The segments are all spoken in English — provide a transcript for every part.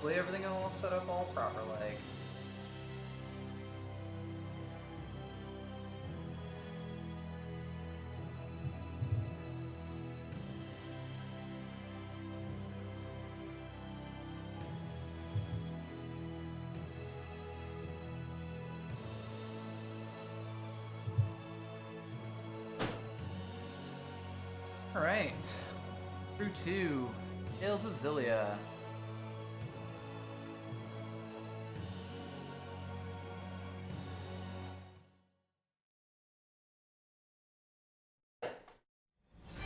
Hopefully everything all set up all proper like. Alright. Through 2. Tales of Xillia.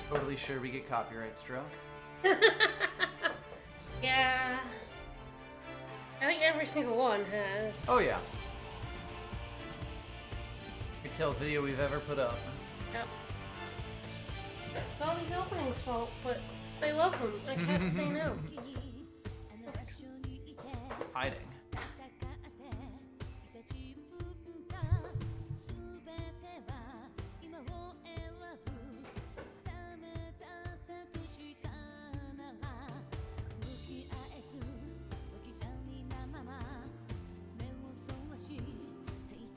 Totally sure we get copyright struck. Yeah. I think every single one has. Oh yeah. Every Tales video we've ever put up. Yep. It's all these openings' fault, but I love them. I can't say no. Hiding.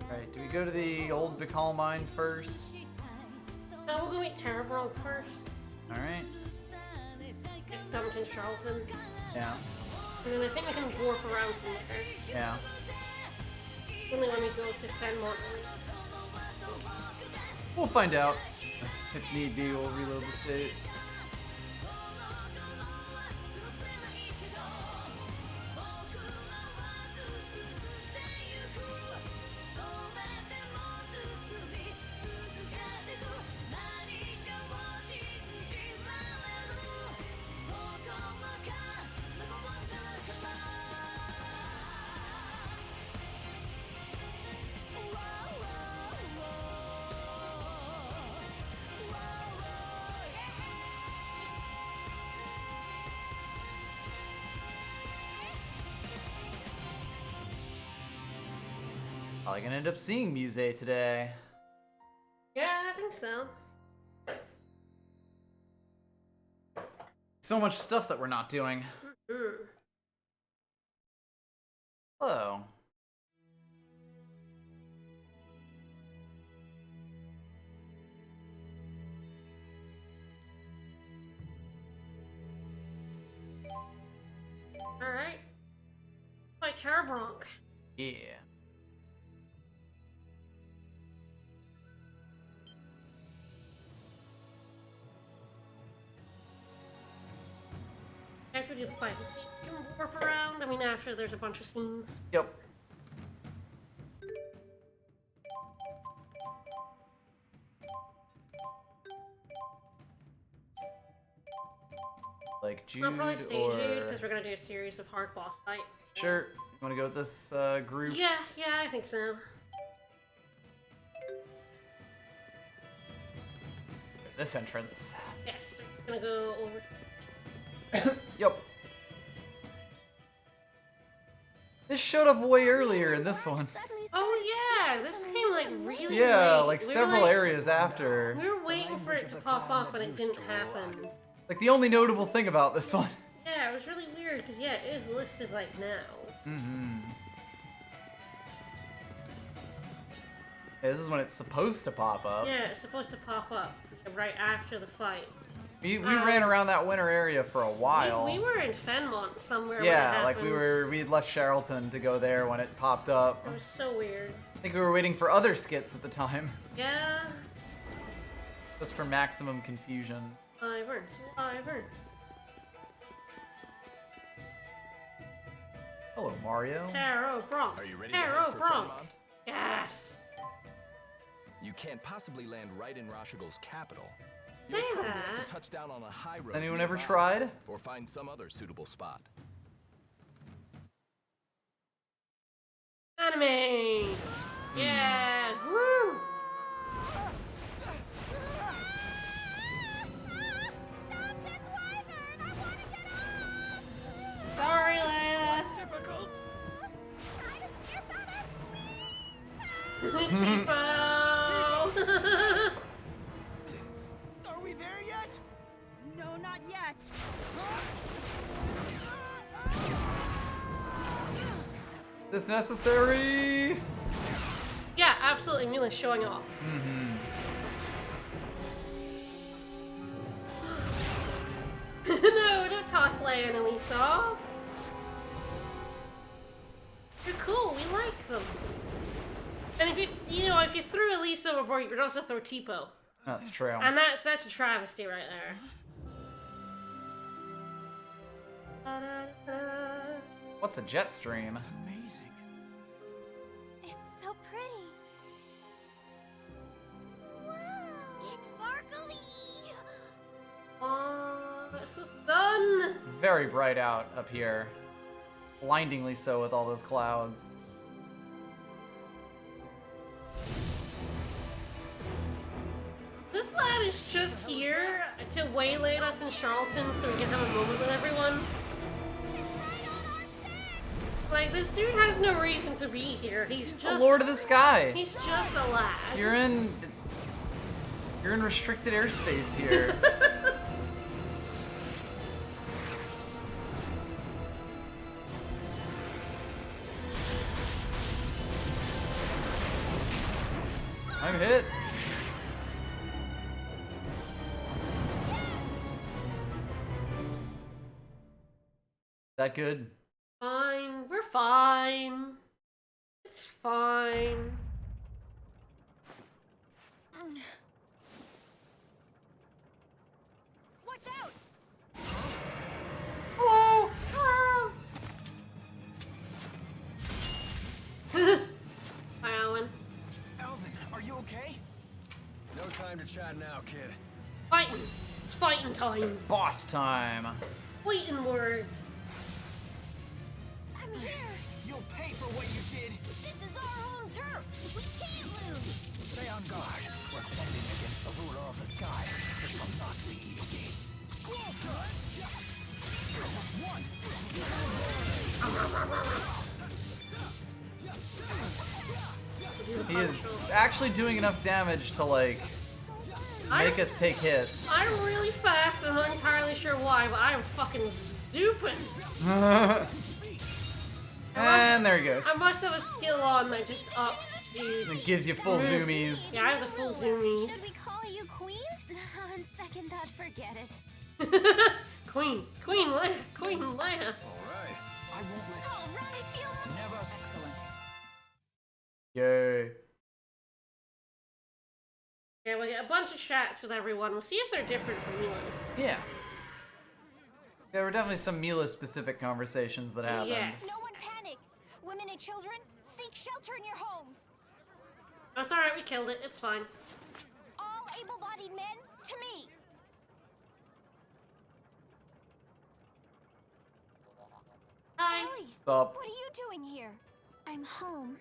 Alright, do we go to the old Bacall mine first? No, we'll go meet Terrabronk first. Alright. Get Dumpkin Charlton. Yeah. And then I think we can warp around from there. Yeah. Only when we go to Fenmont. We'll find out. If need be, we'll reload the state. Probably gonna end up seeing Muse today. Yeah, I think so. So much stuff that we're not doing. Mm-hmm. Hello. Alright. Fight Terrabronk. Yeah. After we do the final scene, we can warp around. I mean, after there's a bunch of scenes. Yep. Like Jude I'll probably stay or... Jude because we're gonna do a series of hard boss fights. Sure. You want to go with this group? Yeah, I think so. This entrance. Yes, we're gonna go over. Yep. This showed up way earlier in this one. Oh yeah, this came like really Yeah, late. like We were, several areas after. We were waiting for it to pop up, but it didn't happen. Like the only notable thing about this one. Yeah, it was really weird because yeah, it is listed like now. Mm-hmm. Yeah, this is when it's supposed to pop up. Yeah, it's supposed to pop up right after the fight. We ran around that winter area for a while. We were in Fenmont somewhere. Yeah, when it happened. we had left Charlton to go there when it popped up. It was so weird. I think we were waiting for other skits at the time. Yeah. Just for maximum confusion. Wyverns. Hello, Mario. Terrabronk. Are you ready to head for Terrabronk. Fenmont? Yes. You can't possibly land right in Rashigol's capital. Say You'll probably have that. to touch down on a high road. Anyone ever nearby, tried? Or find some other suitable spot. Anime. Yeah. Woo. Sorry, Leia. Difficult. Tipo. Are we there yet? No, not yet. this necessary? Yeah, absolutely. Mila's showing off. No, don't toss Leia and Elise off. They're cool. We like them. And if if you threw Elise overboard, you could also throw Tipo. That's true. And that's a travesty right there. What's a jet stream? It's amazing. It's so pretty. Wow. It's sparkly. Oh, it's the sun. It's very bright out up here. Blindingly so with all those clouds. This lad is just here to waylay us in Charlton so we can have a moment with everyone. Like, this dude has no reason to be here. He's just The Lord of the Sky. He's just a lad. You're in restricted airspace here. I'm hit. That good? Fine. We're fine. It's fine. Watch out. Hello. Hello. Hi, Alan. Alvin, are you okay? No time to chat now, kid. Fighting. It's fighting time. Boss time. Fighting words. I'm here. You'll pay for what you did. This is our home turf. We can't lose. Stay on guard. We're fighting against the ruler of the sky. This will not be easy. He is actually doing enough damage to, like, make us take hits. I'm really fast, and I'm not entirely sure why, but I am fucking stupid. And there he goes. I must have a skill on that just ups It speed. gives you full zoomies. Yeah, I have the full zoomies. Should we call you Queen? On second thought, forget it. Queen Leia. All right. I won't let All right, feel never excellent. Yay. Yeah, we get a bunch of chats with everyone. We'll see if they're different from Mila's. Yeah. There were definitely some Mila-specific conversations that happened. Yes. No one panic. Women and children, seek shelter in your homes. That's alright, we killed it. It's fine. All able-bodied men, to me. Hi. Ellie, Stop. what are you doing here? I'm home.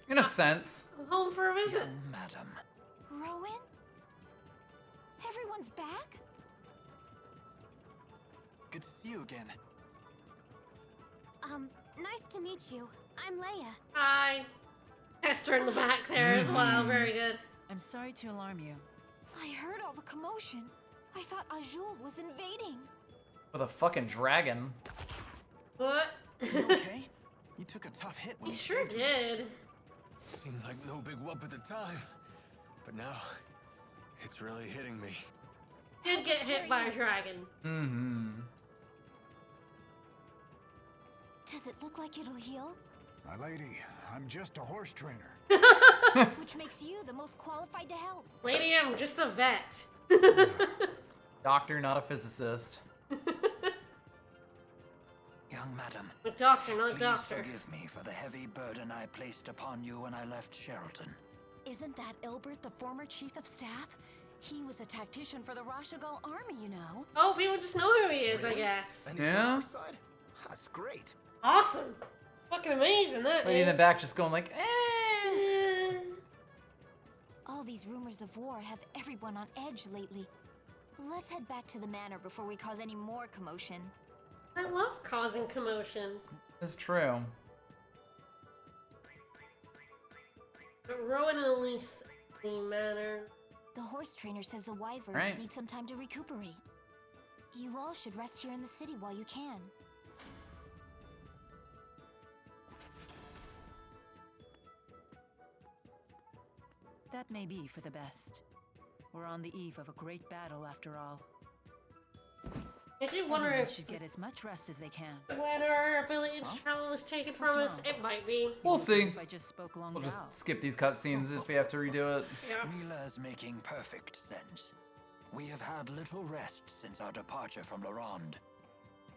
In a sense. I'm home for a visit. Young madam. Rowan? Everyone's back? Good to see you again. Nice to meet you. I'm Leia. Hi. Esther in the back there as well. Very good. I'm sorry to alarm you. I heard all the commotion. I thought Azul was invading. With a fucking dragon. What? You okay? You took a tough hit when He you sure saved me. did. Seemed like no big whoop at the time. But now, it's really hitting me. Did get hit by a dragon. Mm-hmm. Does it look like it'll heal? My lady, I'm just a horse trainer. Which makes you the most qualified to help. Lady, I'm just a vet. Doctor, not a physicist. Young madam, A doctor, not a please doctor. forgive me for the heavy burden I placed upon you when I left Sheralton. Isn't that Ilbert, the former chief of staff? He was a tactician for the Rashagal army, you know. Oh, people just know who he is, I guess. And he's Yeah? on our side? That's great. Awesome. Fucking amazing, that Lady in the is. back just going like, eh. Eh. All these rumors of war have everyone on edge lately. Let's head back to the manor before we cause any more commotion. I love causing commotion. It's true. But Rowan and Elise in the manor. The horse trainer says the wyverns Right. need some time to recuperate. You all should rest here in the city while you can. That may be for the best. We're on the eve of a great battle after all. I do wonder Everyone if should get as much rest as they can. when our ability to travel is taken from us, wrong? it might be. We'll As see. if I just spoke long We'll just Gal. skip these cutscenes if we have to redo it. Yeah. Mila's making perfect sense. We have had little rest since our departure from Laronde.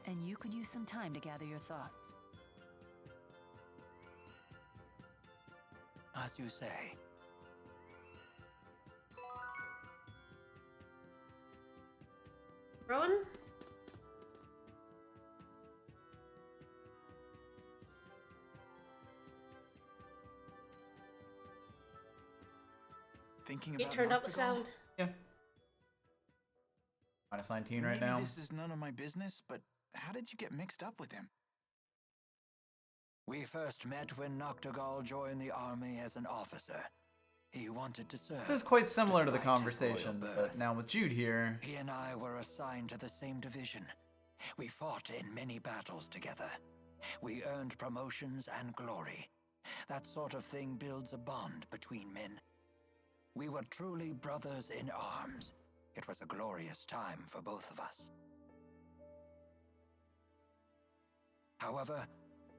And you could use some time to gather your thoughts. As you say. Rowan? Thinking You about turned up the Noctigal? sound. Yeah. Minus 19 right Maybe now. this is none of my business, but how did you get mixed up with him? We first met when Noctigal joined the army as an officer. He wanted to serve. This is quite similar to the despite his royal conversation, but birth. now with Jude here. He and I were assigned to the same division. We fought in many battles together. We earned promotions and glory. That sort of thing builds a bond between men. We were truly brothers in arms. It was a glorious time for both of us. However,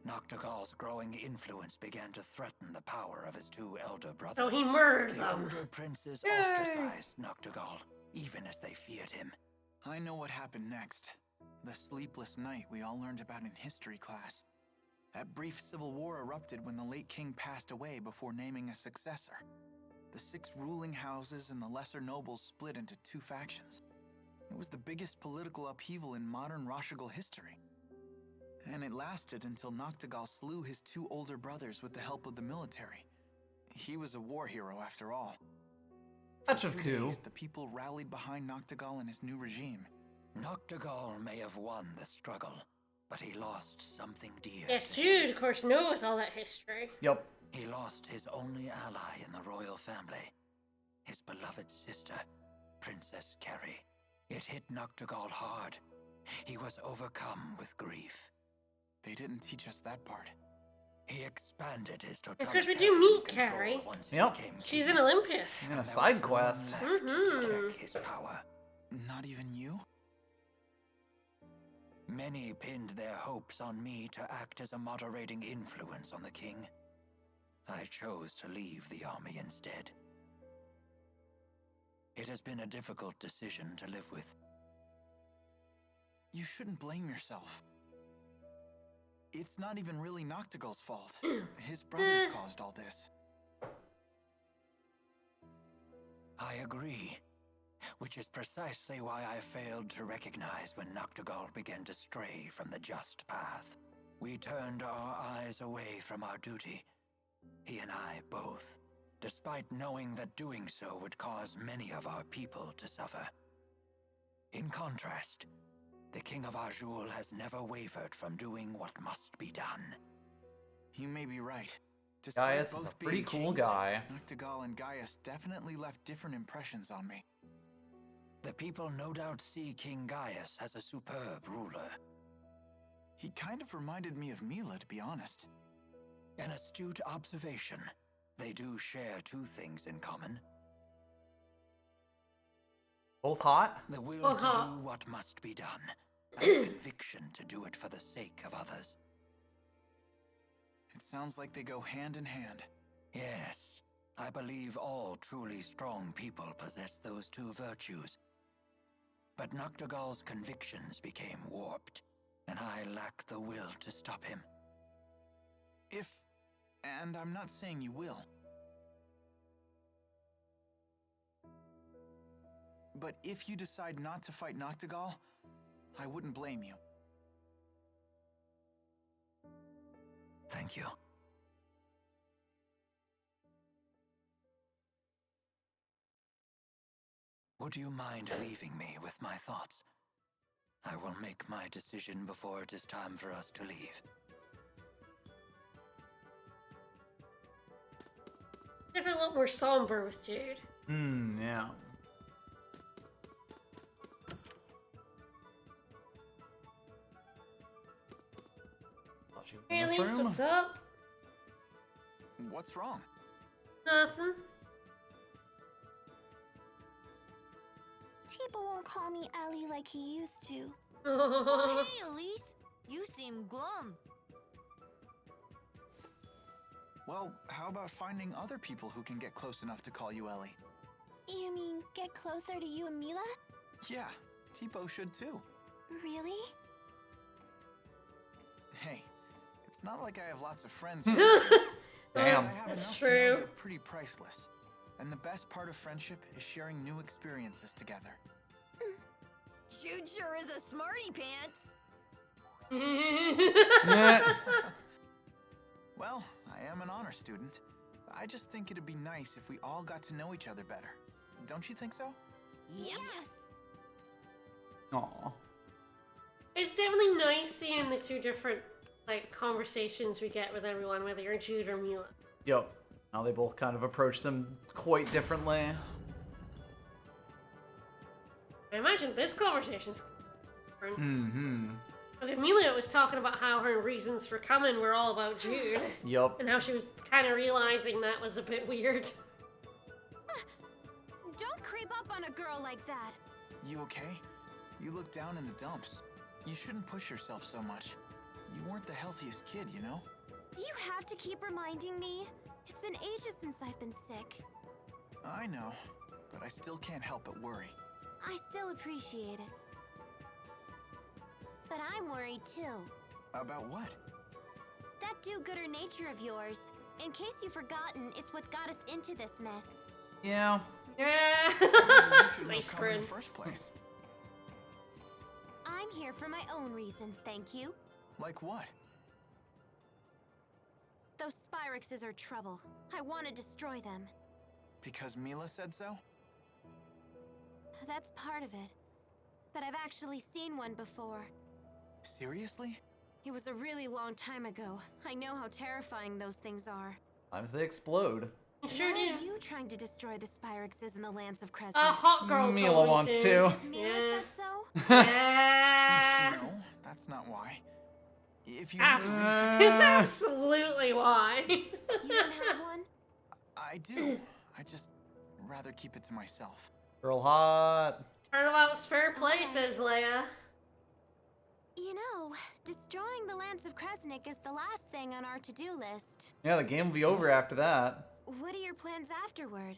Noctigal's growing influence began to threaten the power of his two elder brothers. So he murdered The them. older princes ostracized Noctigal, even as they feared him. I know what happened next. The sleepless night we all learned about in history class. That brief civil war erupted when the late king passed away before naming a successor. The 6 ruling houses and the lesser nobles split into 2 factions. It was the biggest political upheaval in modern Rashigal history. And it lasted until Noctigal slew his 2 older brothers with the help of the military. He was a war hero after all. Touch For of 3 coup. days, the people rallied behind Noctigal and his new regime. Noctigal may have won the struggle, but he lost something dear. Yes, to him. Jude, of course, knows all that history. Yep. He lost his only ally in the royal family, his beloved sister, Princess Carrie. It hit Noctigal hard. He was overcome with grief. They didn't teach us that part. He expanded his It's 'cause we totalitarian do meet control Carrie. once he Yep. became She's king. in Olympus. And a And there side was no quest. one left Mhm. to check his power. Not even you? Many pinned their hopes on me to act as a moderating influence on the king. I chose to leave the army instead. It has been a difficult decision to live with. You shouldn't blame yourself. It's not even really Noctigal's fault. His brothers caused all this. I agree, which is precisely why I failed to recognize when Noctigal began to stray from the just path. We turned our eyes away from our duty, he and I both, despite knowing that doing so would cause many of our people to suffer. In contrast, the King of Azul has never wavered from doing what must be done. You may be right. Despite Gaius is both a pretty being cool kings, guy. Noctigal and Gaius definitely left different impressions on me. The people no doubt see King Gaius as a superb ruler. He kind of reminded me of Mila, to be honest. An astute observation. They do share 2 things in common. Both hot? The will Uh-huh. to do what must be done, and the conviction to do it for the sake of others. It sounds like they go hand in hand. Yes, I believe all truly strong people possess those 2 virtues. But Noctigal's convictions became warped, and I lacked the will to stop him. And I'm not saying you will. But if you decide not to fight Noctigal, I wouldn't blame you. Thank you. Would you mind leaving me with my thoughts? I will make my decision before it is time for us to leave. Definitely a lot more somber with Jude. Yeah. Thought you were Hey, in this Elise, room. what's up? What's wrong? Nothing. Tipo won't call me Ellie like he used to. Oh, Hey, Elise. You seem glum. Well, how about finding other people who can get close enough to call you Ellie? You mean get closer to you and Mila? Yeah, Tipo should too. Really? Hey, it's not like I have lots of friends. Damn. I have That's enough true. to know they're pretty priceless. And the best part of friendship is sharing new experiences together. Jude sure is a smarty pants. Yeah. Well, I am an honor student. I just think it'd be nice if we all got to know each other better. Don't you think so? Yes. Aw. It's definitely nice seeing the two different like conversations we get with everyone, whether you're Jude or Mila. Yep. Now they both kind of approach them quite differently. I imagine this conversation's different. Mm-hmm. But Amelia was talking about how her reasons for coming were all about Jude, Yup. and how she was kind of realizing that was a bit weird. Don't creep up on a girl like that. You okay? You look down in the dumps. You shouldn't push yourself so much. You weren't the healthiest kid, you know? Do you have to keep reminding me? It's been ages since I've been sick. I know, but I still can't help but worry. I still appreciate it. But I'm worried too. About what? That do-gooder nature of yours. In case you've forgotten, it's what got us into this mess. Yeah. Yeah. Maybe you shouldn't Nice have come in the friend. first place. I'm here for my own reasons, thank you. Like what? Those Spyrexes are trouble. I want to destroy them. Because Mila said so? That's part of it. But I've actually seen one before. Seriously? It was a really long time ago. I know how terrifying those things are. Sometimes they explode. Sure Why do. are you trying to destroy the Spyrexes in the lands of Crescent? A hot girl Mila told me wants to. Because Mila Yeah. said so? Yeah. No, that's not why. If you It's absolutely why. You don't have one? I do. I just rather keep it to myself. Girl hot. Turnabout's fair play, says Leia. You know, destroying the lands of Kresnik is the last thing on our to-do list. Yeah, the game will be over after that. What are your plans afterward?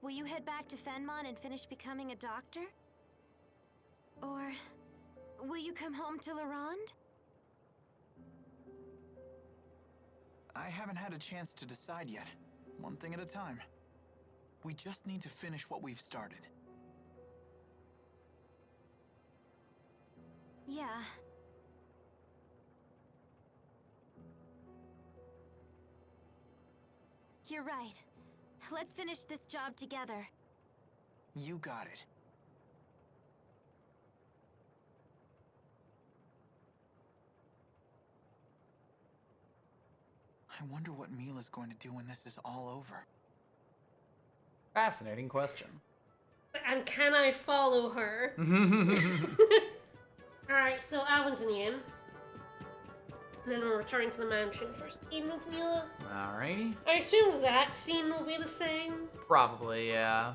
Will you head back to Fenmon and finish becoming a doctor? Or will you come home to Larande? I haven't had a chance to decide yet. One thing at a time. We just need to finish what we've started. Yeah. You're right. Let's finish this job together. You got it. I wonder what Mila's going to do when this is all over. Fascinating question. And can I follow her? Alright, so Alvin's in the inn. And then we're returning to the mansion for scene with Mila. Alrighty. I assume that scene will be the same. Probably, yeah.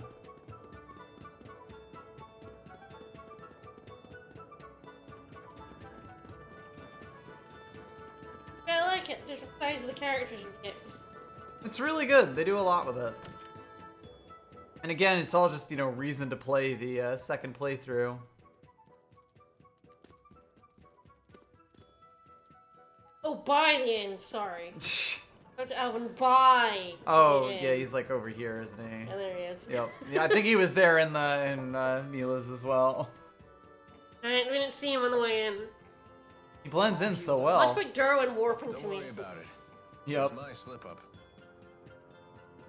Yeah, I like it. Different sides of the characters you get. It's really good. They do a lot with it. And again, it's all just, reason to play the second playthrough. Oh, by the end, sorry. Go to Alvin by Oh, the end. yeah, he's like over here, isn't he? Oh, there he is. Yep. Yeah, I think he was there in Mila's as well. Alright, we didn't see him on the way in. He blends in so Much well. like Darwin warping Don't to me. worry about it. Yep. It was my slip up.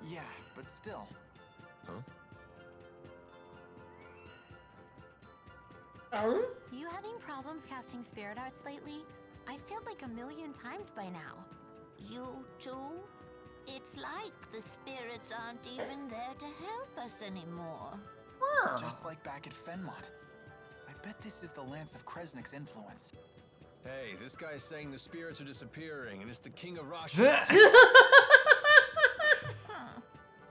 Yeah, but still. Oh? You having problems casting spirit arts lately? I failed like 1,000,000 times by now. You too? It's like the spirits aren't even there to help us anymore. Just like back at Fenmont. I bet this is the Lance of Kresnik's influence. Hey, this guy's saying the spirits are disappearing, and it's the King of Russia. Huh.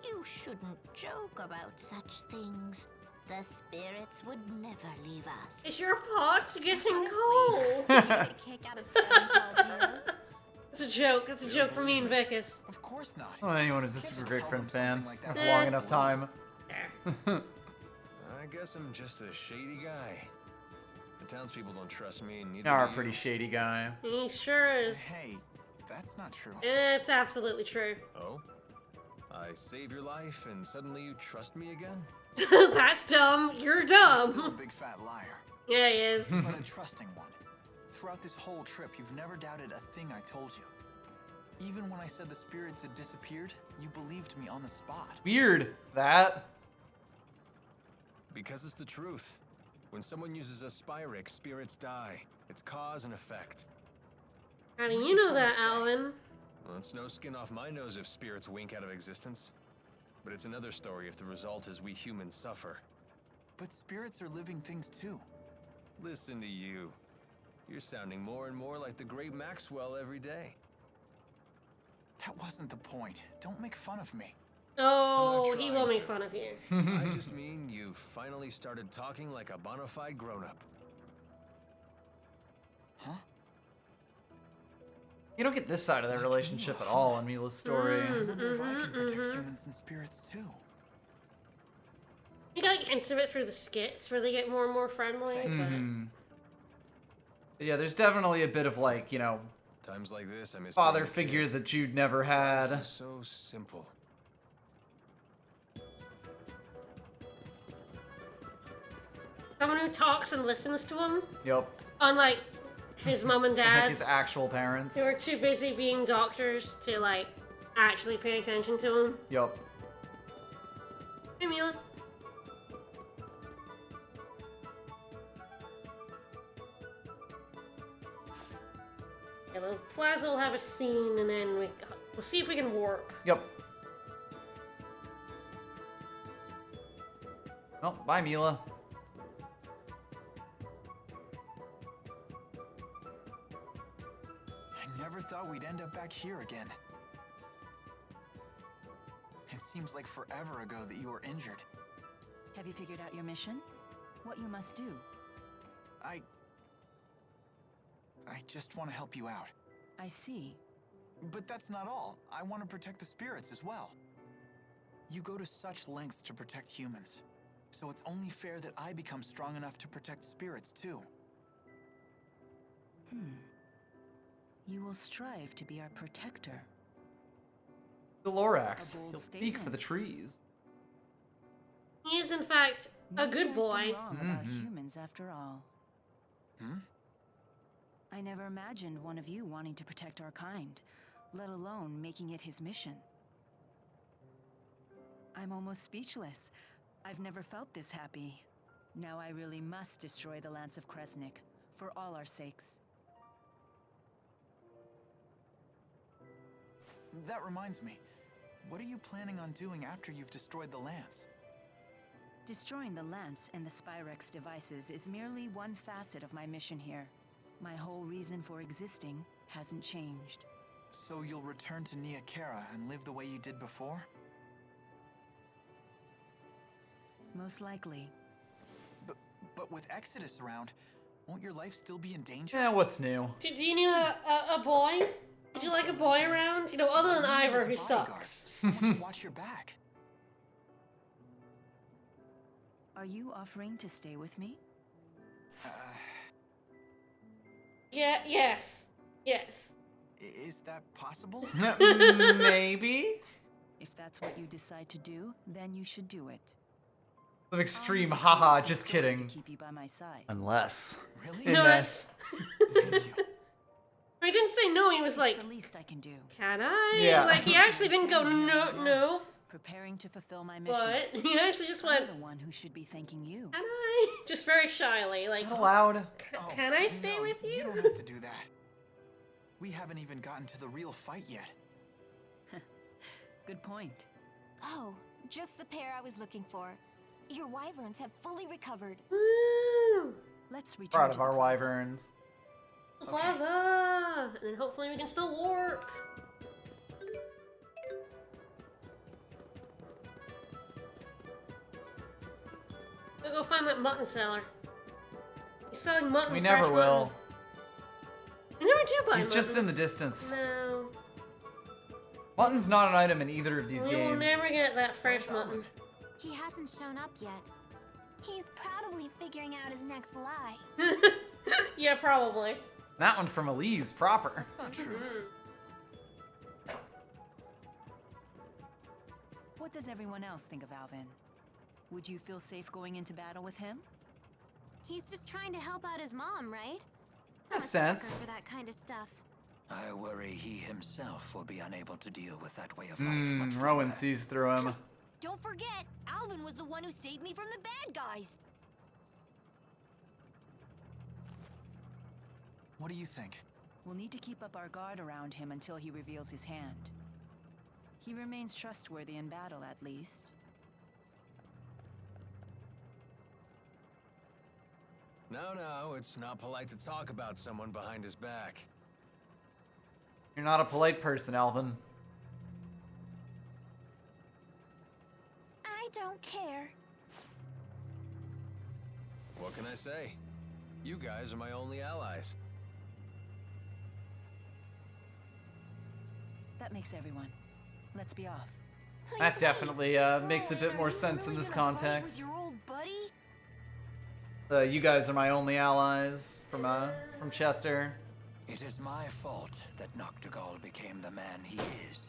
You shouldn't joke about such things. The spirits would never leave us. Is your pot getting cold? Get a kick out of spreading tall tales. It's a joke. It's a joke for me and Vicus. Of course not. Well, anyone who's a Can't super just great tell friend them fan something like that. for long enough time. There. I guess I'm just a shady guy. The townspeople don't trust me, and neither You are a do pretty you. shady guy. He sure is. Hey, that's not true. It's absolutely true. Oh? I save your life, and suddenly you trust me again? That's dumb. You're You're still a dumb. big fat liar, Yeah, he is. but a trusting one. Throughout this whole trip, you've never doubted a thing I told you. Even when I said the spirits had disappeared, you believed me on the spot. Weird, that. Because it's the truth. When someone uses a Spyrix, spirits die. It's cause and effect. How do you know that, Alvin? Well, it's no skin off my nose if spirits wink out of existence. But it's another story if the result is we humans suffer. But spirits are living things too. Listen to you. You're sounding more and more like the great Maxwell every day. That wasn't the point. Don't make fun of me. Oh, I'm not he trying will make to. fun of you. I just mean you've finally started talking like a bona fide grown-up. Huh? You don't get this side of their relationship at all in Mila's story. I wonder if I can protect mhm. humans and spirits too. You got hints of it through the skits where they get more and more friendly. Thanks. But Mhm. Yeah, there's definitely a bit of like, you know, Times like this, I miss father being a figure kid. that you'd never Life had. was so simple. someone who talks and listens to him, Yep. unlike his mom and Like dad, his actual parents. who are too busy being doctors to like actually pay attention to him. Yep. Hey, Mila. Yeah, the plaza will have a scene, and then we'll see if we can warp. Yep. Oh, bye, Mila. I never thought we'd end up back here again. It seems like forever ago that you were injured. Have you figured out your mission? What you must do? I just want to help you out. I see. But that's not all. I want to protect the spirits as well. You go to such lengths to protect humans. So it's only fair that I become strong enough to protect spirits too. You will strive to be our protector. The Lorax. A bold He'll speak statement. for the trees. He is, in fact, a Maybe good I've boy. been wrong about Mhm. humans after all. Hmm? I never imagined one of you wanting to protect our kind, let alone making it his mission. I'm almost speechless. I've never felt this happy. Now I really must destroy the Lance of Kresnik, for all our sakes. That reminds me. What are you planning on doing after you've destroyed the lance? Destroying the Lance and the Spyrex devices is merely one facet of my mission here. My whole reason for existing hasn't changed. So you'll return to Nia Kara and live the way you did before? Most likely. But with Exodus around, won't your life still be in danger? Yeah, what's new? Do you need a boy? Would you like a boy around? You know, other than You need Ivor, his who bodyguard, sucks. Someone to watch your back. Are you offering to stay with me? Yeah, yes. Yes. Is that possible? Maybe? If that's what you decide to do, then you should do it. Some extreme I'll make haha, it just clear to kidding. keep you by my side. Unless. Really? No, Unless. Thank you. He didn't say no, he was like, The least I can do. can I? Yeah. Like, he actually didn't go, no, Preparing to fulfill my mission. but he actually just went, I'm the one who should be thanking you. can I? Just very shyly, like, Not allowed. Oh, can I stay no, with you? You don't have to do that. We haven't even gotten to the real fight yet. Good point. Oh, just the pair I was looking for. Your wyverns have fully recovered. Woo! Let's return Proud to of the our plaza. wyverns. The plaza! And then hopefully we can still warp. We'll go find that mutton seller. He's selling mutton. We fresh never will. mutton. We never do buy He's mutton. just in the distance. No. Mutton's not an item in either of these We will games. never get that fresh mutton. He hasn't shown up yet. He's probably figuring out his next lie. Yeah, probably. That one from Elise proper. That's not true. What does everyone else think of Alvin? Would you feel safe going into battle with him? He's just trying to help out his mom, right? I'm Makes a sucker sense. for that kind of stuff. I worry he himself will be unable to deal with that way of life much Rowan longer. sees through him. Don't forget, Alvin was the one who saved me from the bad guys. What do you think? We'll need to keep up our guard around him until he reveals his hand. He remains trustworthy in battle, at least. No, it's not polite to talk about someone behind his back. You're not a polite person, Alvin. I don't care. What can I say? You guys are my only allies. That makes everyone. Let's be off. Please That wait. definitely makes a bit Rowan, more are you sense in really this gonna fight context. with your old buddy? You guys are my only allies from Chester. It is my fault that Noctigal became the man he is.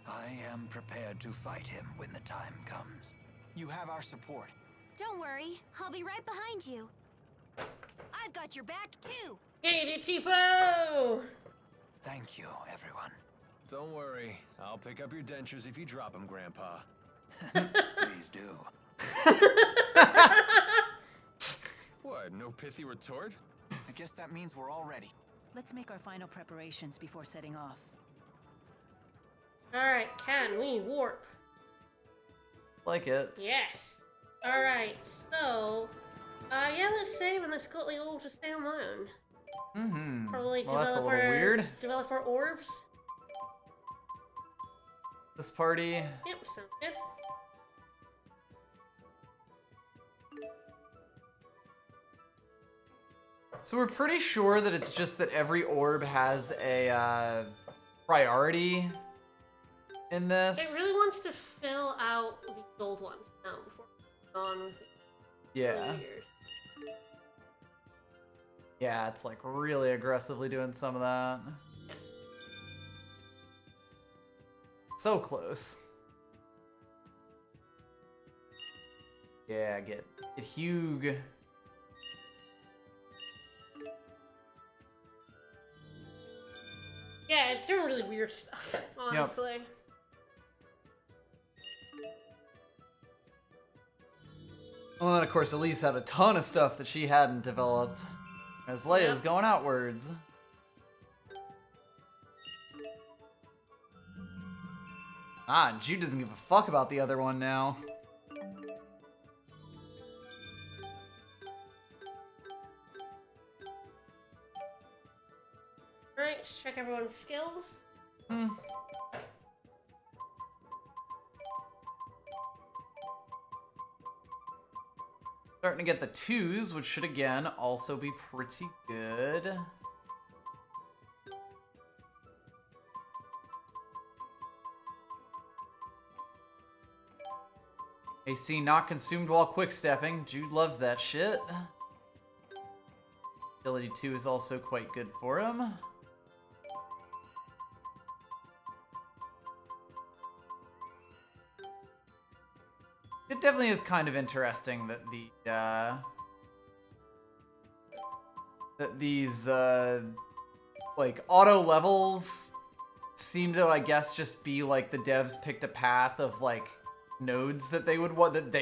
I am prepared to fight him when the time comes. You have our support. Don't worry, I'll be right behind you. I've got your back too. Hey, Chipo! Thank you, everyone. Don't worry, I'll pick up your dentures if you drop them, Grandpa. Please do. What, no pithy retort? I guess that means we're all ready. Let's make our final preparations before setting off. Alright, can we warp? Like it. Yes. Alright, so... yeah, let's save and let's quickly all just stay on my own. Mm-hmm. Probably Well, that's a develop little our... weird. Develop our orbs. This party. Yep, sounds good. So we're pretty sure that it's just that every orb has a priority in this. It really wants to fill out the gold ones now before it's on with it. Yeah. Weird. Yeah, it's like really aggressively doing some of that. So close. Yeah, get Hugh. Yeah, it's doing really weird stuff, honestly. Well, then of course Elise had a ton of stuff that she hadn't developed. As Leia's Yep. going outwards. Ah, and Jude doesn't give a fuck about the other one now. Alright, let's check everyone's skills. Starting to get the 2s, which should again also be pretty good. AC not consumed while quick-stepping. Jude loves that shit. Ability 2 is also quite good for him. It definitely is kind of interesting that these like auto levels seem to, I guess, just be like the devs picked a path of like nodes that they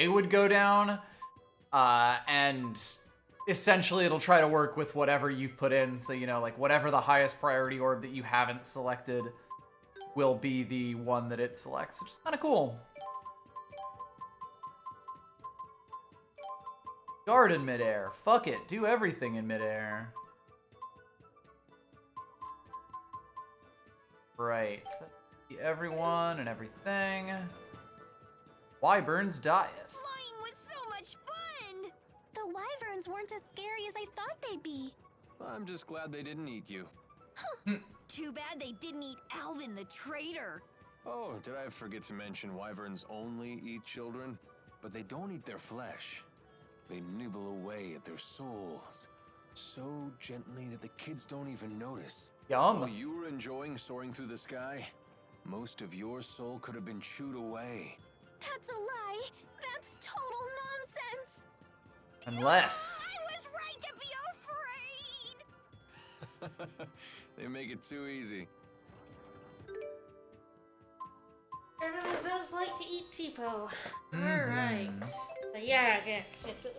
would go down, and essentially it'll try to work with whatever you've put in. So, you know, like whatever the highest priority orb that you haven't selected will be the one that it selects, which is kind of cool. Guard in midair. Fuck it. Do everything in midair. Right. Everyone and everything. Wyvern's diet. Flying was so much fun! ones weren't as scary as I thought they'd be. I'm just glad they didn't eat you. Too bad they didn't eat Alvin the traitor. Oh, did I forget to mention wyverns only eat children? But they don't eat their flesh. They nibble away at their souls. So gently that the kids don't even notice. Yum. While you were enjoying soaring through the sky, most of your soul could have been chewed away. That's a lie. That's total nonsense. Unless. I was right to be afraid. They make it too easy. Everyone does like to eat Tipo. Alright. Yeah,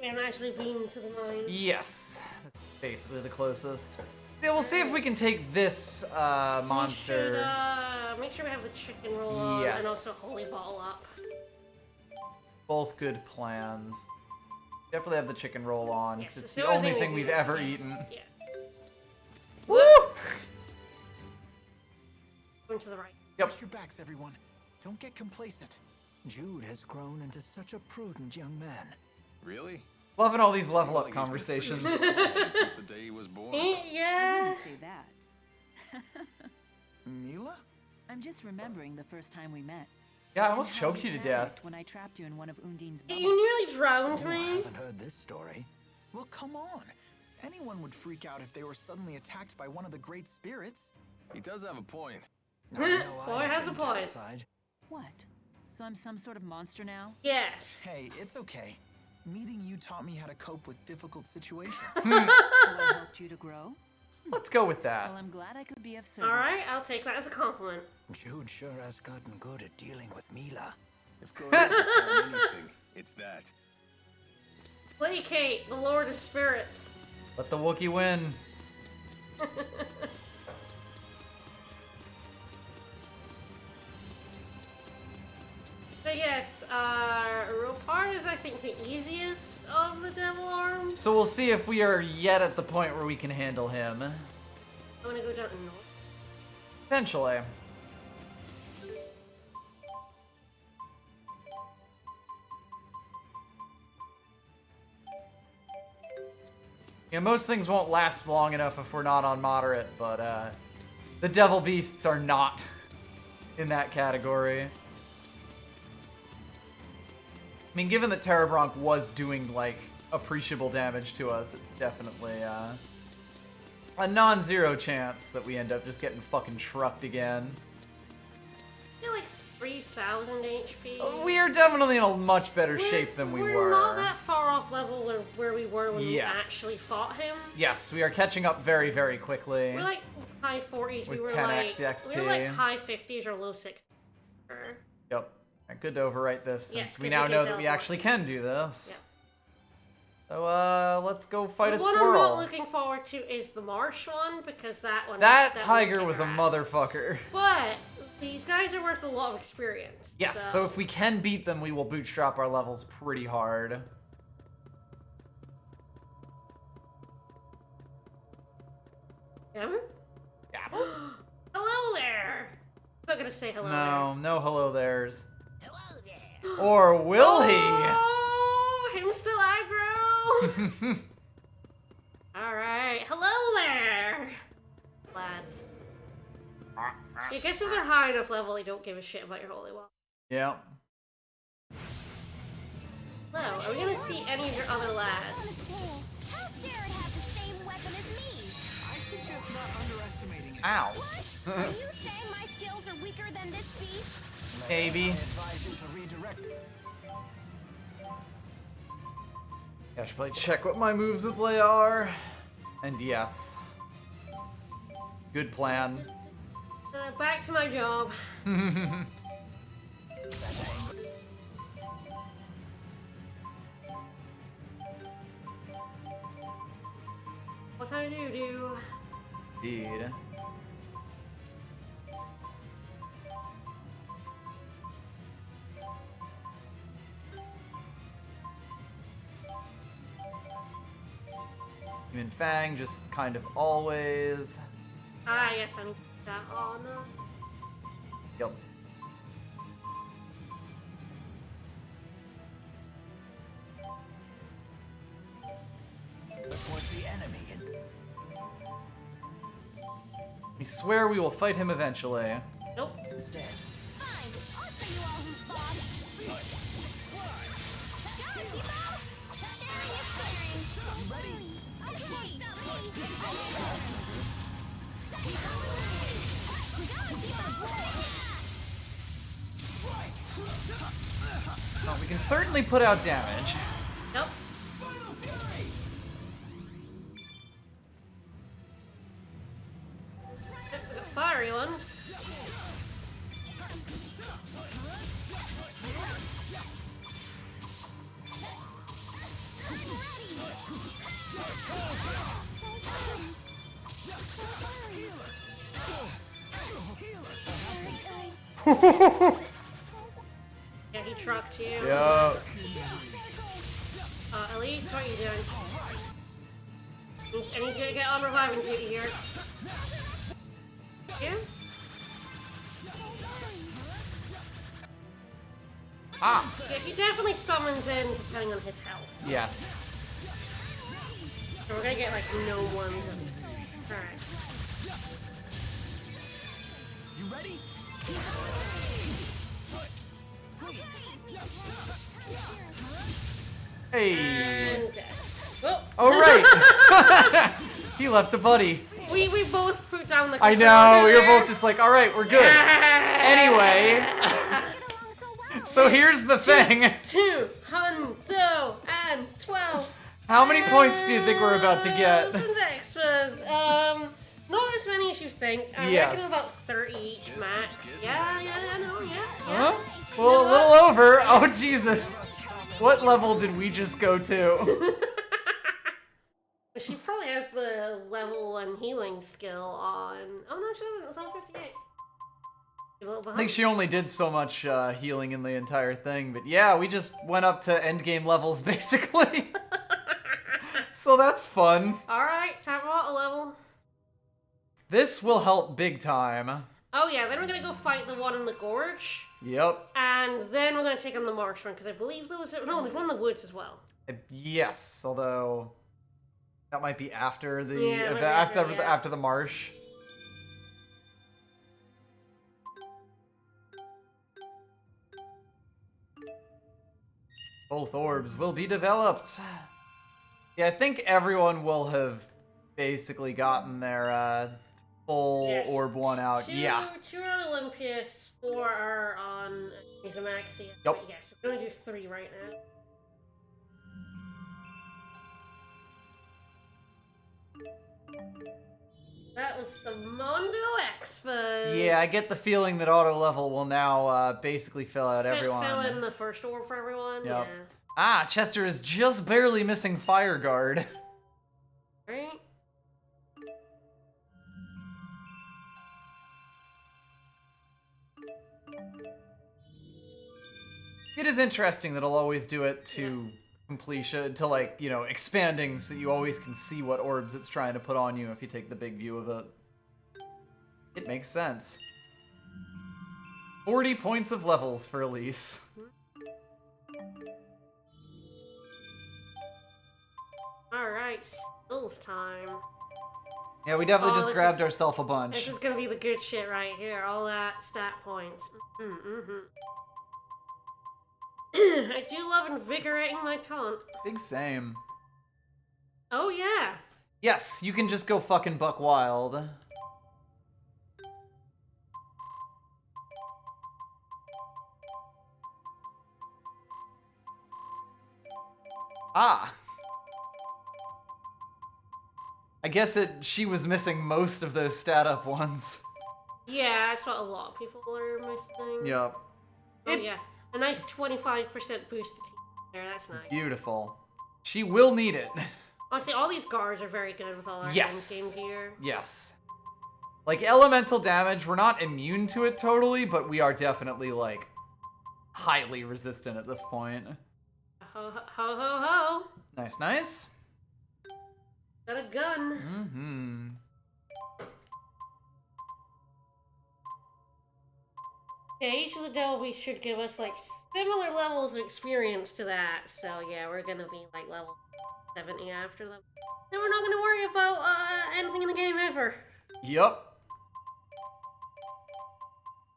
I'm actually being to the mine. Yes. That's basically the closest. Yeah, we'll see if we can take this monster. We should, make sure we have the chicken roll on Yes. and also holy ball up. Both good plans. Definitely have the chicken roll on, because Yes, it's the only thing we we've do, ever yes, eaten. Yeah. Woo! Going to the right. Yep. Watch your backs, everyone. Don't get complacent. Jude has grown into such a prudent young man. Really? Loving all these level up Like he's been conversations. free since the day he was born. I Yeah. wouldn't say that. Mila? I'm just remembering the first time we met. Yeah, I almost And how choked you to panicked death. when I trapped you in one of Undine's You bubbles. nearly drowned Oh, I me. haven't heard this story. Well, come on. Anyone would freak out if they were suddenly attacked by one of the great spirits. He does have a point. I know I'd Boy have has been a point. terrified. What? So I'm some sort of monster now? Yes. Hey, it's okay. Meeting you taught me how to cope with difficult situations. So I helped you to grow? Let's go with that. Well, I'm glad I could be of service. Alright, I'll take that as a compliment. Jude sure has gotten good at dealing with Mila. If Corey was taught anything, it's that. Placate, the Lord of Spirits. Let the Wookiee win. So yes, Ropar is I think the easiest of the devil arms. So we'll see if we are yet at the point where we can handle him. I'm gonna go down to north. Eventually. Yeah, most things won't last long enough if we're not on moderate, but the devil beasts are not in that category. I mean, given that Terrabronk was doing, like, appreciable damage to us, it's definitely a non-zero chance that we end up just getting fucking trucked again. I feel like 3,000 HP. We are definitely in a much better shape than we We're were. not that far off level where we were when we Yes. actually fought him. Yes, we are catching up very, very quickly. We're like high 40s. With we were 10x like XP. we were like high 50s or low 60s. Yep. Alright, good to overwrite this since Yes, we 'cause now we can know that we teleport. actually can do this. Yeah. So, let's go fight a The one I'm squirrel. not looking forward to is the marsh one because that one. That one tiger kicked was a our ass. motherfucker. But these guys are worth a lot of experience. Yes, so if we can beat them, we will bootstrap our levels pretty hard. Yeah? Hello there. I'm not gonna say hello. No, no hello there's. Hello there. Or will Oh, him still aggro. he? All right, hello there, lads. I guess if they're high enough level, they don't give a shit about your holy wall. Yeah. Hello, are we gonna see any of your other lads? How dare it have the same weapon as me? I suggest not underestimating it. Ow. What? Are you saying my skills are weaker than this beast? Maybe. I advise you to redirect. I should probably check what my moves with Leia are. And yes. Good plan. Back to my job. What I do? Indeed. Human Fang, just kind of always. Ah, yes, I need to do that. Oh no. Yep. towards the enemy and We swear we will fight him eventually. Nope. instead. Fine, I'll show you all who's boss. Go, T-Bow! Sharing is caring. You ready? Okay. Well, we can certainly put out damage. Nope. The fiery ones. Yeah, he trucked you. Yup. Elise, what are you doing? I need you to get on reviving duty here. Yeah? Ah! Yeah, he definitely summons in depending on his health. Yes. So we're gonna get like no ones. Alright. You ready? Hey! And dead. Well, Oh, right! He left a buddy. we both put down the I know, we were both just like, alright, we're good. Anyway, so here's the thing. 212. How many points do you think we're about to get? Thousands extras. Not as many as you think. I Yes. reckon about 30 each max. Yeah, I know, yeah. Huh? Well, a little over. Oh, Jesus. What level did we just go to? But she probably has the level 1 healing skill on... Oh no, she doesn't. It's on 58. She's a little I behind. think she only did so much healing in the entire thing, but yeah, we just went up to endgame levels, basically. So that's fun. Alright, time out a level. This will help big time. Oh yeah, then we're gonna go fight the one in the gorge. Yep. And then we're gonna take on the marsh one, because I believe there was... No, there's one in the woods as well. Yes, although that might be after the Yeah, it might be after, yeah. after the marsh. Both orbs will be developed. Yeah, I think everyone will have basically gotten their full Yes. orb one out. Two, Yeah. 2 are on Olympius, 4 are on Isamaxia. Yep. But yes, we're gonna do 3 right now. That was the Mondo Expos. Yeah, I get the feeling that auto level will now basically fill out everyone. Fill in the first orb for everyone. Yep. Yeah. Ah, Chester is just barely missing Fire Guard. Right? It is interesting that it'll always do it to completion, to like, you know, expanding so that you always can see what orbs it's trying to put on you if you take the big view of it. It makes sense. 40 points of levels for Elise. Alright, skills time. Yeah, we definitely just this grabbed is- ourselves a bunch. This is gonna be the good shit right here. All that stat points. I do love invigorating my taunt. Big same. Oh yeah. Yes, you can just go fucking buck wild. Ah. I guess she was missing most of those stat up ones. Yeah, that's what a lot of people are missing. Yep. Oh yeah. A nice 25% boost to team there, that's nice. Beautiful. She will need it. Honestly, all these guards are very good with all our Yes. in-game gear. Yes. Like, elemental damage, we're not immune to it totally, but we are definitely, like, highly resistant at this point. Ho ho ho ho ho. Nice, nice. Got a gun. Mm-hmm. Yeah, each of the Delvies should give us like similar levels of experience to that. So yeah, we're gonna be like level 70 after them. And we're not gonna worry about anything in the game ever. Yup.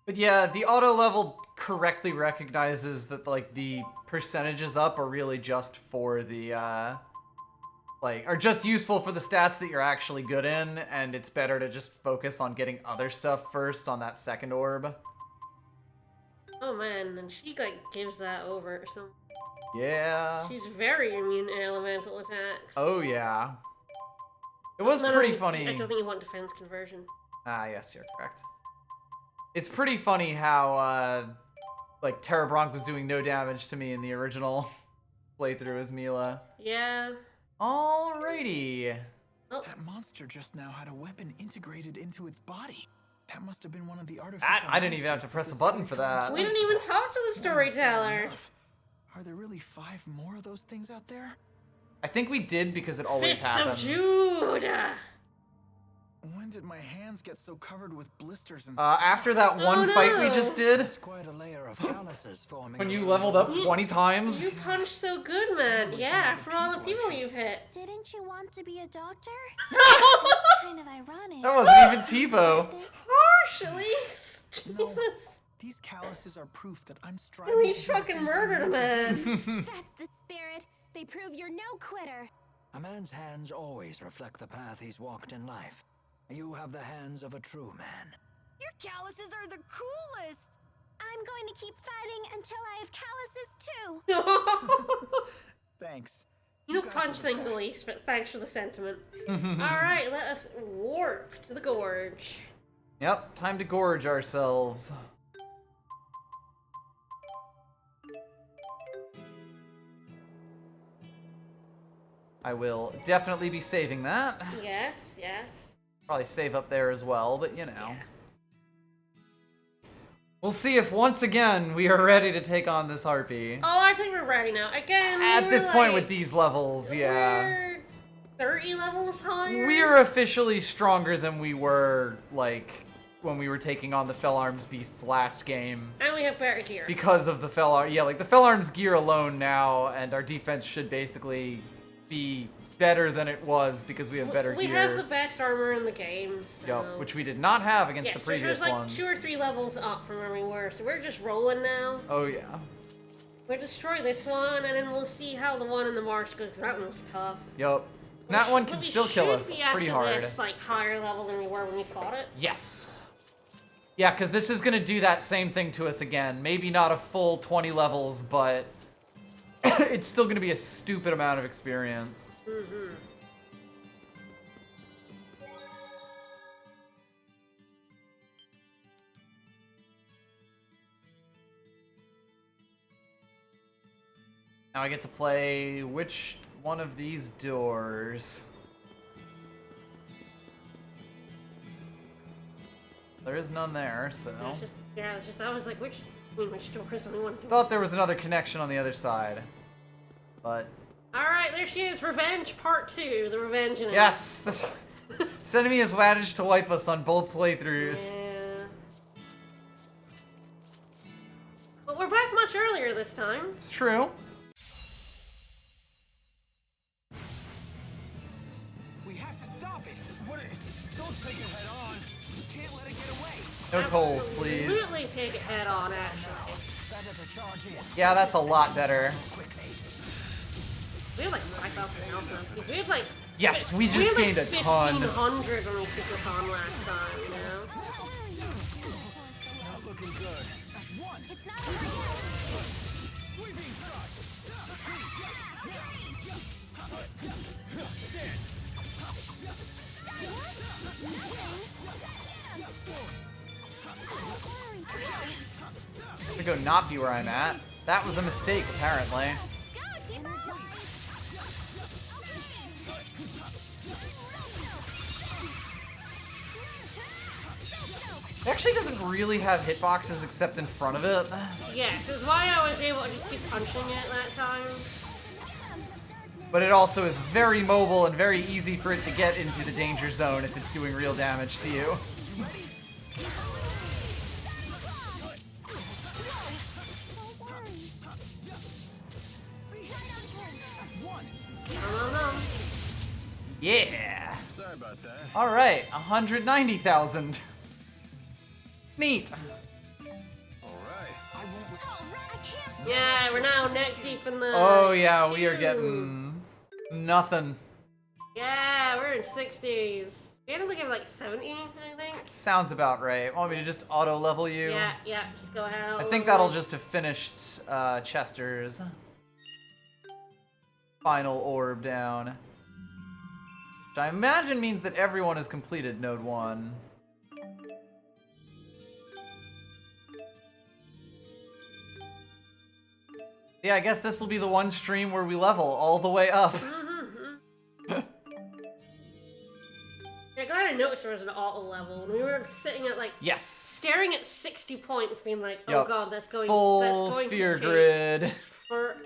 But yeah, the auto level correctly recognizes that like the percentages up are really just for the are just useful for the stats that you're actually good in, and it's better to just focus on getting other stuff first on that second orb. Oh man, and she like gives that over or something. Yeah. She's very immune to elemental attacks. Oh yeah. It was No, pretty no, funny. I don't think you want defense conversion. Ah, yes, you're correct. It's pretty funny how, like, Terra Bronc was doing no damage to me in the original playthrough as Mila. Yeah. Alrighty. Oh. That monster just now had a weapon integrated into its body. That must have been one of the artificial I didn't even have to press a button for that. We didn't even talk to the storyteller. Are there really 5 more of those things out there? I think we did because it always Fists happens. of Judah. When did my hands get so covered with blisters and After that one fight we just did, There's quite a layer of calluses forming. when you around leveled the up 20 times. You punched so good, man. Yeah, for all the people you've hit. Didn't you want to be a doctor? Kind of ironic. That wasn't even Tipo. Partially. No, Jesus. these calluses are proof that I'm striving And he to do the fucking things I murdered a want to do. man. That's the spirit. They prove you're no quitter. A man's hands always reflect the path he's walked in life. You have the hands of a true man. Your calluses are the coolest. I'm going to keep fighting until I have calluses too. Thanks. You don't guys punch are the things at best. least, but thanks for the sentiment. Alright, let us warp to the gorge. Yep, time to gorge ourselves. I will definitely be saving that. Yes, yes. Probably save up there as well, but you know. Yeah. We'll see if once again we are ready to take on this harpy. Oh, I think we're ready now. Again, At we this were point like, with these levels, yeah. We're 30 levels higher. We're officially stronger than we were, like, when we were taking on the Fell Arms Beasts last game. And we have better gear. Because of the the Fell Arms gear alone now, and our defense should basically be better than it was because we have better we gear. have the best armor in the game. So. Yep, which we did not have against the previous so like ones. 2 or 3 levels up from where we were, so we're just rolling now. Oh yeah. We'll destroy this one, and then we'll see how the one in the marsh goes, 'cause that one was tough. Yup. That one can still kill us pretty hard. This, like, higher level than we were when we fought it. Yes. Yeah, because this is going to do that same thing to us again. Maybe not a full 20 levels, but it's still going to be a stupid amount of experience. Mm-hmm. Now I get to play which one of these doors. There is none there, so. It's just, I was like, which doors only one door? Thought there was another connection on the other side. But. Alright, there she is, Revenge Part 2, the Revenge in it. Yes! This enemy has managed to wipe us on both playthroughs. Yeah. But we're back much earlier this time. It's true. We have to stop it. Don't take it head on. You can't let it get away. No tolls, please. Absolutely take it head on, actually. Yeah, that's a lot better. We have like 5,000 health. We have like. Yes, we just gained a ton. 1,500 when we took this on last time, you know? Not looking good. It's not over To go not be where I'm at. That was a mistake, apparently. It actually doesn't really have hitboxes except in front of it. Yeah, this is why I was able to just keep punching it that time. But it also is very mobile and very easy for it to get into the danger zone if it's doing real damage to you. No. Yeah. Sorry about that. All right, 190,000. Neat. All right. I won't. I can't. Yeah, we're now neck deep in the. Oh yeah, we are two. getting nothing. Yeah, we're in 60s. We ended up getting like 70, I think. Sounds about right. Want me to just auto level you? Yeah, just go ahead. I think that'll just have finished Chester's final orb down. Which I imagine means that everyone has completed Node 1. Yeah, I guess this will be the one stream where we level all the way up. Yeah, glad I noticed there was an auto level. When we were sitting at like Yes. staring at 60 points, being like, oh Yup. god, that's going Full to sphere take grid. forever.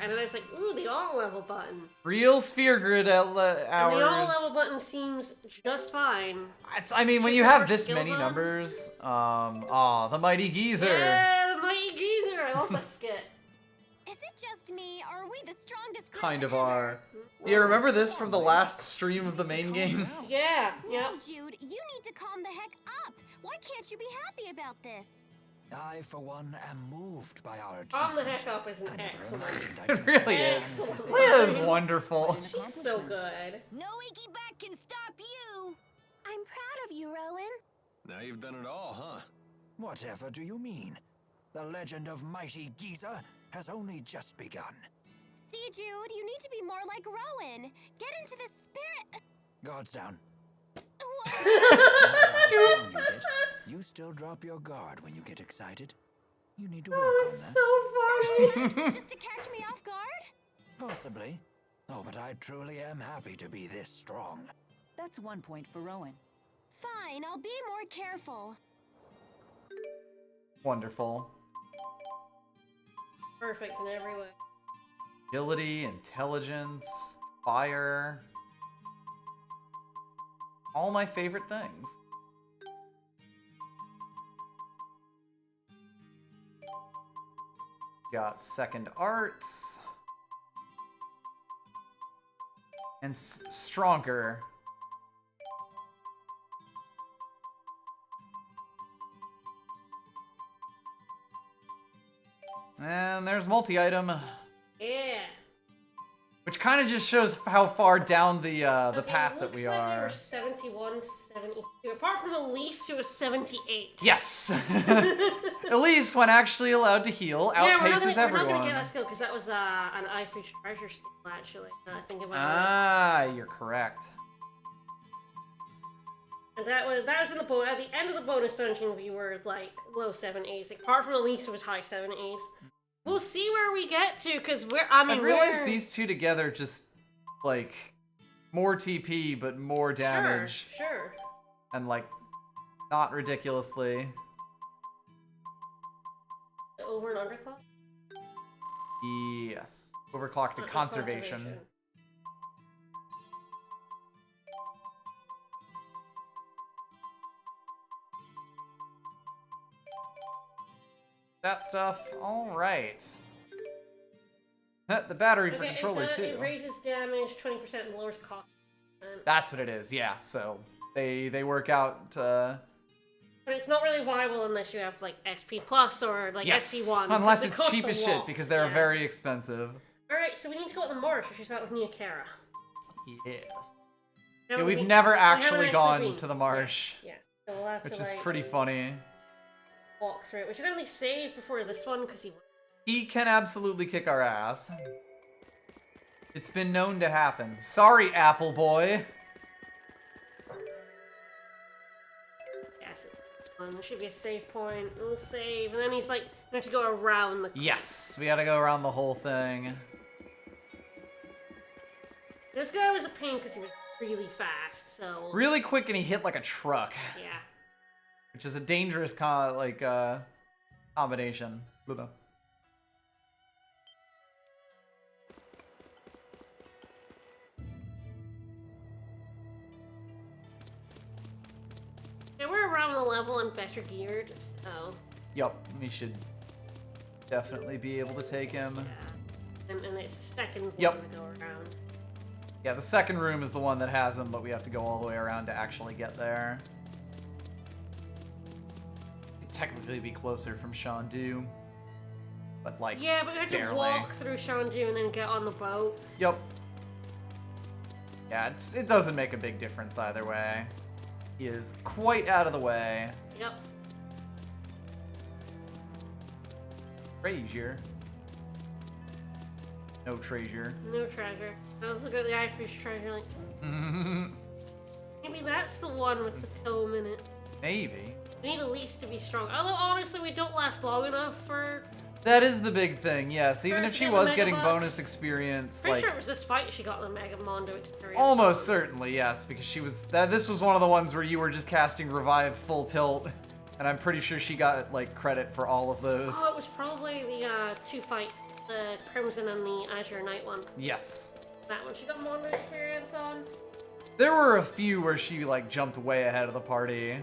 And then I was like, ooh, the auto level button. Real sphere grid And the auto hours. level button seems just fine. I mean, when Should you we have have this skills many on? numbers, the mighty geezer. Yeah, the mighty geezer. I love that skit. Is it just me, or are we the strongest group Kind of ever? are. Yeah, remember this from the last stream of the main game? Yeah. No, Jude, you need to calm the heck up. Why can't you be happy about this? I, for one, am moved by our Calm the achievement. heck up isn't I never excellent. imagined I'd It be really so is. Excellent. Leia is wonderful. She's so good. No icky back can stop you. I'm proud of you, Rowan. Now you've done it all, huh? Whatever do you mean? The legend of mighty Giza has only just begun. See, Jude, you need to be more like Rowan. Get into the spirit. Guards down. What? No matter how strong you get, you still drop your guard when you get excited. You need to work Oh, on it's that. so funny. Just to catch me off guard? Possibly. Oh, but I truly am happy to be this strong. That's 1 point for Rowan. Fine, I'll be more careful. Wonderful. Perfect in every way. Agility, intelligence, fire. All my favorite things. Got second arts. And stronger. And there's multi-item. Yeah. Which kind of just shows how far down the Okay, path that looks we like are. We're 71, 72. Apart from Elise, who was 78. Yes! Elise, when actually allowed to heal, Yeah, outpaces we're not everyone. gonna get that skill because that was an iFish treasure skill, actually. I think about it. Ah, you're correct. And that was in the at the end of the bonus dungeon. We were like low 70s. Like, apart from Elise, it was high 70s. We'll see where we get to, because I've realized these two together just, like, more TP, but more damage. Sure. And, like, not ridiculously. Over and underclock? Yes. Overclock to conservation. That stuff. Alright. The battery for controller, too. It raises damage 20% and lowers cost. That's what it is, yeah. So they work out. But it's not really viable unless you have like XP plus or like XP1. Unless because it's it costs cheap a as shit lot. because they're Yeah. very expensive. Alright, so we need to go to the marsh, which is out with Neokara. Yes. No, Yeah, we we've never actually been. gone to the marsh, Yeah, so we'll have which to, is like, pretty funny. walk through it. We should only save before this one because He can absolutely kick our ass. It's been known to happen. Sorry, Apple Boy. Yes, it's fun. There should be a save point. We'll save, and then he's like, we have to go around the. Yes, we gotta go around the whole thing. This guy was a pain because he was really fast. So. Really quick, and he hit like a truck. Yeah. Which is a dangerous combination. Blah. Yeah, we're around the level and better geared, so. Yup, we should definitely be able to take him. Yeah. And it's the second one Yep. to go around. Yeah, the second room is the one that has them, but we have to go all the way around to actually get there. It'd technically be closer from Shandu, but like Yeah, but we have to barely. walk through Shandu and then get on the boat. Yep. Yeah, it doesn't make a big difference either way. He is quite out of the way. Yep. Treasure. No treasure. No treasure. I was looking at the Irish treasure like, maybe that's the one with the tome in it. Maybe. We need Elise to be strong. Although, honestly, we don't last long enough for... That is the big thing, yes. Even Her if to she get the was Mega getting Bucks. bonus experience, Pretty like... sure it was this fight she got the Mega Mondo experience. Almost certainly, yes, because she was... This was one of the ones where you were just casting Revive full tilt, and I'm pretty sure she got, like, credit for all of those. Oh, it was probably the two fight, the Crimson and the Azure Knight one. Yes. That one she got Mondo experience on. There were a few where she, like, jumped way ahead of the party.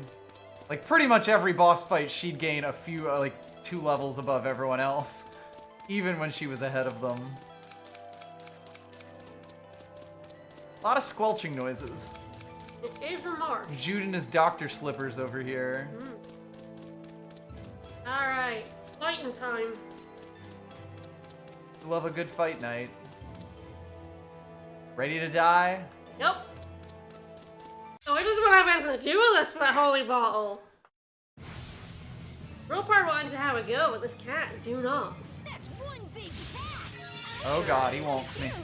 Like, pretty much every boss fight, she'd gain a few, like, 2 levels above everyone else. Even when she was ahead of them. A lot of squelching noises. It is a mark. Jude and his doctor slippers over here. Alright, it's fighting time. Love a good fight night. Ready to die? Yep. Oh, it doesn't have anything to do with this for that holy bottle. Real part wanted to have a go, but this cat do not. That's one big cat. Oh god, he wants me. You know,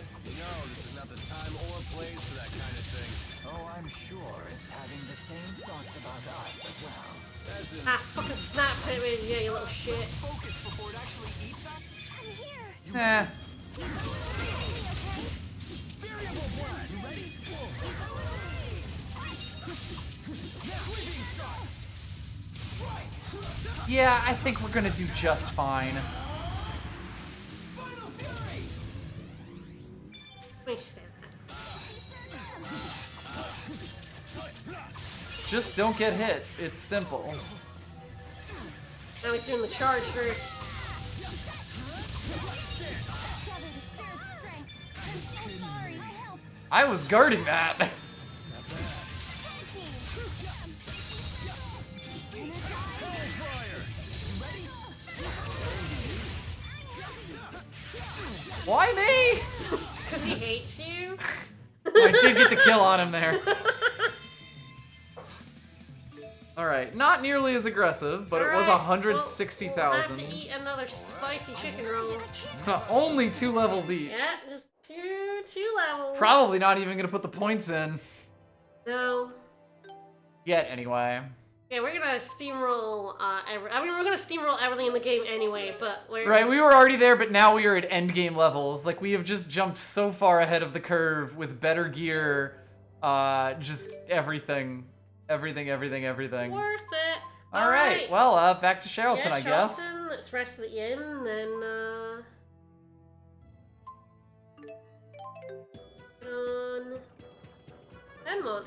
this is not the time or place for that kind of thing. Oh, I'm sure it's having the same thoughts about us as well. As in, Ah, fucking snap hit me, yeah, you little shit. Focus before it actually eats us. I'm here. Eh. Variable blast. You ready? Yeah, I think we're gonna do just fine. Let me stand that. Just don't get hit. It's simple. Now he's doing the charge first. Gather the spirit's strength. I'm so sorry. My help. I was guarding that. Team. Why me? Because he hates you. I did get the kill on him there. Alright, not nearly as aggressive, but it was Alright, 160,000. We'll have to eat another spicy chicken roll. Only 2 levels each. Yeah, just two levels. Probably not even gonna put the points in. No. Yet, anyway. Yeah, we're gonna steamroll. We're gonna steamroll everything in the game anyway. But we're Right, we were already there, but now we are at endgame levels. Like, we have just jumped so far ahead of the curve with better gear. Just everything. Everything. worth it. Alright, well, back to Sherrilton, yeah, I guess. Shelton, let's rest at the inn, then on Fenmont.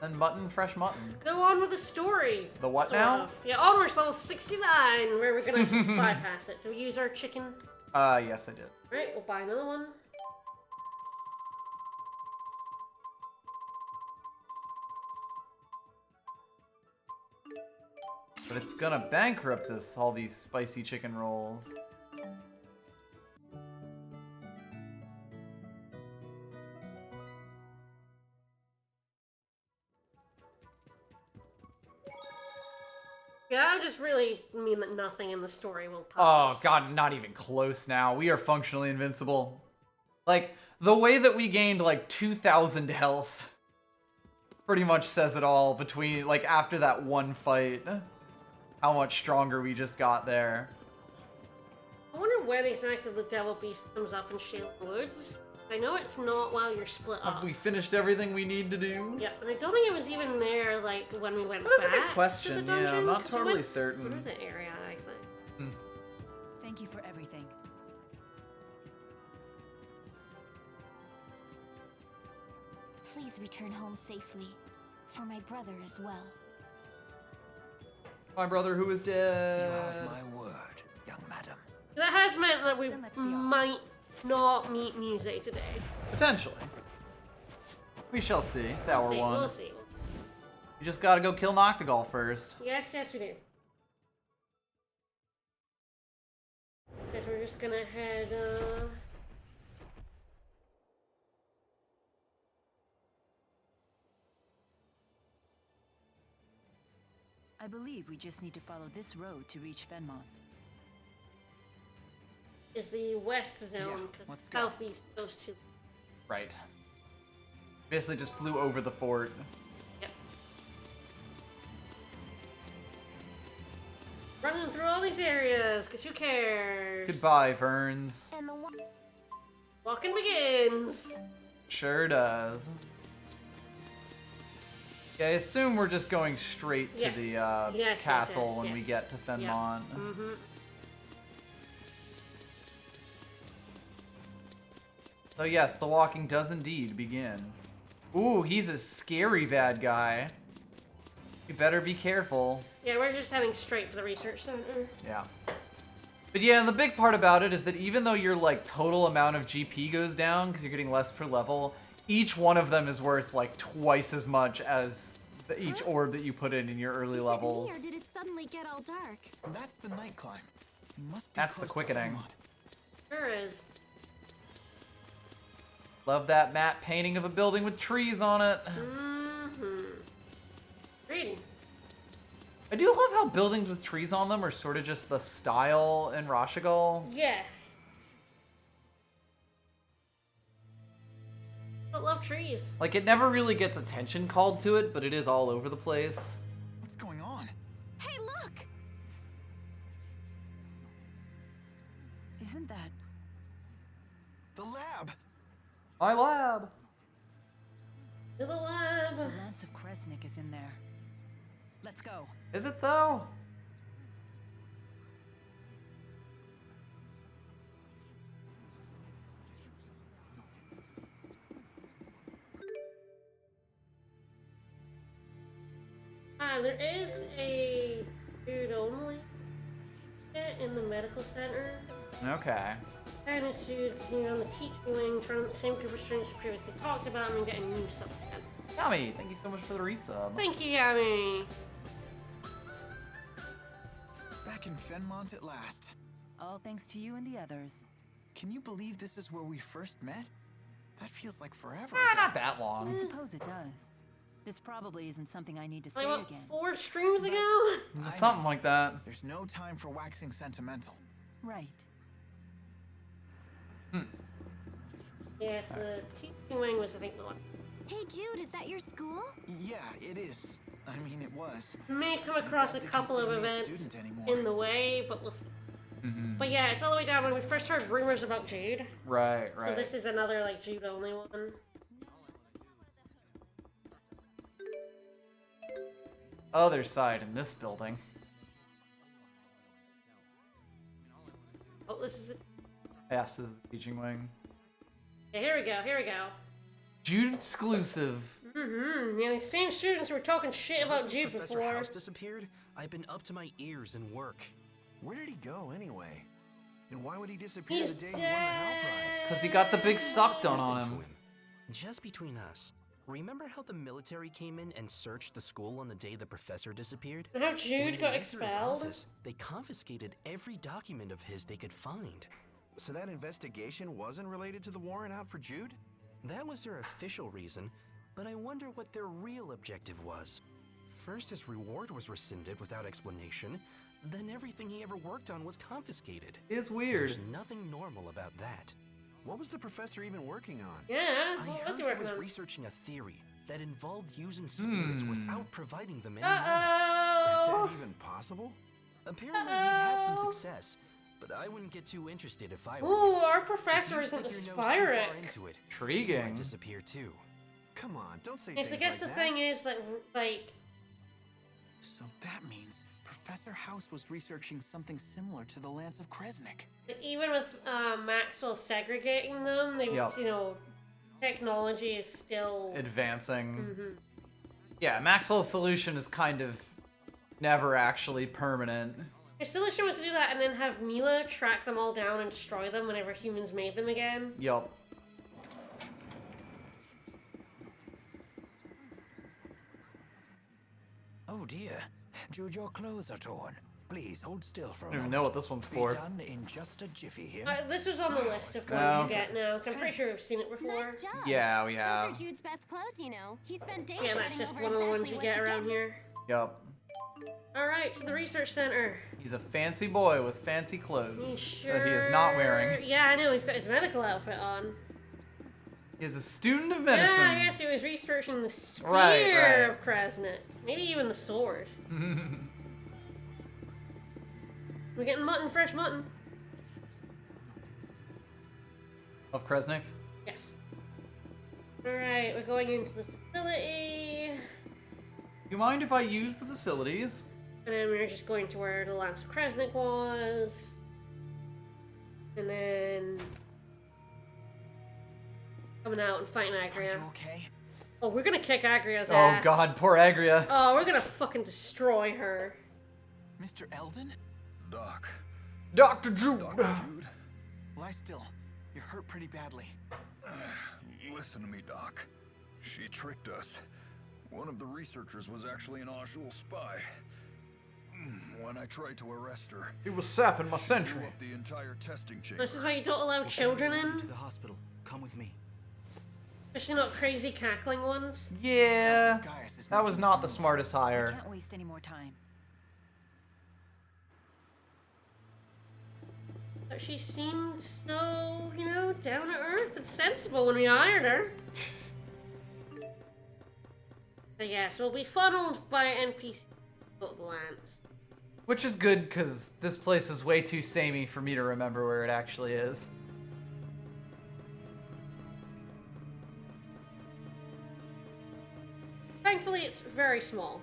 And mutton, fresh mutton. Go on with the story. The what sort now? of. Yeah, onwards level 69, where we're gonna just bypass it. Do we use our chicken? Yes, I did. Right, we'll buy another one. But it's gonna bankrupt us, all these spicy chicken rolls. Yeah, I just really mean that nothing in the story will touch Oh us. god, not even close now. We are functionally invincible. Like, the way that we gained like 2,000 health pretty much says it all between, like, after that one fight. How much stronger we just got there. I wonder when exactly the Devil Beast comes up in Shield Woods. I know it's not while you're split up. Have we finished everything we need to do? Yeah, and I don't think it was even there, like, when we went That is a back good question, to the yeah, dungeon. I'm not 'cause we totally went certain. Through the area, I think. Thank you for everything. Please return home safely. For my brother as well. My brother who is dead. You have my word, young madam. That has meant that we Then let's be honest. might not meet Muse today. Potentially. We shall see. It's hour We'll see, 1. we'll see. You just gotta go kill Noctigal first. Yes, we do. Guess we're just gonna head, I believe we just need to follow this road to reach Fenmont. is the west zone, Yeah, because let's go. southeast goes to... Right. Basically just flew over the fort. Yep. Running through all these areas, because who cares? Goodbye, Verns. And the one. Walking begins! Sure does. Yeah, I assume we're just going straight to Yes. the Yes, castle yes, when we yes. get to Fenmont. Mm-hmm. So yes, the walking does indeed begin. Ooh, he's a scary bad guy. You better be careful. Yeah, we're just heading straight for the research center. Yeah. But yeah, and the big part about it is that even though your like total amount of GP goes down because you're getting less per level, each one of them is worth like twice as much as each orb that you put in your early Is it levels. me, or did it suddenly get all dark? That's the night climb. We must be That's the close to quickening. Fenmont. Sure is. Love that matte painting of a building with trees on it. Mm-hmm. Reading. I do love how buildings with trees on them are sort of just the style in Rashigal. Yes. I love trees. Like, it never really gets attention called to it, but it is all over the place. What's going on? Hey, look! Isn't that... The lab! My lab! To the lab. The Lance of Kresnik is in there. Let's go. Is it though? There is a food only in the medical center. Okay. And it's to continue on the teaching wing, trying the same group of students we previously talked about and getting new stuff again. Yummy, thank you so much for the resub. Thank you, Yami. Back in Fenmont at last. All thanks to you and the others. Can you believe this is where we first met? That feels like forever Ah, ago. not that long. I suppose it does. This probably isn't something I need to say Like, what, again. 4 streams ago? Something like that. There's no time for waxing sentimental. Right. Yes, the teaching wing was, I think, the one. Hey, Jude, is that your school? Yeah, it is. I mean, it was. We may come across a doubt they couple of consider me a events student anymore. in the way, but we'll see. Mm-hmm. But yeah, it's all the way down when we first heard rumors about Jude. Right, So right. this is another, like, Jude-only one. Other side in this building. Oh, this is it. Yes, this is the teaching wing. Yeah, here we go, here we go. Jude exclusive. Mm-hmm. Yeah, the same students who were talking shit Ever about since Jude Professor before. House disappeared, I've been up to my ears in work. Where did he go anyway? And why would he disappear He's the day he won the Hell Prize? Because he got the big suck done on Happened him. to him. Just between us, remember how the military came in and searched the school on the day the professor disappeared? And how When Jude they got went through his expelled? office, they confiscated every document of his they could find. So that investigation wasn't related to the warrant out for Jude? That was their official reason, but I wonder what their real objective was. First, his reward was rescinded without explanation, then everything he ever worked on was confiscated. It's weird. There's nothing normal about that. What was the professor even working on? Yeah, I what was heard he he working was on? researching a theory that involved using spirits without providing them any money. Is Uh-oh! that even possible? Apparently, he'd had some success, but I wouldn't get too interested if I were Ooh, you. our If professor you isn't a stick your nose too far Spyrix. into it, you Intriguing. might disappear too. Come on, don't say Yes, I things guess like the that. thing is that, like, So that means Professor House was researching something similar to the Lance of Kresnik. even with Maxwell segregating them, they, Yep. you know, technology is still. Advancing. Mhm. Yeah, Maxwell's solution is kind of never actually permanent. I still wish I was to do that and then have Mila track them all down and destroy them whenever humans made them again. Yup. Oh dear, Jude, your clothes are torn. Please hold still for a I don't even moment. know what this one's for. Be done in just a jiffy here. This was on the list of clothes Oh. you get now, so I'm pretty sure we've seen it before. Nice job. Yeah, we have. Those are Jude's best clothes, you know. He spent days Yeah, that's writing just over one of the ones exactly you what get to around here. Yup. Alright, to the research center. He's a fancy boy with fancy clothes Sure. that he is not wearing. Yeah, I know, he's got his medical outfit on. He is a student of medicine. Yeah, I guess he was researching the spear Right. of Krasnik. Maybe even the sword. We're getting mutton, fresh mutton. Of Kresnik? Yes. Alright, we're going into the facility. You mind if I use the facilities? And then we're just going to where the Lance of Krasnik was. And then coming out and fighting Are Agria. you okay? Oh, we're gonna kick Agria's Oh ass. god, poor Agria. Oh, we're gonna fucking destroy her. Mr. Eldon? Doc. Dr. Jude! Dr. Jude? Lie still. You're hurt pretty badly. Listen to me, Doc. She tricked us. One of the researchers was actually an Ajul spy. When I tried to arrest her, He was sapping my she sentry. blew up the entire testing chamber. This is why you don't allow children in. To the hospital. Come with me. Especially not crazy cackling ones. Yeah, Gaius is that was making not the his move. smartest I hire. can't waste any more time. But she seemed so, you know, down to earth and sensible when we hired her. But yes, we'll be funneled by NPC Lance. Which is good, because this place is way too samey for me to remember where it actually is. Thankfully, it's very small.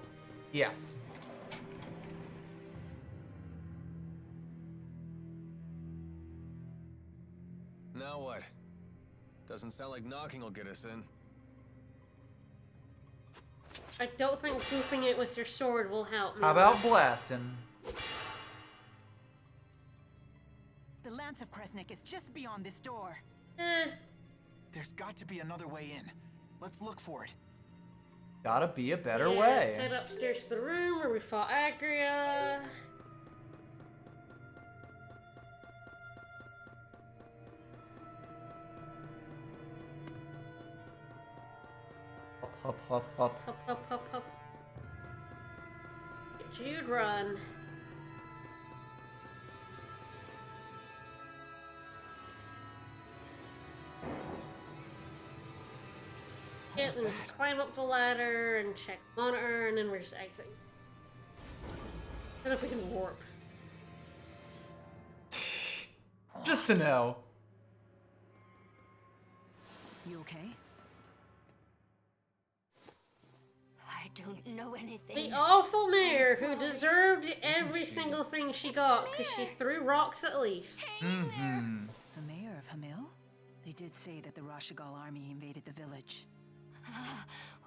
Yes. Now what? Doesn't sound like knocking will get us in. I don't think booping it with your sword will help me. How about blasting? The Lance of Kresnik is just beyond this door. There's got to be another way in. Let's look for it. Gotta be a better Yeah, way. Head upstairs to the room where we fought Agria. Hop, hop, hop. Hop, hop, hop, hop. Jude, run. Yeah, and climb up the ladder and check the monitor, and then we're just exiting. I don't know if we can warp. Just to know. You okay? I don't know anything. The awful mayor I'm who sorry. deserved every single thing she got because she threw rocks at least. Mm-hmm. The mayor of Hamil? They did say that the Rashigal army invaded the village.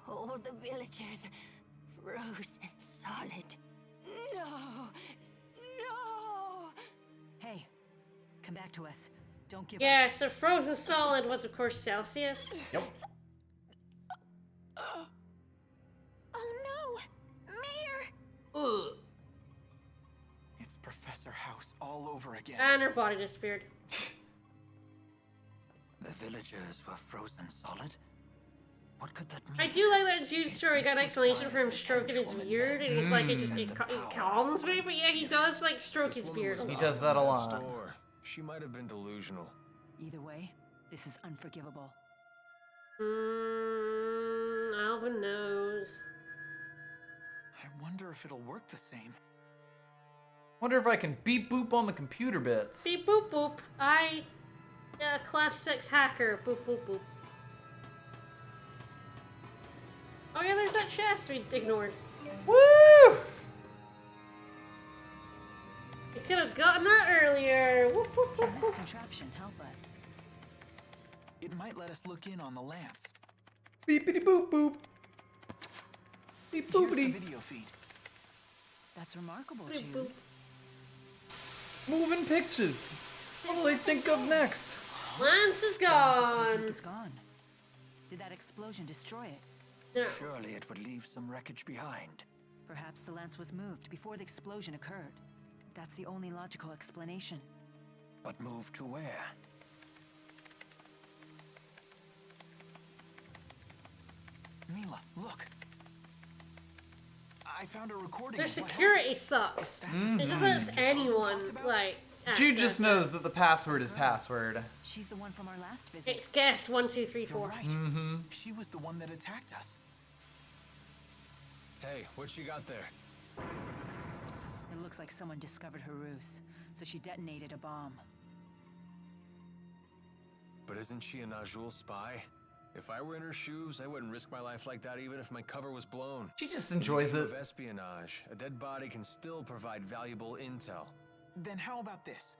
All the villagers frozen solid. No! No! Hey, come back to us. Don't give Yeah, so frozen solid was of course Celsius. Yep. Oh no! Mayor! Ugh. It's Professor House all over again. And her body disappeared. The villagers were frozen solid? What could that mean? I do like that Jude's story got an explanation for him stroking his beard, and he's like, it calms me, but yeah, he does like stroke his beard a He lot. does that a That lot. store. She might have been delusional. Either way, this is unforgivable. Alvin knows. I wonder if it'll work the same. Wonder if I can beep boop on the computer bits. Beep boop boop. Class 6 hacker. Boop boop boop. Oh yeah, there's that chest we ignored. Woo! We could have gotten that earlier. Whoop, whoop, whoop, Can this whoop. contraption help us? It might let us look in on the Lance. Beepity boop boop. Beep Here's the boopity. video feed. That's remarkable, Boop, Jude. boop. Moving pictures. What will they think of next? Lance is The lance of Cresnic gone. is gone. Did that explosion destroy it? No. Surely it would leave some wreckage behind. Perhaps the lance was moved before the explosion occurred. That's the only logical explanation. But moved to where? Mila, look. I found a recording. Their of what security sucks. It just lets anyone, like, Jude access just it. knows that the password is password. She's the one from our last visit. It's guest 1, 2, 3, You're 4. right. She was the one that attacked us. Hey, what you got there? It looks like someone discovered her ruse, so she detonated a bomb. But isn't she a Najul spy? If I were in her shoes, I wouldn't risk my life like that even if my cover was blown. She just enjoys In the it. name of espionage, a dead body can still provide valuable intel. Then how about this?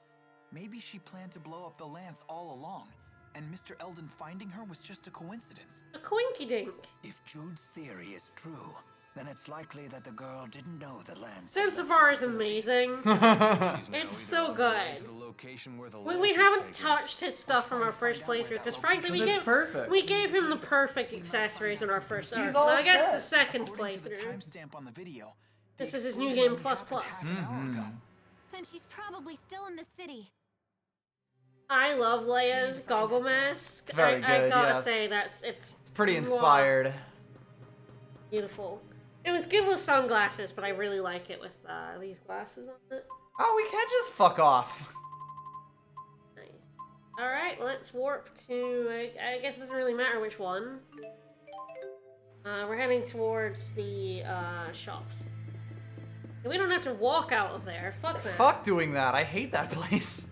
Maybe she planned to blow up the lance all along, and Mr. Eldon finding her was just a coincidence. A coinky dink. If Jude's theory is true, then it's likely that the girl didn't know the lance. Sense of Horror is amazing. She's now It's either so on her way good. to the location where the We lance was haven't taken. touched his stuff from our first playthrough because frankly Because it's perfect. we gave him the perfect accessories in our first. He's Well, all I guess set. the second According to the playthrough. timestamp on the video, the This is his new explosion game only plus happened plus. half an hour ago. Then she's probably still in the city. I love Leia's goggle mask. It's very I good, gotta yes. say it's It's pretty mwah, inspired. beautiful. It was good with sunglasses, but I really like it with these glasses on it. Oh, we can't just fuck off. Nice. All right, let's warp to. I guess it doesn't really matter which one. We're heading towards the shops. We don't have to walk out of there. Fuck that. Fuck doing that. I hate that place.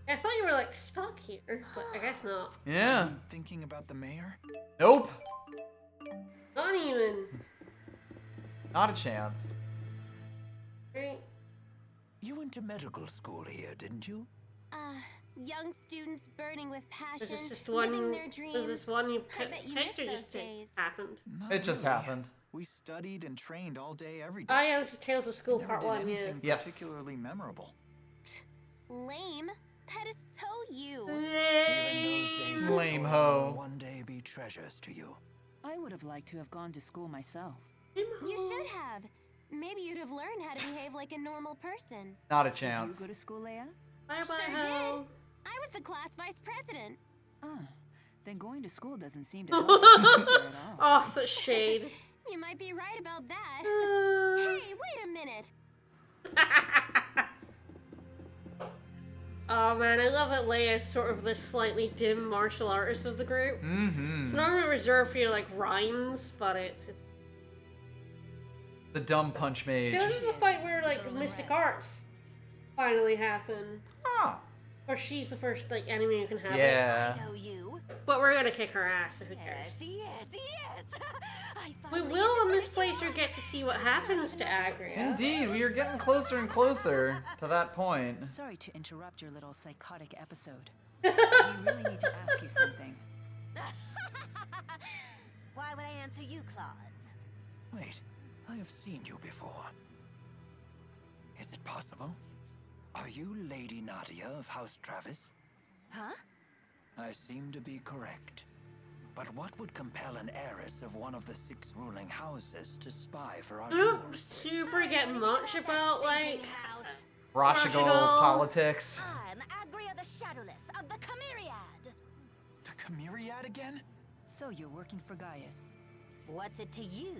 I thought you were like stuck here, but I guess not. Yeah. Thinking about the mayor? Nope. Not even. Not a chance. Right. You went to medical school here, didn't you? Young students burning with passion, This is just living one. their dreams. This is one you I bet you miss picked or those just days. happened. Not It just really. happened. We studied and trained all day, every day. Oh yeah, this is Tales of School Never Part did 1, yeah. anything Yes. particularly memorable. Lame. That is so you. Even those days of Lame toil ho. will one day be treasures to you. I would have liked to have gone to school myself. You should have. Maybe you'd have learned how to behave like a normal person. Not a Did chance. you go to school, Leia? Bye bye. Sure Ho. did. I was the class vice president. Then going to school doesn't seem to help you at all. Oh, such shade. You might be right about that. Uh, Hey, wait a minute. Oh man, I love that Leia is sort of the slightly dim martial artist of the group. Mm-hmm. It's normally reserved for your like rhymes, but it's The dumb punch mage. See, this is the fight where like Mystic Arts finally happen. Ah. Or she's the first like enemy you can have. Yeah. I know you. But we're gonna kick her ass, so who cares? Yes. I We finally will on get to this finish your playthrough get to see what happens to Agria. Indeed, we are getting closer and closer to that point. Sorry to interrupt your little psychotic episode. We really need to ask you something. Why would I answer you, Claude? Wait, I have seen you before. Is it possible? Are you Lady Nadia of House Travis? Huh? I seem to be correct. But what would compel an heiress of one of the 6 ruling houses to spy for our I don't super get much about like house. Rashigal Rashigal. politics. I'm Agria the Shadowless of the Chimeriad. The Chimeriad again? So you're working for Gaius. What's it to you?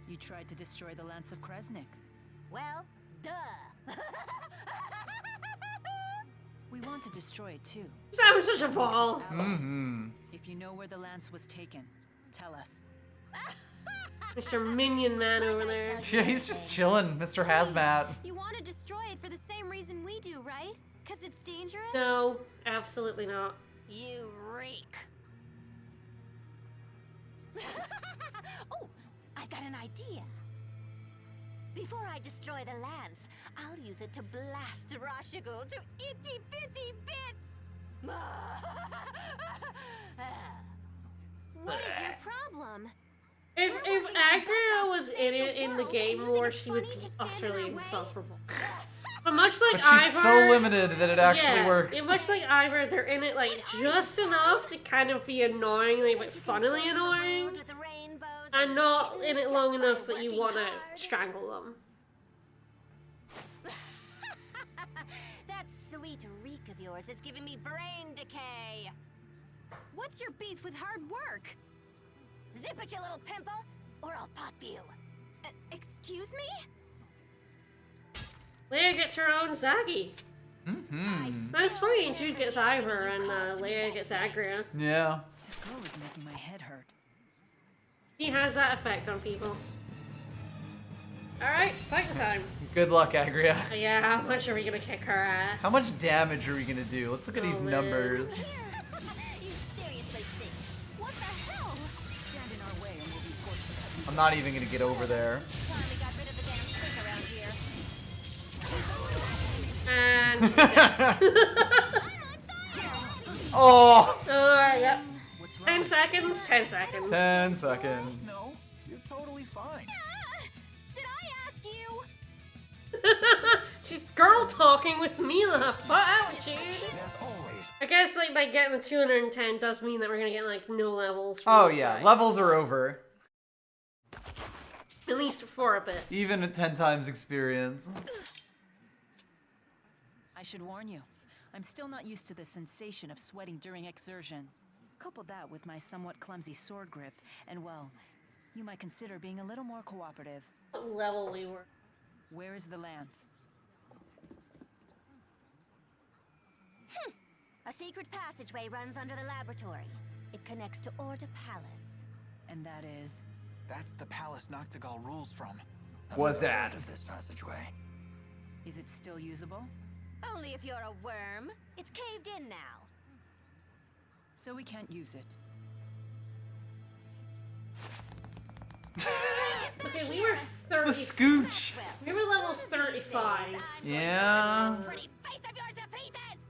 You tried to destroy the Lance of Kresnic. Well, duh. We want to destroy it too. He's having such a ball. Mm-hmm. If you know where the Lance was taken, tell us. Mr. Minion Man over there. Yeah, he's just chilling, Mr. Hazmat. You want to destroy it for the same reason we do, right? Because it's dangerous? No, absolutely not. You reek. Oh, I got an idea. Before I destroy the lance, I'll use it to blast Rashigal to itty-bitty bits. What is your problem? If We're working Agria our butts off was to in save it the in the world, game and you think more, it's she would funny be to stand in utterly our way? insufferable. But much like But she's Ivor, so limited that it actually yeah, works. Much like Ivor, they're in it like just enough to kind of be annoying, but funnily annoying, and not in it long enough that you want to strangle them. That sweet reek of yours is giving me brain decay. What's your beef with hard work? Zip it, you little pimple, or I'll pop you. Excuse me? Leia gets her own Zaggy. That's funny, Jude gets Ivor and Leia gets Agria. Yeah. This girl is making my head hurt. He has that effect on people. Alright, fight time. Good luck, Agria. Yeah, how much are we gonna kick her ass? How much damage are we gonna do? Let's look at these man. numbers. You seriously stink. What the hell? Stand in our way and we'll be forced to cut you. I'm not even gonna get over there. Finally got rid of the damn stink around here. And Oh! Alright, yep. What's wrong? 10 seconds, 10 seconds. 10 seconds. No, you're totally fine. Did I ask you? She's girl talking with Mila. What out, Jude? There's always I guess like by getting the 210 does mean that we're gonna get like no levels. from Oh this yeah, side. levels are over. At least for a bit. Even at 10 times experience. I should warn you, I'm still not used to the sensation of sweating during exertion. Couple that with my somewhat clumsy sword grip, and well, you might consider being a little more cooperative. What level we were. Where is the lance? A secret passageway runs under the laboratory. It connects to Orta Palace. And that is... That's the palace Noctigal rules from. What's that? Of this passageway. Is it still usable? Only if you're a worm. It's caved in now. So we can't use it. Okay, we were 30. The scooch! We were level 35. Yeah. Pretty face of yours to pieces!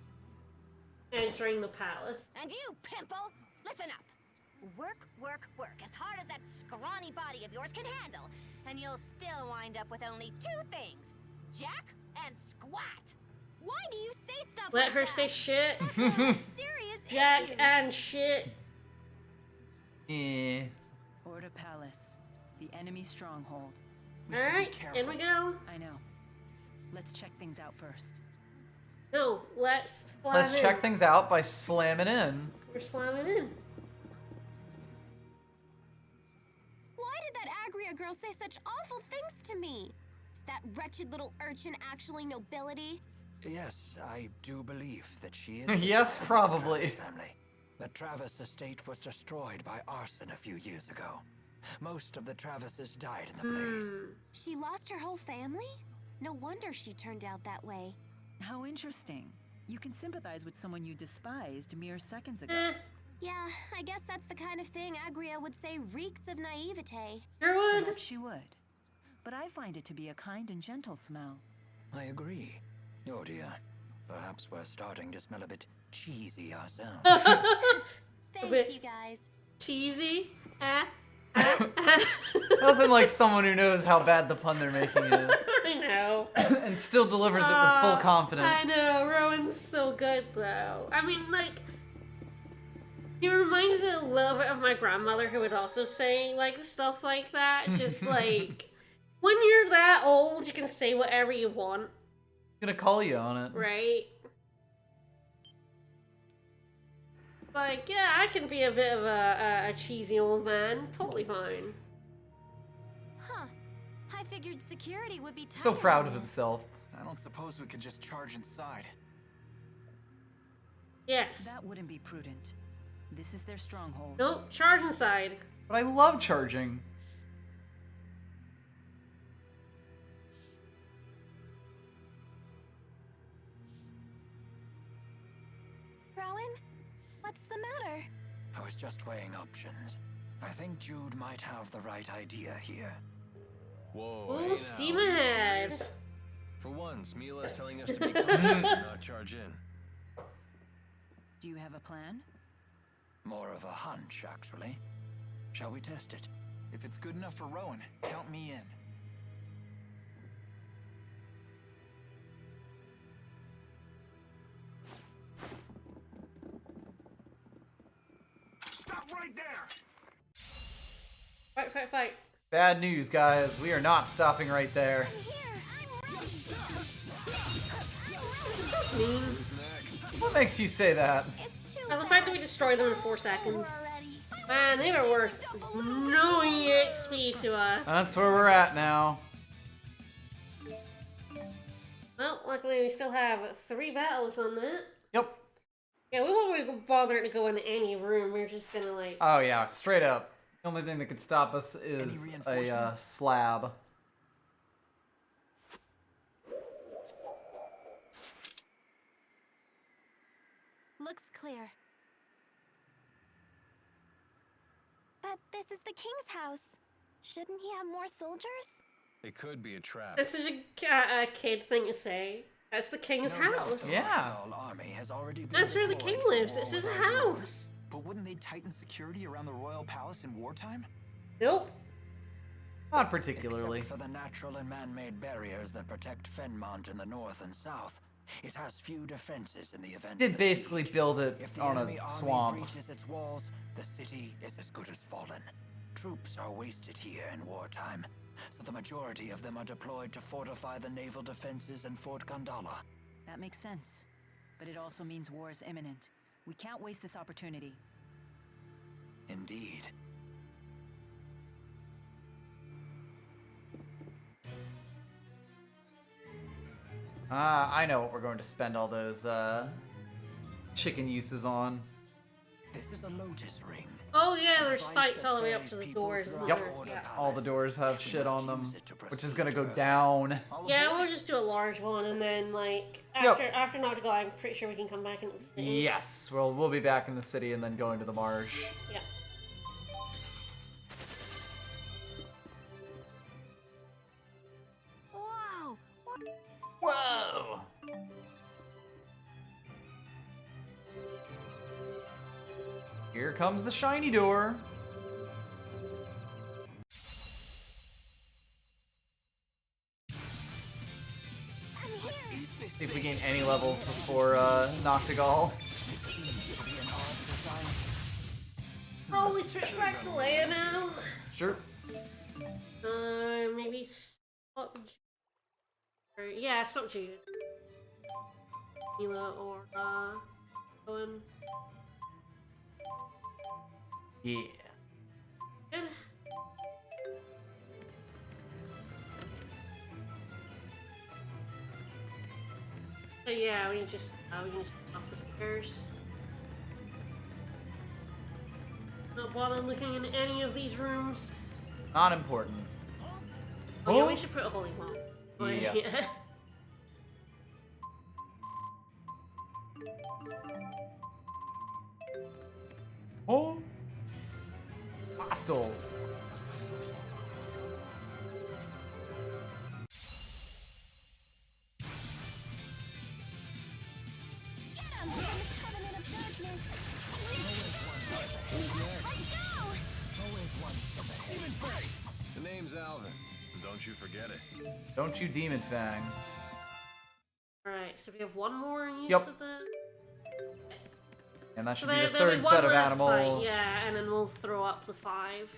Entering the palace. And you, pimple, listen up. Work, work, work as hard as that scrawny body of yours can handle, and you'll still wind up with only two things: Jack and squat. Why do you say stuff Let like her that? say shit. Serious Jack issues. and shit. Eh. Orta Palace, the enemy stronghold. Alright, in we go. I know. Let's check things out first. No, let's slam Let's in. check things out by slamming in. We're slamming in. Why did that Agria girl say such awful things to me? Is that wretched little urchin actually nobility? Yes, I do believe that she is. Yes, the probably. Travis family. The Travis estate was destroyed by arson a few years ago. Most of the Travises died in the blaze. She lost her whole family? No wonder she turned out that way. How interesting. You can sympathize with someone you despised mere seconds ago. Eh, Yeah, I guess that's the kind of thing Agria would say reeks of naivete. sure would. Perhaps she would. But I find it to be a kind and gentle smell. I agree. Oh dear. Perhaps we're starting to smell a bit cheesy ourselves. Thanks, bit- you guys. Cheesy. Nothing like someone who knows how bad the pun they're making is. I know. And still delivers it with full confidence. I know. Rowan's so good, though. I mean, like, he reminds me a little bit of my grandmother, who would also say, like, stuff like that. Just, like, when you're that old, you can say whatever you want, I'm gonna call you on it. right? Like, yeah, I can be a bit of a cheesy old man. Totally fine. Huh. I figured security would be So tight proud on of this. himself. I don't suppose we could just charge inside. Yes. That wouldn't be prudent. This is their stronghold. Nope, charge inside. But I love charging. Rowan, what's the matter? I was just weighing options. I think Jude might have the right idea here. Whoa. Ooh, hey now, steam are you ahead. serious? For once, Mila's telling us to be cautious and not charge in. Do you have a plan? More of a hunch, actually. Shall we test it? If it's good enough for Rowan, count me in. Stop right there! Fight, fight, fight. Bad news, guys. We are not stopping right there. Mean. What makes you say that? The fact that we destroyed them in 4 seconds. Man, they were worth no EXP to us. That's where we're at now. Well, luckily we still have 3 battles on that. Yep. Yeah, we won't really bother to go into any room. We're just gonna like. Oh yeah, straight up. The only thing that could stop us is Any a reinforcements? slab. Looks clear. But this is the king's house. Shouldn't he have more soldiers? It could be a trap. This is a kid thing to say. That's the king's No doubt house. the Yeah. Rashidal army has already been That's where the deployed king for lives. all This is of a Azure. house. But wouldn't they tighten security around the royal palace in wartime? Nope. Not particularly. Except for the natural and man-made barriers that protect Fenmont in the north and south, it has few defenses in the event Did of a basically siege. build it If the on enemy a army swamp. breaches its walls, the city is as good as fallen. Troops are wasted here in wartime, so the majority of them are deployed to fortify the naval defenses in Fort Gondala. That makes sense. But it also means war is imminent. We can't waste this opportunity. Indeed. I know what we're going to spend all those chicken uses on. This is a lotus ring. Oh yeah, A there's device fights that all the way up ferries to the people doors. through isn't Yep. there? Order Yeah. Palace. All the doors have You shit must on them, use it to which is proceed gonna go further. down. All Yeah, aboard? we'll just do a large one, and then like Yep. after Noctigal, I'm pretty sure we can come back into the city. Yes, we'll be back in the city and then going to the marsh. Yeah. Whoa! Whoa! Here comes the shiny door. See if we gain any levels before Noctigal. Probably switch back to Leia now. Sure. Maybe swap. Yeah, swap Jude. Mila or Owen. Yeah. Good. So yeah, we can just up the stairs. Not bother looking in any of these rooms. Not important. Oh, yeah, Oh. we should put a holy wall. Oh, Yes. yeah. Oh. Hostiles. Get him! From the covenant of darkness! Let's go! The name's Alvin. Don't you forget it. Don't you Demon Fang. Alright, so we have one more use Yep. of the... And that should So be the there'll third one set of last animals. Fight, yeah, and then we'll throw up the 5.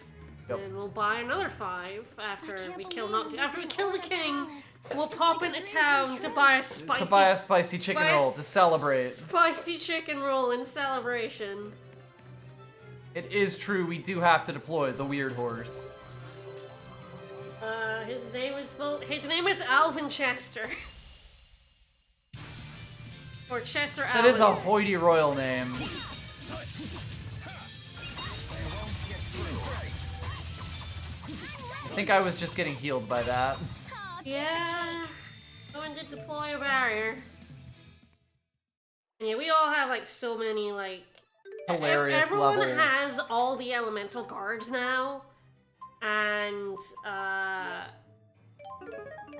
Yep. And we'll buy another 5 after I can't we kill believe After we I'm kill the in king, Palace. we'll It's pop like a into dream town come to true. buy a spicy... To buy a spicy chicken buy a roll to celebrate. Spicy chicken roll in celebration. It is true, we do have to deploy the weird horse. His name is Alvin Chester. Or Chester Alvin. That is a hoity royal name. I think I was just getting healed by that. Yeah. Going to deploy a barrier. And yeah, we all have like so many like Hilarious everyone levels. has all the elemental guards now. And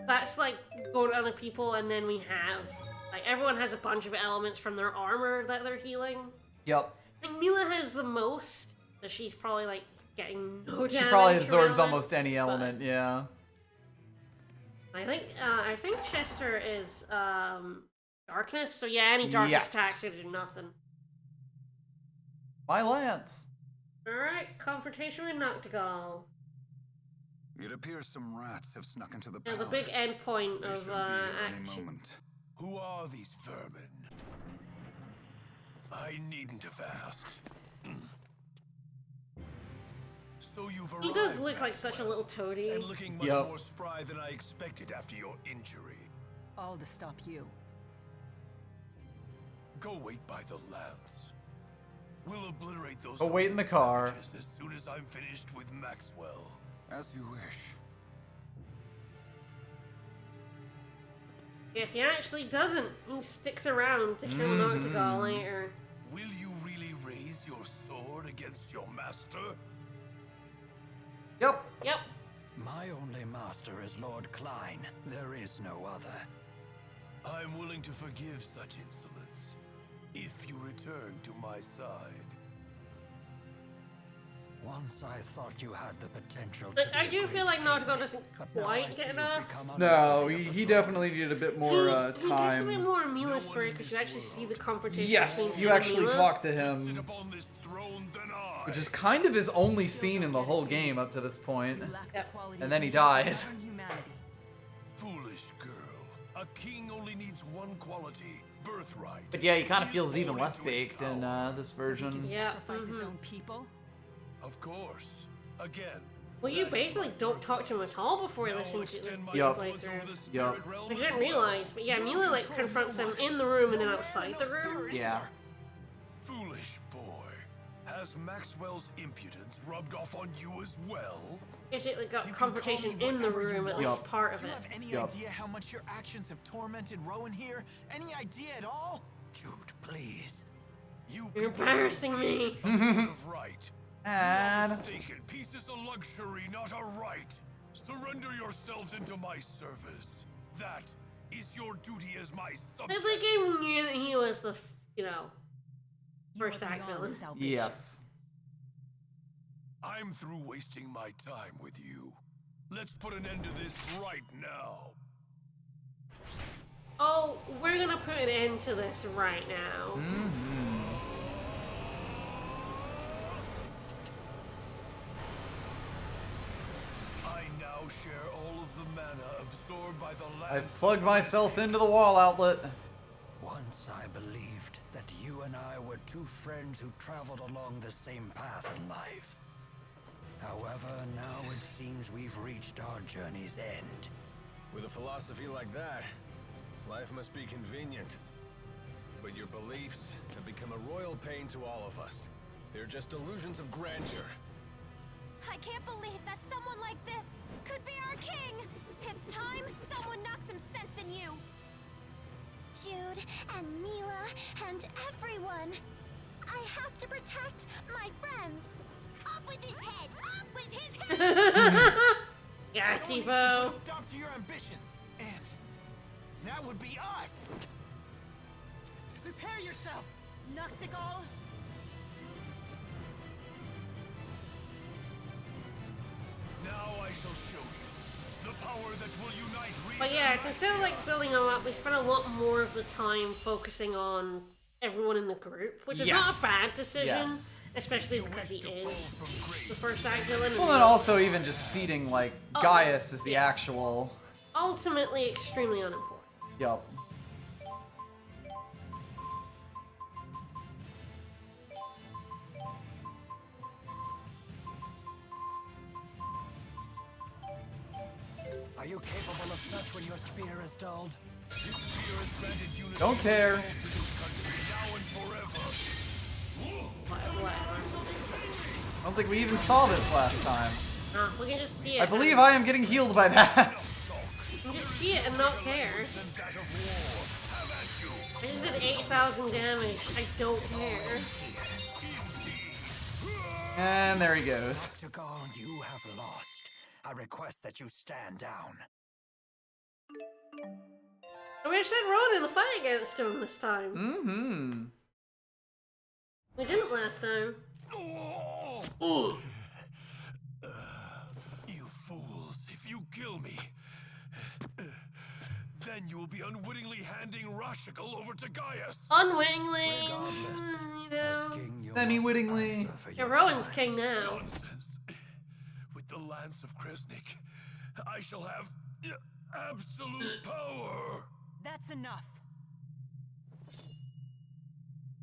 that's like going to other people, and then we have like everyone has a bunch of elements from their armor that they're healing. Yep. I think Mila has the most, so she's probably like getting no damage. She probably from absorbs elements, almost any but element, yeah. I think Chester is darkness, so yeah, any darkness Yes. attacks are gonna do nothing. My lance. Alright, confrontation with Noctigal. It appears some rats have snuck into the Now, palace. the big end point They of should be here any action. moment. Who are these vermin? I needn't have asked. So you've arrived, He does look like such a Maxwell, little toady. and looking much Yup. more spry than I expected after your injury. All to stop you. Go wait by the lance. We'll obliterate those. Go wait in the northern car. savages as soon as I'm finished with Maxwell. As you wish. Yes, he actually doesn't. He sticks around to kill Noctigal later. Will you really raise your sword against your master? Yep. Yep. My only master is Lord Klein. There is no other. I'm willing to forgive such insolence if you return to my side. Once I thought you had the potential But to I be a do feel great like king, Noctigal doesn't but now I quite see get you've enough. become No, unworthy of he the definitely needed a bit more He gets a bit time. more Mila spirit because you actually see the confrontation Yes, between you him and actually Mila. talk to Sit him, upon this throne than I. which is kind of his only scene in the whole game up to this point. You lack Yep. the qualities And then he needed to dies. govern humanity. Foolish girl. A king only needs one quality: birthright. But yeah, he kind of He is feels even born less into his baked in power. this He version. can Yeah, sacrifice his own people. Of course. Again. Well, you that is basically my don't talk to him at all before Now I'll listening to extend my the Yup. influence over playthrough. the spirit Yup. realm I as didn't well. realize, but yeah, You Mila like control confronts no him one. in the room and then No outside man the of room. spirit Yeah. either. Foolish boy. Has Maxwell's impudence rubbed off on you as well? Basically got You can confrontation call me in the whatever you room, at want. least Yup. part Do of you it. have any Yup. idea how much your actions have tormented Rowan here? Any idea at all? Jude, please. You You're people embarrassing think peace me. is some sort of right. You are And mistaken. Peace is a luxury, not a right. Surrender yourselves into my service. That is your duty as my I subject. think I knew that he was the, you know, You are first act beyond villain. salvation. yes. I'm through wasting my time with you. Let's put an end to this right now. Oh, we're gonna put an end to this right now. I now share all of the mana absorbed by the lance. I've plugged myself into the wall outlet. Once I believed that you and I were two friends who traveled along the same path in life. However, now it seems we've reached our journey's end. With a philosophy like that, life must be convenient. But your beliefs have become a royal pain to all of us. They're just illusions of grandeur. I can't believe that someone like this could be our king! It's time someone knocks some sense in you! Jude and Mila and everyone. I have to protect my friends. Up with his head! Up with his head! Yeah, Someone needs to Tipo. put a stop to your ambitions, and that would be us. Prepare yourself, Noctigal. Now I shall show you the power that will unite reason. But yeah, instead of like building them up, we spent a lot more of the time focusing on everyone in the group, which is not Yes. a bad decision, Yes. especially because he is the first act villain. Well, and also even just seating like Oh, Gaius as the yeah. actual. ultimately extremely unimportant. Yup. Are you capable of such when your spear is dulled? This spear has granted unity Don't care. to this country now and forever. Whatever. I don't think we even saw this last time. We can just see it. I believe I am getting healed by that. We can just see it and not care. And that of war. Have at you. I just did 8,000 damage. I don't care. And there he goes. Noctigal, you have lost. I request that you stand down. I wish I'd rolled in the fight against him this time. Mm-hmm. We didn't last time. You fools, if you kill me, then you will be unwittingly handing Rashigal over to Gaius. Unwittingly, Regardless, you know. as king, Semi-wittingly. Yeah, Rowan's king now. Nonsense. With the Lance of Kresnik, I shall have absolute power. That's enough.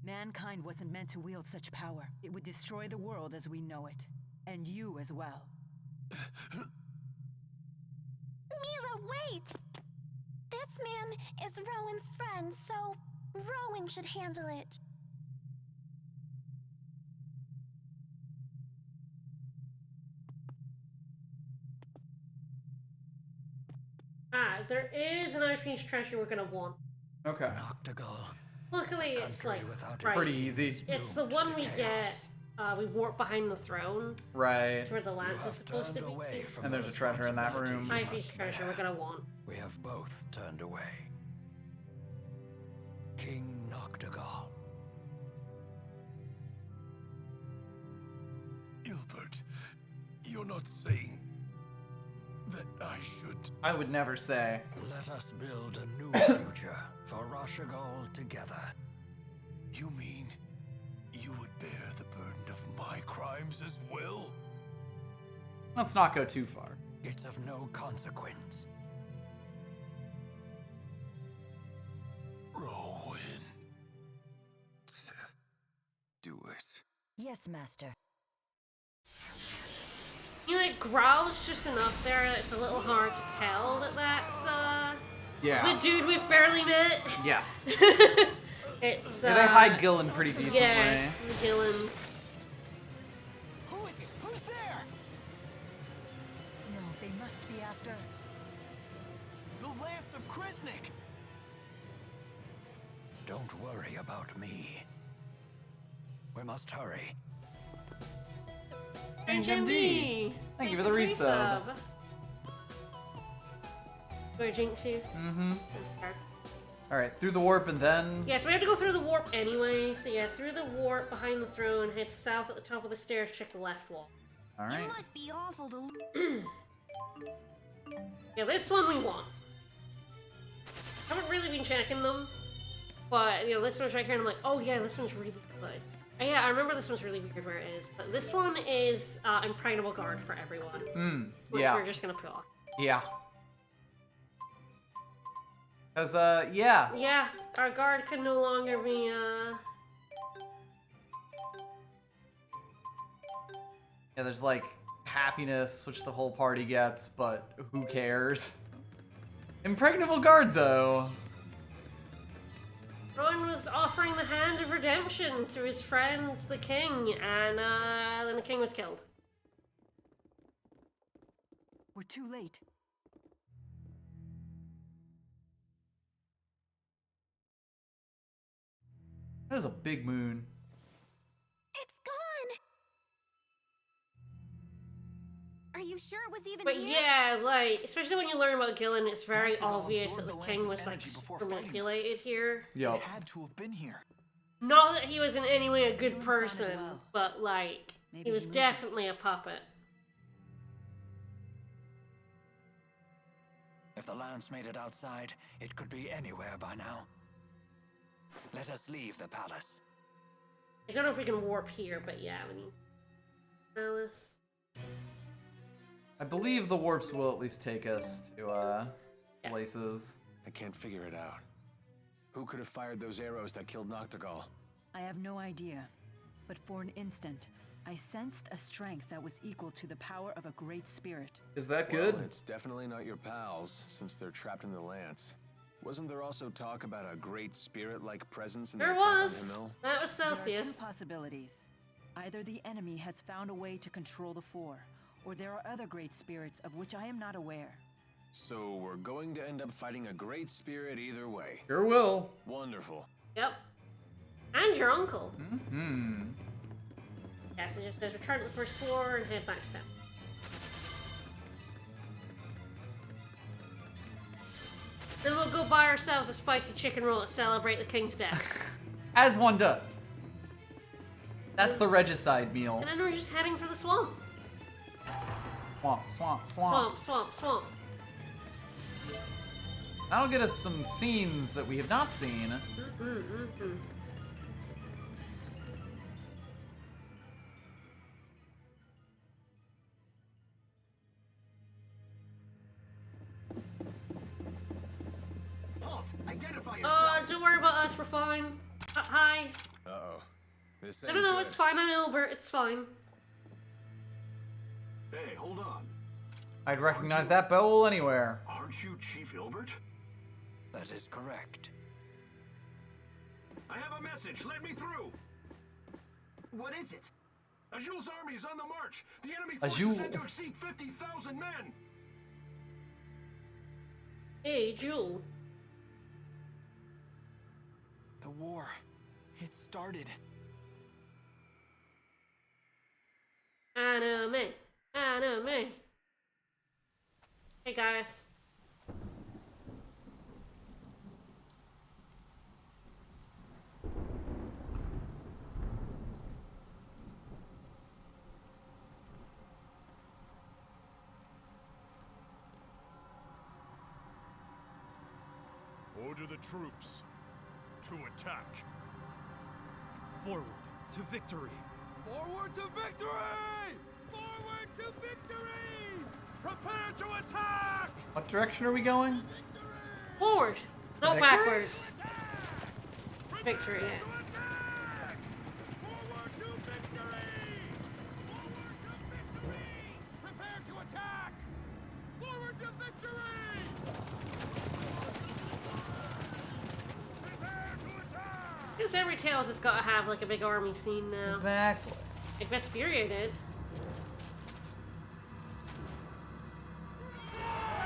Mankind wasn't meant to wield such power. It would destroy the world as we know it. And you as well. Mila, wait! This man is Rowan's friend, so Rowan should handle it. There is an unfinished treasure we're gonna want. Okay. Luckily, it's like Pretty easy. It's the one we get. We warp behind the throne. Right. To where the lance is supposed to be. And there's a treasure in that room. Unfinished treasure we're gonna want. We have both turned away. King Noctigal. Gilbert, you're not saying that I should... I would never say. Let us build a new future for Rashigal together. You mean you would bear the burden of my crimes as well? Let's not go too far. It's of no consequence. Rowan. Do it. Yes, Master. You know, it growls just enough there that it's a little hard to tell that that's, Yeah. the dude we've barely met. Yes. It's, Yeah, they hide Gillen pretty decently. Yes, Gillen. Who is it? Who's there? No, they must be after... The Lance of Kresnik! Don't worry about me. We must hurry. HMD! Thank you for the resub. Where Jink to? Mm-hmm. Alright, through the warp and then... Yes, we have to go through the warp anyway. So yeah, through the warp, behind the throne, head south at the top of the stairs, check the left wall. Alright. It must be awful to... Yeah, this one we want. Haven't really been checking them. But, you know, this one's right here and I'm like, oh yeah, this one's really good. Yeah, I remember this one's really weird where it is. But this one is Impregnable Guard for everyone. Which yeah. we're just gonna pull off. Yeah. Cause, yeah. Yeah, our guard can no longer be, Yeah, there's like happiness, which the whole party gets, but who cares? Impregnable Guard, though. Rowan was offering the hand of redemption to his friend, the king, and then the king was killed. We're too late. That is a big moon. It's gone! Are you sure it was even But here? yeah, like, especially when you learn about Gillen, it's very Noctigal obvious that absorbed the the king Lance's was, like, energy before super fighting us. manipulated here. Yup. It had to have been here. Not that he was in any way a good Gillen's gone as person, well. but, like, Maybe he was he moved it. definitely a puppet. If the lance made it outside, it could be anywhere by now. Let us leave the palace. I don't know if we can warp here, but yeah, we need Alice. I believe the warps will at least take us to, Yeah. places. I can't figure it out. Who could have fired those arrows that killed Noctigal? I have no idea. But for an instant, I sensed a strength that was equal to the power of a great spirit. Is that good? Well, it's definitely not your pals, since they're trapped in the lance. Wasn't there also talk about a great spirit-like presence in the There attack on was! Himmel? That was There are Celsius. two possibilities. Either the enemy has found a way to control the Four, or there are other great spirits of which I am not aware. So we're going to end up fighting a great spirit either way. Sure will. Wonderful. Yep. And your uncle. Mm-hmm. Yeah, so just return to the first floor and head back to town. Then we'll go buy ourselves a spicy chicken roll to celebrate the king's death. As one does. That's the regicide meal. And then we're just heading for the swamp. Swamp, swamp, swamp. Swamp, swamp, swamp. That'll get us some scenes that we have not seen. Don't worry about us, we're fine. Hi. Uh-oh. This No, ain't no, no, good. it's fine, I'm Ilbert, it's fine. Hey, hold on. I'd recognize that bowl anywhere. Aren't you Chief Ilbert? That is correct. I have a message. Let me through. What is it? Ajul's army is on the march. The enemy Ajul. force is said to exceed 50,000 men. Hey, Jewel. The war. It started. Anime. Anime. Hey, guys. Order the troops to attack. Forward to victory. Forward to victory! Forward to victory! Prepare to attack! What direction are we going? Forward, not Victory? backwards. Victory, yes. Forward to victory! Forward to victory! Prepare to attack! Forward to victory! Prepare to attack! Because every Tales has got to have like a big army scene now. Exactly. Like Vesperia did.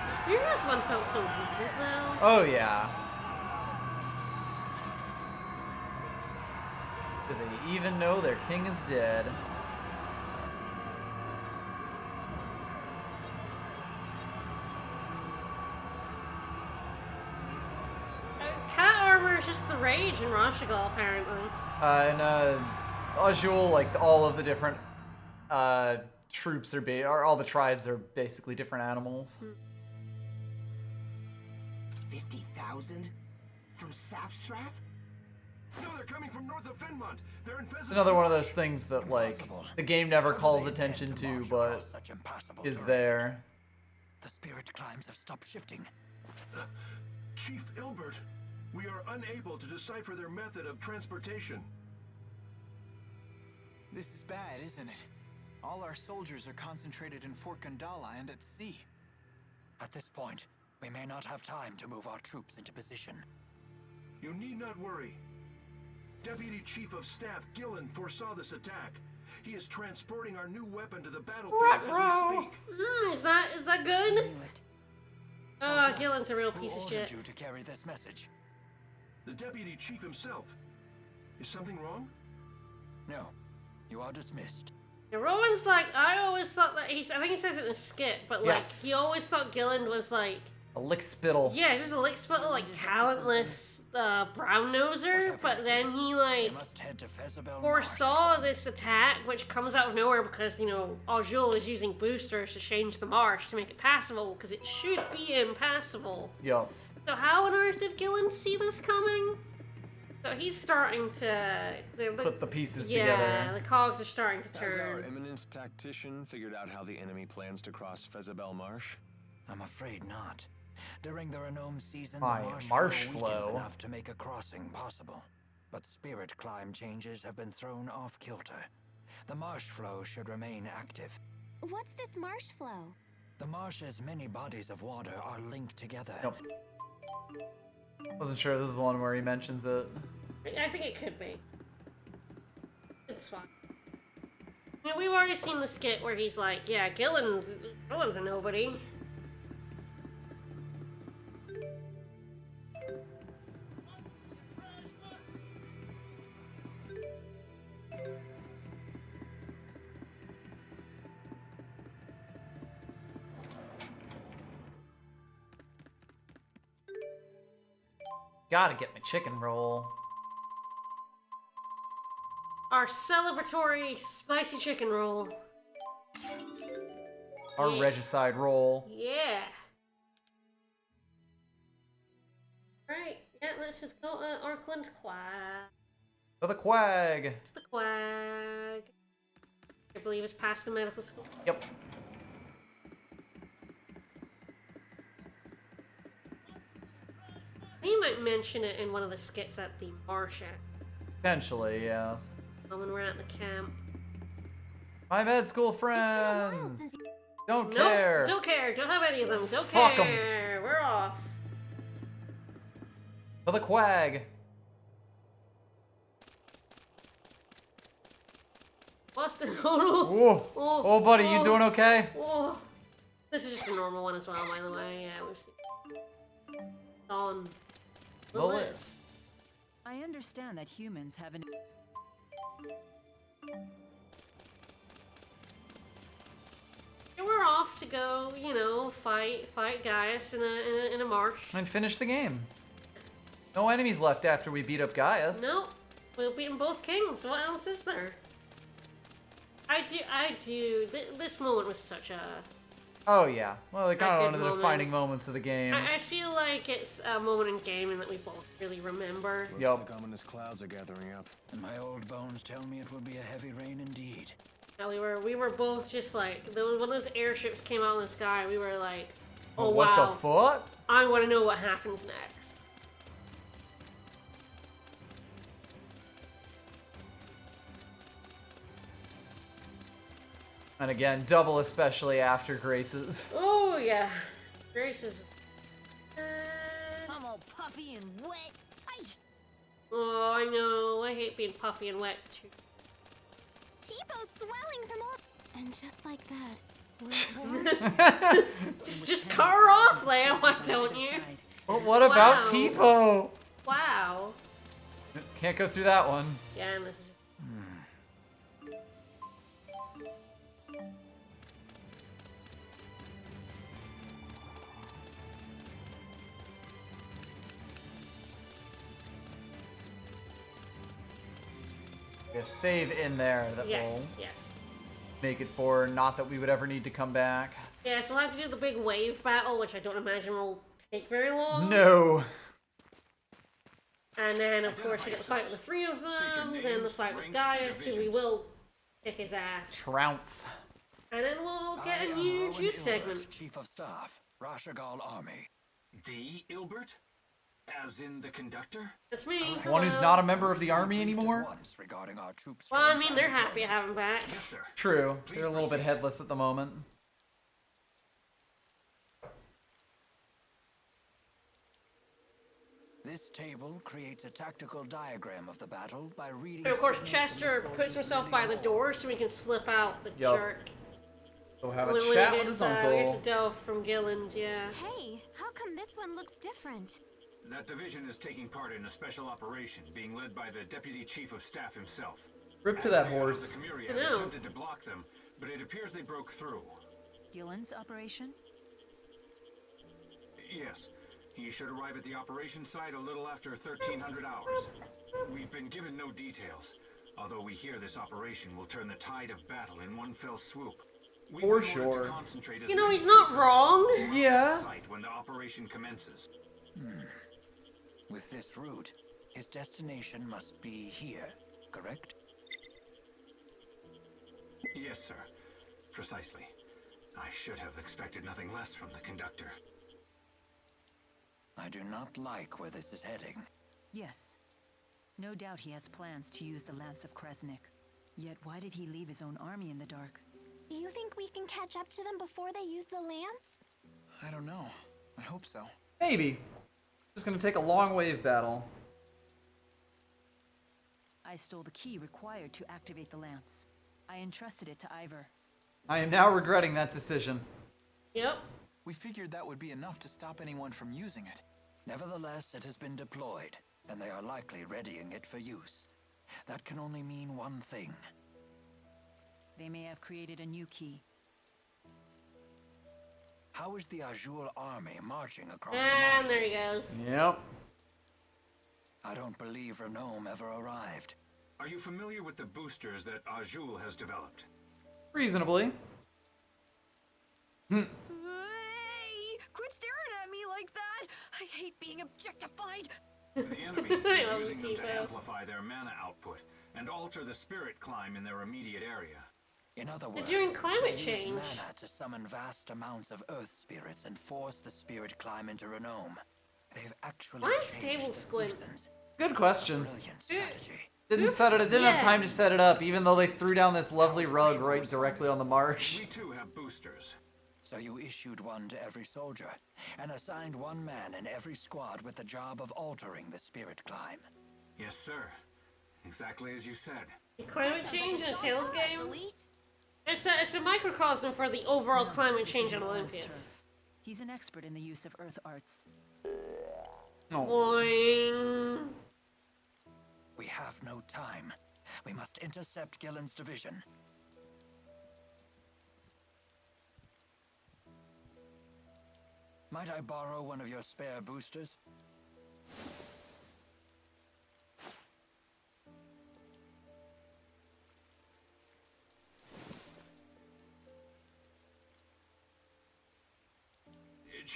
Vesperia's one felt so weird though. Oh yeah. Do they even know their king is dead? Cat armor is just the rage in Rashigal, apparently. Ajul, like all of the different troops or all the tribes are basically different animals. 50,000? From Sapstrath? No, they're coming from north of Fenmont. They're in It's another one of those things that like the game never calls attention to, but is there. The spirit climbs have stopped shifting. Chief Ilbert, we are unable to decipher their method of transportation. This is bad, isn't it? All our soldiers are concentrated in Fort Gandala and at sea. At this point, we may not have time to move our troops into position. You need not worry. Deputy Chief of Staff Gillen foresaw this attack. He is transporting our new weapon to the battlefield as we speak. Is that good? Oh, Gillen's a real piece of shit. Who ordered you to carry this message? The Deputy Chief himself. Is something wrong? No. You are dismissed. Yeah, Rowan's like, I always thought that I think he says it in a skit, but like, Yes. he always thought Gillen was like, A lick spittle. yeah, just a lick spittle, like talentless brown noser, but then he like Must head to Fezabel foresaw this attack, which comes out of nowhere because, you know, Ajul is using boosters to change the marsh to make it passable, because it should be impassable. Yup. So how on earth did Gillen see this coming? So he's starting to Put the pieces yeah, together. the cogs are starting to Has our turn. eminent tactician figured out how the enemy plans to cross Fezabel Marsh? I'm afraid not. During the Renome season, My the marsh weakens flow. enough to make a crossing possible. But spirit climb changes have been thrown off kilter. The marsh flow should remain active. What's this marsh flow? The marsh's many bodies of water are linked together. Nope. Wasn't sure this is the one where he mentions it. I think it could be. It's fine. Yeah, we've already seen the skit where he's like, yeah, Gillen's a nobody. Gotta get my chicken roll. Our celebratory spicy chicken roll. Our Yeah. regicide roll. Yeah. Right, yeah, let's just go to Arkland Quag. To the quag. To the Quag. I believe it's past the medical school. Yep. He might mention it in one of the skits at the marsh. Potentially, yes. When we're at the camp. My med school friends. Don't care. Nope, don't care. Don't have any of them. Don't Fuck 'em. care. We're off. For the quag. Boston. Oh no. Ooh. Oh, buddy, you doing okay? Oh. This is just a normal one as well, by the way. Yeah, we've seen it's on the list. I understand that humans have an. And we're off to go, you know, fight Gaius in a marsh. And finish the game. No enemies left after we beat up Gaius. Nope. We've beaten both kings. What else is there? I do. This moment was such a. Oh yeah. Well, they kind of one of the moment. defining moments of the game. I feel like it's a moment in gaming that we both really remember. Looks like ominous clouds are gathering up. And my old bones tell me it will be a heavy rain indeed. Yeah, we were both just like when those airships came out in the sky. We were like, oh what wow. the fuck? I want to know what happens next. And again, double especially after Grace's. Oh yeah, Grace's. I'm all puffy and wet. Ay. Oh, I know. I hate being puffy and wet too. T-Bow's swelling from all... And just like that, just cut her off, Leia. Why don't you? But what about Wow. Tipo? Wow. Can't go through that one. Yeah, and this is. A save in there that Yes, will yes. make it for not that we would ever need to come back. Yeah, so we'll have to do the big wave battle, which I don't imagine will take very long. No. And then, of course, we get the fight with the three of them, then the fight with Gaius, who we will kick his ass. Trounce. And then we'll get a new Jude segment. Chief of Staff, Rashagal Army. The Ilbert? As in the conductor? That's me. One who's not a member of the army anymore? Regarding our troops. Well, I mean, they're happy to have him back. Yes, sir. True. They're a little bit headless at the moment. This table creates a tactical diagram of the battle by reading. And of course, signals Chester from the puts forces himself by the ready door so he can slip out, the Yup. jerk. Go have a When he chat with gets, his Gets uncle. a delve from Gilland, yeah. Hey, how come this one looks different? That division is taking part in a special operation being led by the Deputy Chief of Staff himself. Rip to that Admiral horse. The Chimera I know. attempted to block them, but it appears they broke through. Gillen's operation? Yes. He should arrive at the operation site a little after 1300 hours. We've been given no details, although we hear this operation will turn the tide of battle in one fell swoop. We've For been ordered sure. to concentrate as You know, many he's not troops as wrong. possible on Yeah. the site when the operation commences. With this route, his destination must be here, correct? Yes, sir. Precisely. I should have expected nothing less from the conductor. I do not like where this is heading. Yes. No doubt he has plans to use the Lance of Kresnik. Yet why did he leave his own army in the dark? You think we can catch up to them before they use the lance? I don't know. I hope so. Maybe. Just gonna take a long wave battle. I stole the key required to activate the Lance. I entrusted it to Ivor. I am now regretting that decision. Yep. We figured that would be enough to stop anyone from using it. Nevertheless, it has been deployed, and they are likely readying it for use. That can only mean one thing. They may have created a new key. How is the Azul army marching across the And marshes? there he goes. Yep. I don't believe Renome ever arrived. Are you familiar with the boosters that Azul has developed? Reasonably. Hey! Quit staring at me like that! I hate being objectified! The enemy I is love using them to Tipo. amplify their mana output and alter the spirit climb in their immediate area. In other They're words, doing climate they change. use mana to summon vast amounts of earth spirits and force the spirit climb into Renome. They've actually Why is changed Table the Squint? seasons. Good question. Brilliant strategy. Didn't have time to set it up, even though they threw down this lovely rug right directly on the marsh. We too have boosters. So you issued one to every soldier, and assigned one man in every squad with the job of altering the spirit climb. Yes, sir. Exactly as you said. Climate change in a Tales game? It's a microcosm for the overall climate change on Olympias. He's an expert in the use of earth arts. Boing. We have no time. We must intercept Gillen's division. Might I borrow one of your spare boosters?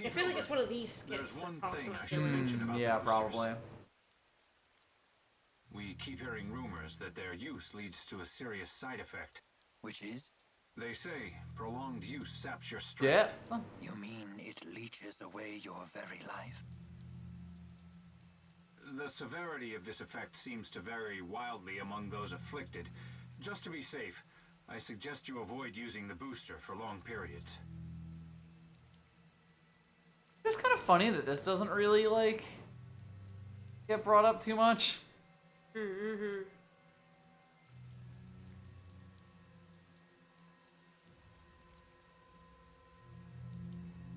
I feel like it's one of these skits. There's one thing I should mention about yeah, the boosters. probably. We keep hearing rumors that their use leads to a serious side effect. Which is? They say prolonged use saps your strength. Yeah. You mean it leeches away your very life? The severity of this effect seems to vary wildly among those afflicted. Just to be safe, I suggest you avoid using the booster for long periods. It's kind of funny that this doesn't really, like, get brought up too much. Mm-hmm.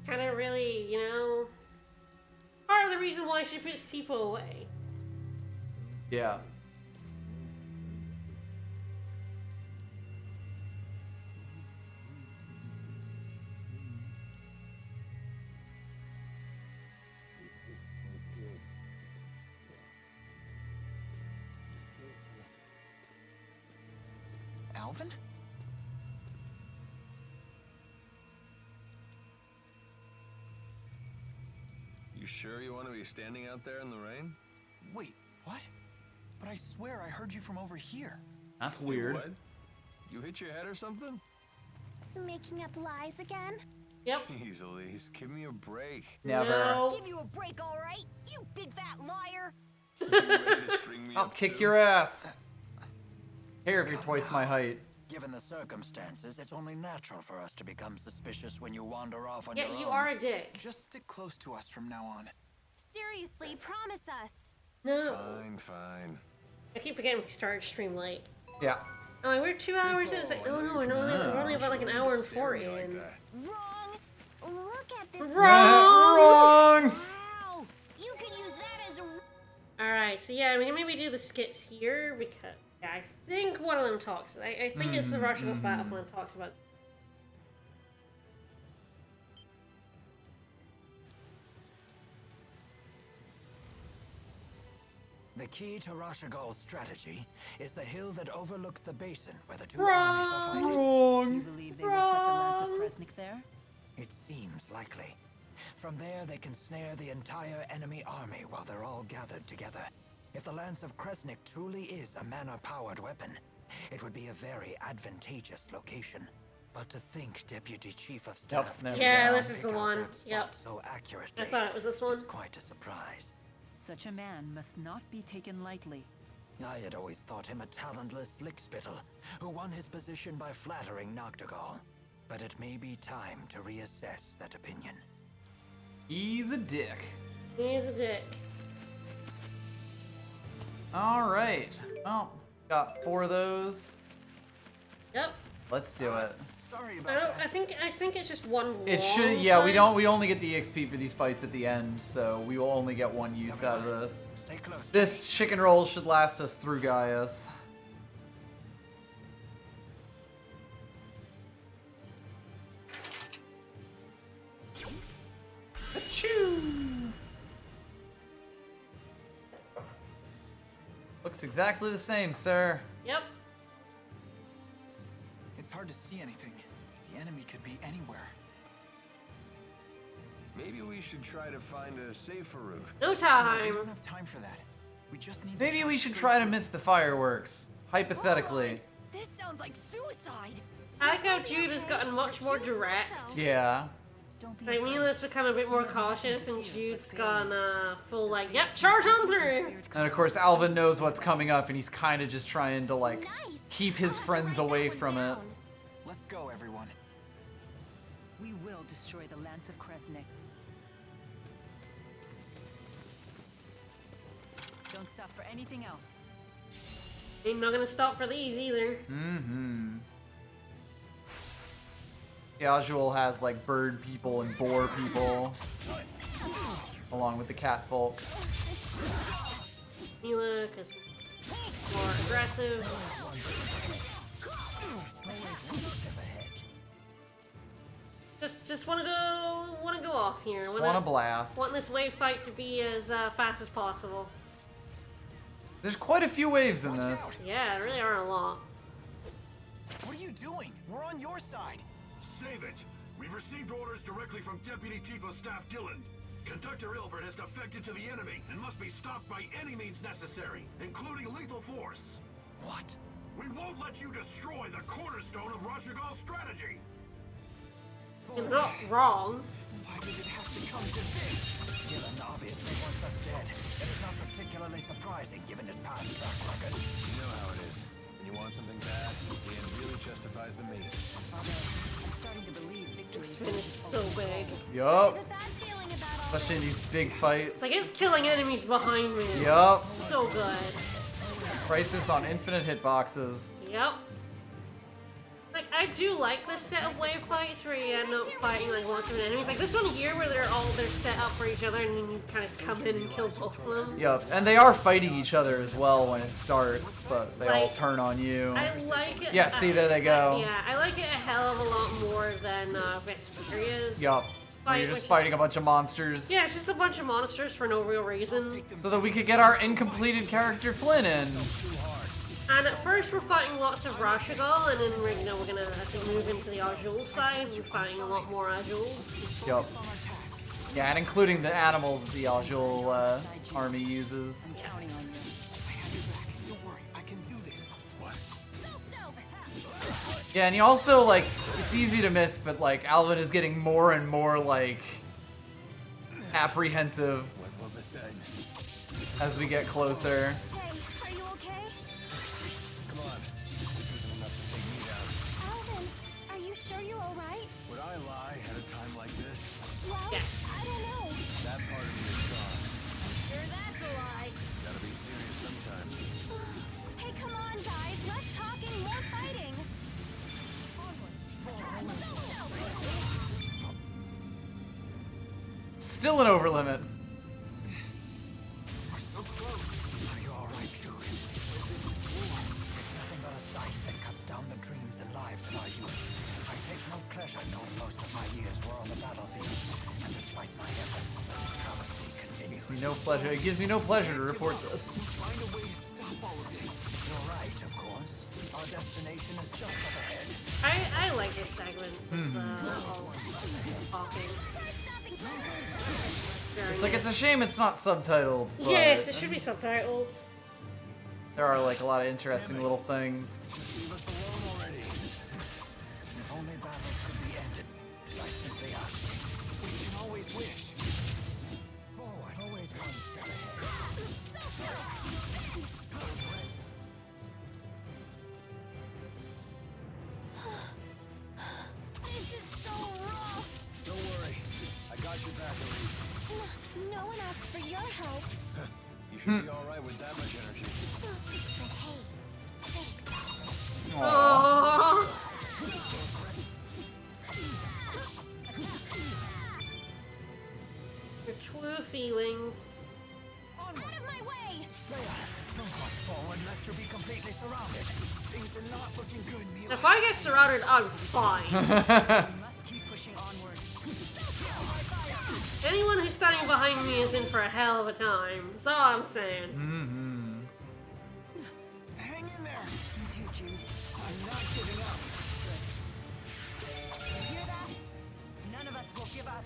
Kind of really, you know, part of the reason why she puts Tipo away. Yeah. Alvin? You sure you want to be standing out there in the rain? Wait, what? But I swear I heard you from over here. That's weird. What? You hit your head or something? Making up lies again? Yep. Jeez, Elise, give me a break. Never. No. Give you a break, all right? You big fat liar! You ready to string me I'll up kick too? your ass. Here, if you're twice my height. Given the circumstances, it's only natural for us to become suspicious when you wander off on your Yeah, own. you are a dick. Just stick close to us from now on. Seriously, promise us. No. Fine. I keep forgetting we started stream late. Yeah. I'm like, we're 2 hours in. It's like, oh no, we're only about like an hour and 40 in. Wrong! Look at this. Wrong! Wow! You can use that as a... Alright, so yeah, I mean, maybe do the skits here because yeah, I think one of them talks. I think it's the Russian Battle Plan talks about. The key to Rashagol's strategy is the hill that overlooks the basin where the two armies are fighting. You believe they will set the Lance of Kresnik there? It seems likely. From there, they can snare the entire enemy army while they're all gathered together. If the Lance of Kresnik truly is a mana-powered weapon, it would be a very advantageous location. But to think Deputy Chief of Staff... Nope, yeah, Xillia this is pick the out one. that spot Yep. so accurately I thought it was this one. is quite a surprise. Such a man must not be taken lightly. I had always thought him a talentless lickspittle who won his position by flattering Noctigal. But it may be time to reassess that opinion. He's a dick. He's a dick. Alright. Well, got 4 of those. Yep. Let's do it. Sorry about that. I think it's just one. It should, yeah, we only get the XP for these fights at the end, so we will only get 1 use out of this. Stay close. This chicken roll should last us through Gaius. Achoo! Looks exactly the same, sir. Yep. It's hard to see anything. The enemy could be anywhere. Maybe we should try to find a safer route. No We time. don't have time for that. We just need Maybe to we charge should straight try to through. miss the fireworks. Hypothetically. This sounds like suicide. I like how Jude has gotten much more direct. Yeah. Don't be Like, afraid. Mila's become a bit more cautious, and Jude's gone full like, yep, charge on through. And of course, Alvin knows what's coming up, and he's kind of just trying to like keep his friends away from it. Let's go, everyone. We will destroy the Lance of Kresnik. Don't stop for anything else. Ain't not gonna stop for these either. Mm-hmm. Yajul has like bird people and boar people, along with the cat folk. Mila, cause more aggressive. Just wanna go off here. Just wanna blast. Want this wave fight to be as fast as possible. There's quite a few waves in this. Yeah, there really are a lot. What are you doing? We're on your side. Save it! We've received orders directly from Deputy Chief of Staff Gilland. Conductor Ilbert has defected to the enemy and must be stopped by any means necessary, including lethal force. What? We won't let you destroy the cornerstone of Rashagal's strategy! You're not wrong. Why did it have to come to this? Gilland obviously wants us dead. It is not particularly surprising given his past track record. You know how it is. When you want something bad, the end really justifies the means. I'm starting to believe victory This fin is so big. Yup. Especially in these big fights. Like, it's killing enemies behind me. Yup. So good. Crisis on infinite hitboxes. Yep. Like, I do like this set of wave fights where you end up fighting like lots of enemies. Like this one here where they're set up for each other and then you kind of come in and kill both of them. Yup. And they are fighting each other as well when it starts, but they all Like, turn on you. I like it. Yeah, see, there they go. Yeah, I like it a hell of a lot more than Vesperia's. Yup. Where you're just fighting a bunch of monsters. Yeah, it's just a bunch of monsters for no real reason. So that we could get our incompleted character Flynn in. And at first we're fighting lots of Rashagal, and then we're gonna have to move into the Azul side. We're fighting a lot more Azuls. Yup. Yeah, and including the animals that the Azul army uses. counting on you. Don't worry, I can do this. What? Yeah, and you also, like, it's easy to miss, but, like, Alvin is getting more and more, like, apprehensive What will this end? as we get closer. Hey, are you okay? Come on. This isn't enough to take me down. Alvin, are you sure you're all right? Would I lie at a time like this? Well, I don't know. That part of me is gone. Sure, that's a lie. Gotta be serious sometimes. Hey, come on, guys. Less talking, more fighting. Still an overlimit. So close. Are you alright, Jude? It's nothing but a scythe that cuts down the dreams and lives of our youth. I take no pleasure knowing most of my years were on the battlefield. And despite my efforts, travesty continues. It gives me no pleasure to report this. Find a way to stop all of this. You're right, of course. Our destination is just up ahead. I like this segment with all talking. It's like, it's a shame it's not subtitled, but Yes, it should be subtitled. there are, like, a lot of interesting little things. Leave us alone already. If only battles could be ended, I simply ask. We can always wish. Forward, always one step ahead. This is so rough. Don't worry. I got your back, Elise. No one asked for your help. You should be alright with that much energy. But hey, thanks. Aww. Your true feelings. Out of my way! Don't rush forward lest you be completely surrounded. Things are not looking good, Mila. If I get surrounded, I'm fine. We must keep pushing onward. Anyone who's standing behind me is in for a hell of a time. That's all I'm saying. Mm-hmm. Hang in there. You too, Jude. I'm not giving up. You hear that? None of us will give up.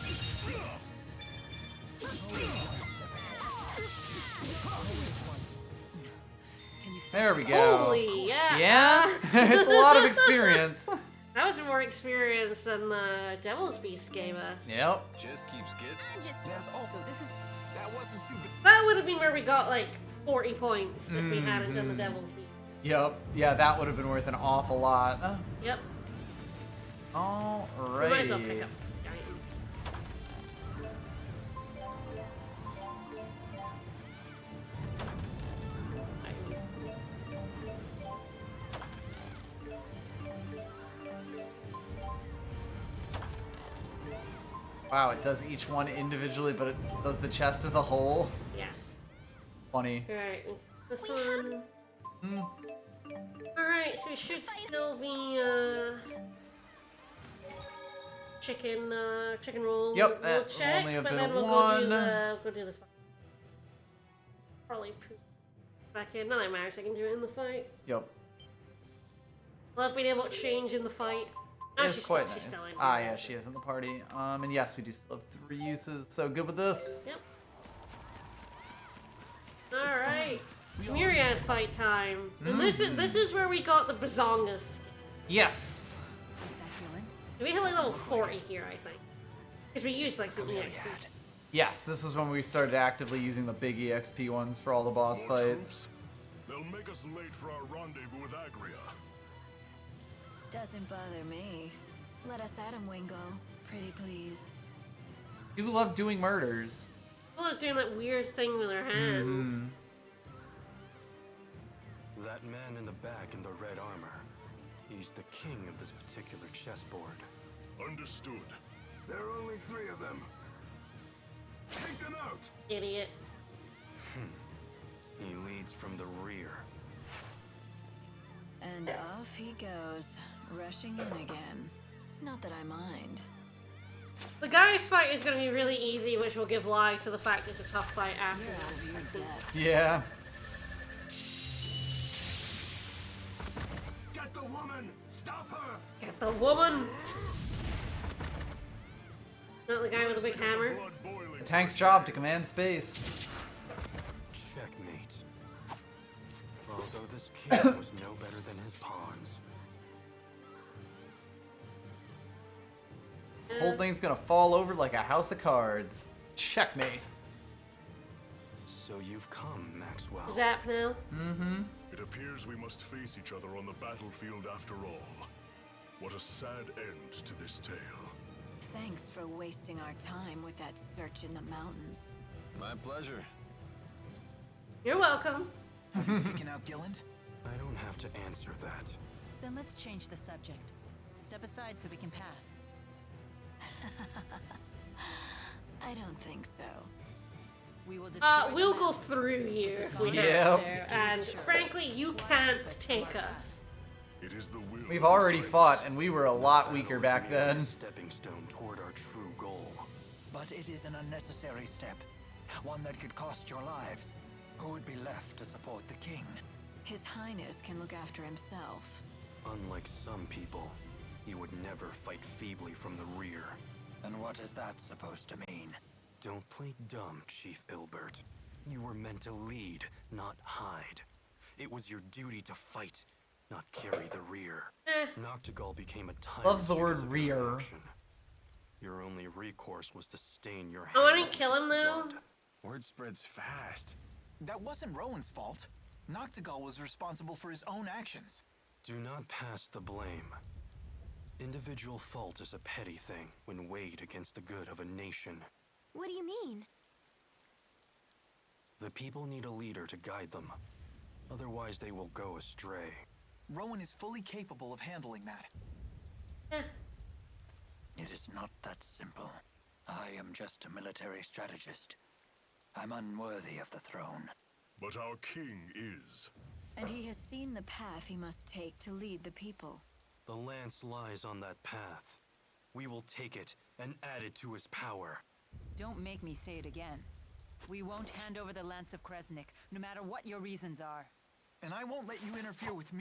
Can you There we go. Holy, yeah. Yeah? It's a lot of experience. That was more experience than the Devil's Beast gave us. Yep. Just keeps getting. There's also that wasn't too bad. That would have been where we got like 40 points if we hadn't done the Devil's Beast. Yep. Yeah, that would have been worth an awful lot. Yep. Alright. We might as well pick up. Wow, it does each one individually, but it does the chest as a whole. Yes. Funny. Alright, this one. Alright, so we should still be chicken roll. Yep, we'll that check, only have but been then we'll one. go do the fight. Probably poop back in. Not that matters, I can do it in the fight. Yep. Love being able to change in the fight. Oh, It's she's quite still, nice. she's still in Ah, here. yeah, she is in the party. And yes, we do still have 3 uses. So good with this. Yep. Alright. Myriad fight time. And this is where we got the Bazongas. Yes. We hit like level 40 here, I think. Because we used like some EXP. Yes, this is when we started actively using the big EXP ones for all the boss fights. They'll make us late for our rendezvous with Agria. Doesn't bother me. Let us at him, Wingo. Pretty please. You love doing murders. People are doing that weird thing with their hands. That man in the back in the red armor. He's the king of this particular chessboard. Understood. There are only 3 of them. Take them out! Idiot. He leads from the rear. And off he goes, rushing in again. Not that I mind. The guy's fight is going to be really easy, which will give lie to the fact it's a tough fight after You're that. over your depth. Yeah. Get the woman! Stop her! Get the woman! Not the guy with the big hammer. The tank's job to command space. Checkmate. Although this king was no better than his pawns. Whole thing's gonna fall over like a house of cards. Checkmate. So you've come, Maxwell. Zap now. It appears we must face each other on the battlefield after all. What a sad end to this tale. Thanks for wasting our time with that search in the mountains. My pleasure. You're welcome. Have you taken out Gilland? I don't have to answer that. Then let's change the subject. Step aside so we can pass. I don't think so. We will destroy We'll go through you if we have Yep. to. And frankly, you can't take us. It is the will. We've already fought, and we were a lot weaker back then. Stepping stone toward our true goal. But it is an unnecessary step. One that could cost your lives. Who would be left to support the king? His Highness can look after himself. Unlike some people, he would never fight feebly from the rear. And what is that supposed to mean? Don't play dumb, Chief Ilbert. You were meant to lead, not hide. It was your duty to fight, not carry the rear. Noctigal became a tyrant. Loves the word because of your rear. inaction. Your only recourse was to stain your I want hands to kill with him now. blood. Word spreads fast. That wasn't Rowan's fault. Noctigal was responsible for his own actions. Do not pass the blame. Individual fault is a petty thing when weighed against the good of a nation. What do you mean? The people need a leader to guide them. Otherwise, they will go astray. Rowan is fully capable of handling that. It is not that simple. I am just a military strategist. I'm unworthy of the throne. But our king is. And he has seen the path he must take to lead the people. The lance lies on that path. We will take it and add it to his power. Don't make me say it again. We won't hand over the Lance of Kresnik, no matter what your reasons are. And I won't let you interfere with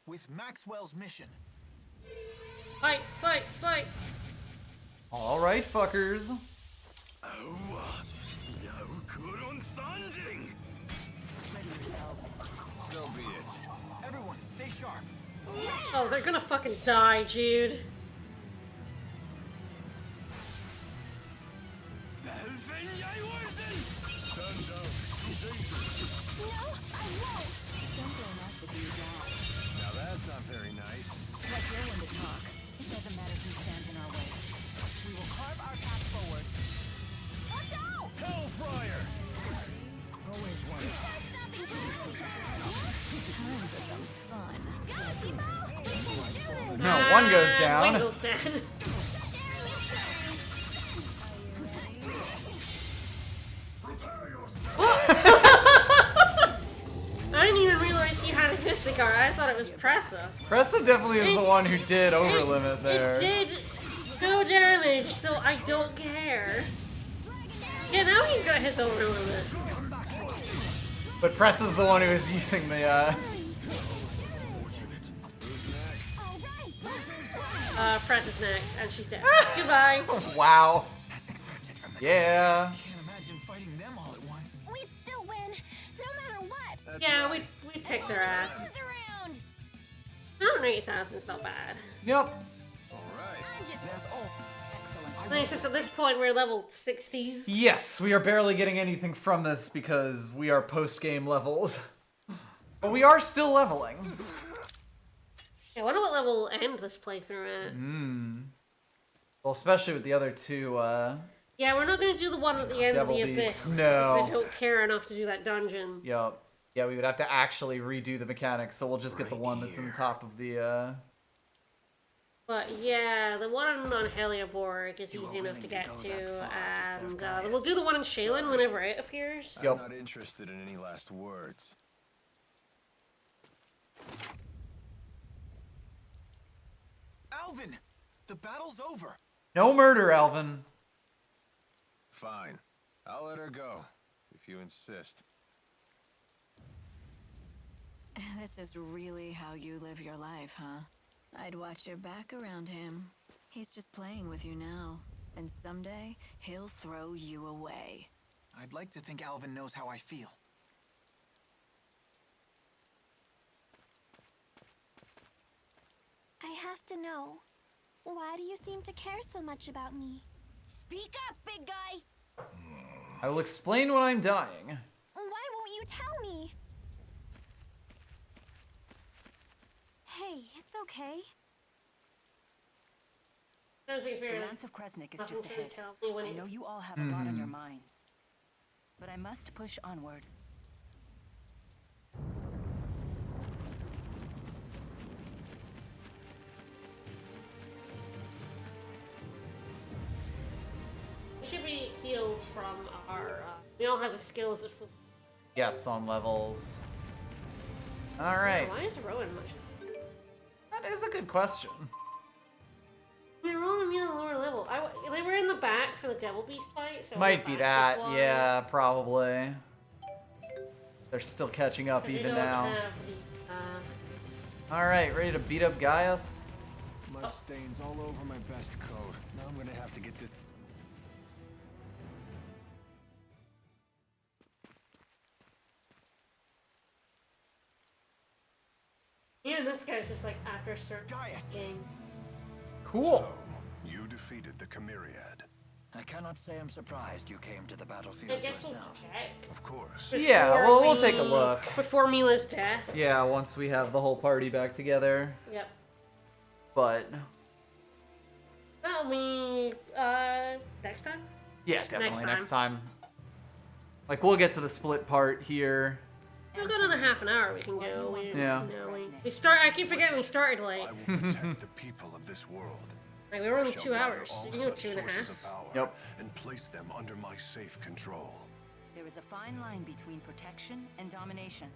with Maxwell's mission. Fight, fight, fight! Alright, fuckers. No good understanding. Ready yourselves. So be it. Everyone, stay sharp. Oh, they're gonna fucking die, Jude. Now that's not very nice. Let your one to talk. It doesn't matter who stands in our way. We will carve our path forward. Watch out! Hellfire! Always one. Time for some fun. Go, Tipo! We can do this! No, one goes down. One goes down. I didn't even realize he had a Mystic Art. I thought it was Pressa. Pressa definitely is the one who did overlimit there. It did no damage, so I don't care. Yeah, now he's got his overlimit. But Pressa's the one who is using the Press is next, and she's dead. Goodbye. Wow. As expected from the Yeah. Can't imagine fighting them all at once. We'd still win, no matter what. Yeah, we kicked their ass. Who's around? 180,000's not bad. Yep. I think it's just at this point we're level 60s. Yes, we are barely getting anything from this because we are post-game levels. But we are still leveling. Yeah, I wonder what level we'll end this playthrough at. Well, especially with the other two, Yeah, we're not going to do the one at the end Devil of the Beast. Abyss. No. Because I don't care enough to do that dungeon. Yup. Yeah, we would have to actually redo the mechanics, so we'll just get the one that's in the top of the, But yeah, the one on Heliaborg is easy enough to get to, and we'll do the one in Shaylin whenever it appears. I'm not interested in any last words. Alvin! The battle's over! No murder, Alvin. Fine. I'll let her go, if you insist. This is really how you live your life, huh? I'd watch your back around him. He's just playing with you now. And someday, he'll throw you away. I'd like to think Alvin knows how I feel. I have to know. Why do you seem to care so much about me? Speak up, big guy! I will explain when I'm dying. Why won't you tell me? Hey, it's okay. The Lance of Kresnik is just ahead. I know you all have a lot on your minds. But I must push onward. We should be healed from our, we all have the skills of... Yes, on levels. Alright. Why is Rowan much? That is a good question. We were on a lower level. They were in the back for the Devil Beast fight, so Might be that, yeah, probably. They're still catching up even now. Alright, ready to beat up Gaius? Mud stains all over my best coat. Now I'm gonna have to get this. Even this guy's just like after a certain game. Cool. So, you defeated the Chimeriad. I cannot say I'm surprised you came to the I battlefield guess we'll yourself. check. Of course. Yeah, we'll take a look. Before Mila's death. Yeah, once we have the whole party back together. Yep. But That'll be next time? yeah, definitely next time. Like we'll get to the split part here. We've got another half an hour we can go. Yeah. We start. I keep forgetting we started late. I will protect the people of this world. Like, we were only Shall 2 gather hours. all We can go such 2.5. sources of power Yep. And place them under my safe control. There is a fine line between protection and domination.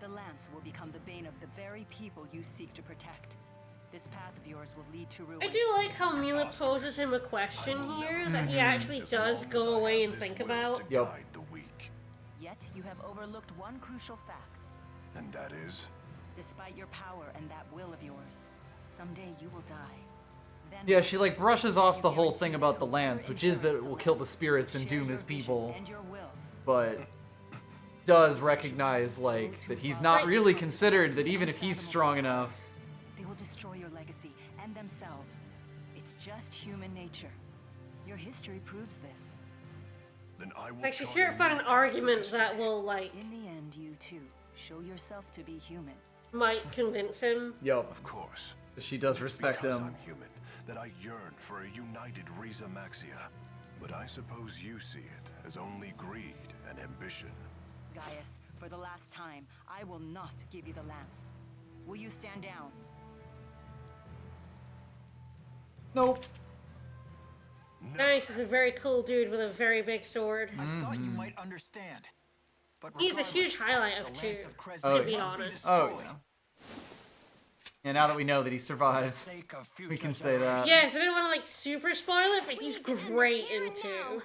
The Lance will become the bane of the very people you seek to protect. This path of yours will lead to ruin. I do like how Mila poses him a question here that he actually does go away and think about. Yep. The weak. Yet you have overlooked one crucial fact. And that is? Despite your power and that will of yours, someday you will die. Then Yeah, she like brushes off the whole thing about the lance, which is that it will kill the spirits and doom his people. But does recognize like that he's not really considered that even if he's strong enough, destroy your legacy and themselves. It's just human nature. Your history proves this. Then I will. Like, she's here to find an argument that will, like, In the end, you too show yourself to be human. might convince him. Yup. Of course. She does It's respect because him. I'm human that I yearn for a united Riza Maxia. But I suppose you see it as only greed and ambition. Gaius, for the last time, I will not give you the lance. Will you stand down? Nope. Nice is a very cool dude with a very big sword. I thought you might understand. But He's a huge highlight of the 2, Lance of Kresge Oh, to be yeah. honest. Oh, yeah. And now that we know that he survives, we can say that. Yes, I didn't want to, like, super spoil it, but he's great in 2.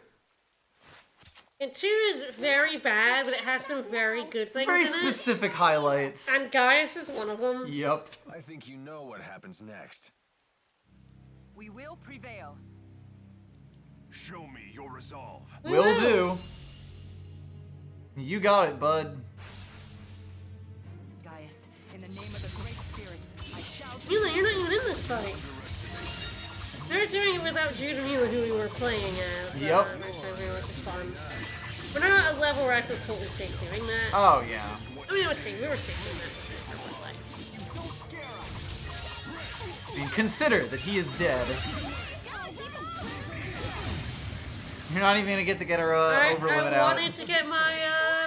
And 2 is very bad, but it has some very good things Very in specific highlights. it. And Gaius is one of them. Yup. I think you know what happens next. We will prevail. Show me your resolve. Will do. You got it, bud. Gaius, in the name of the great spirits, I shout. Mila, you're not even in this fight. They're doing it without Jude and Mila, who we were playing as. Yep. Which is fun. We're not at a level where I feel totally safe doing that. Oh, yeah. I mean, we were safe doing that. And consider that he is dead. You're not even gonna get to get her over limit I out. wanted to get my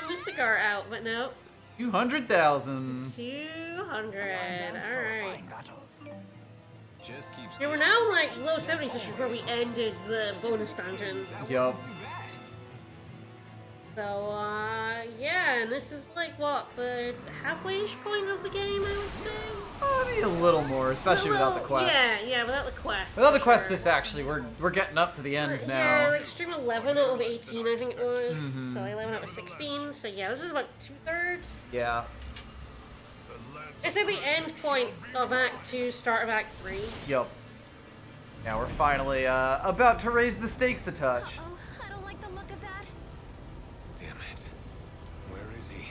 Mysticar out, but no. 200,000. 200. Alright. Just keeps. Yeah, we're now like low 70s, which is where we ended the bonus dungeon. Yup. So, yeah, and this is like, what, the halfway-ish point of the game, I would say? Maybe a little more, especially without the quests. Yeah, without the quests. Without the quests, this actually, we're getting up to the end Yeah, now. like stream 11 out of 18, I think it was. So 11 out of 16. So yeah, this is about 2/3. Yeah. It's at the end point of Act 2, start of Act 3. Yup. Now we're finally about to raise the stakes a touch. Oh, I don't like the look of that. Damn it. Where is he?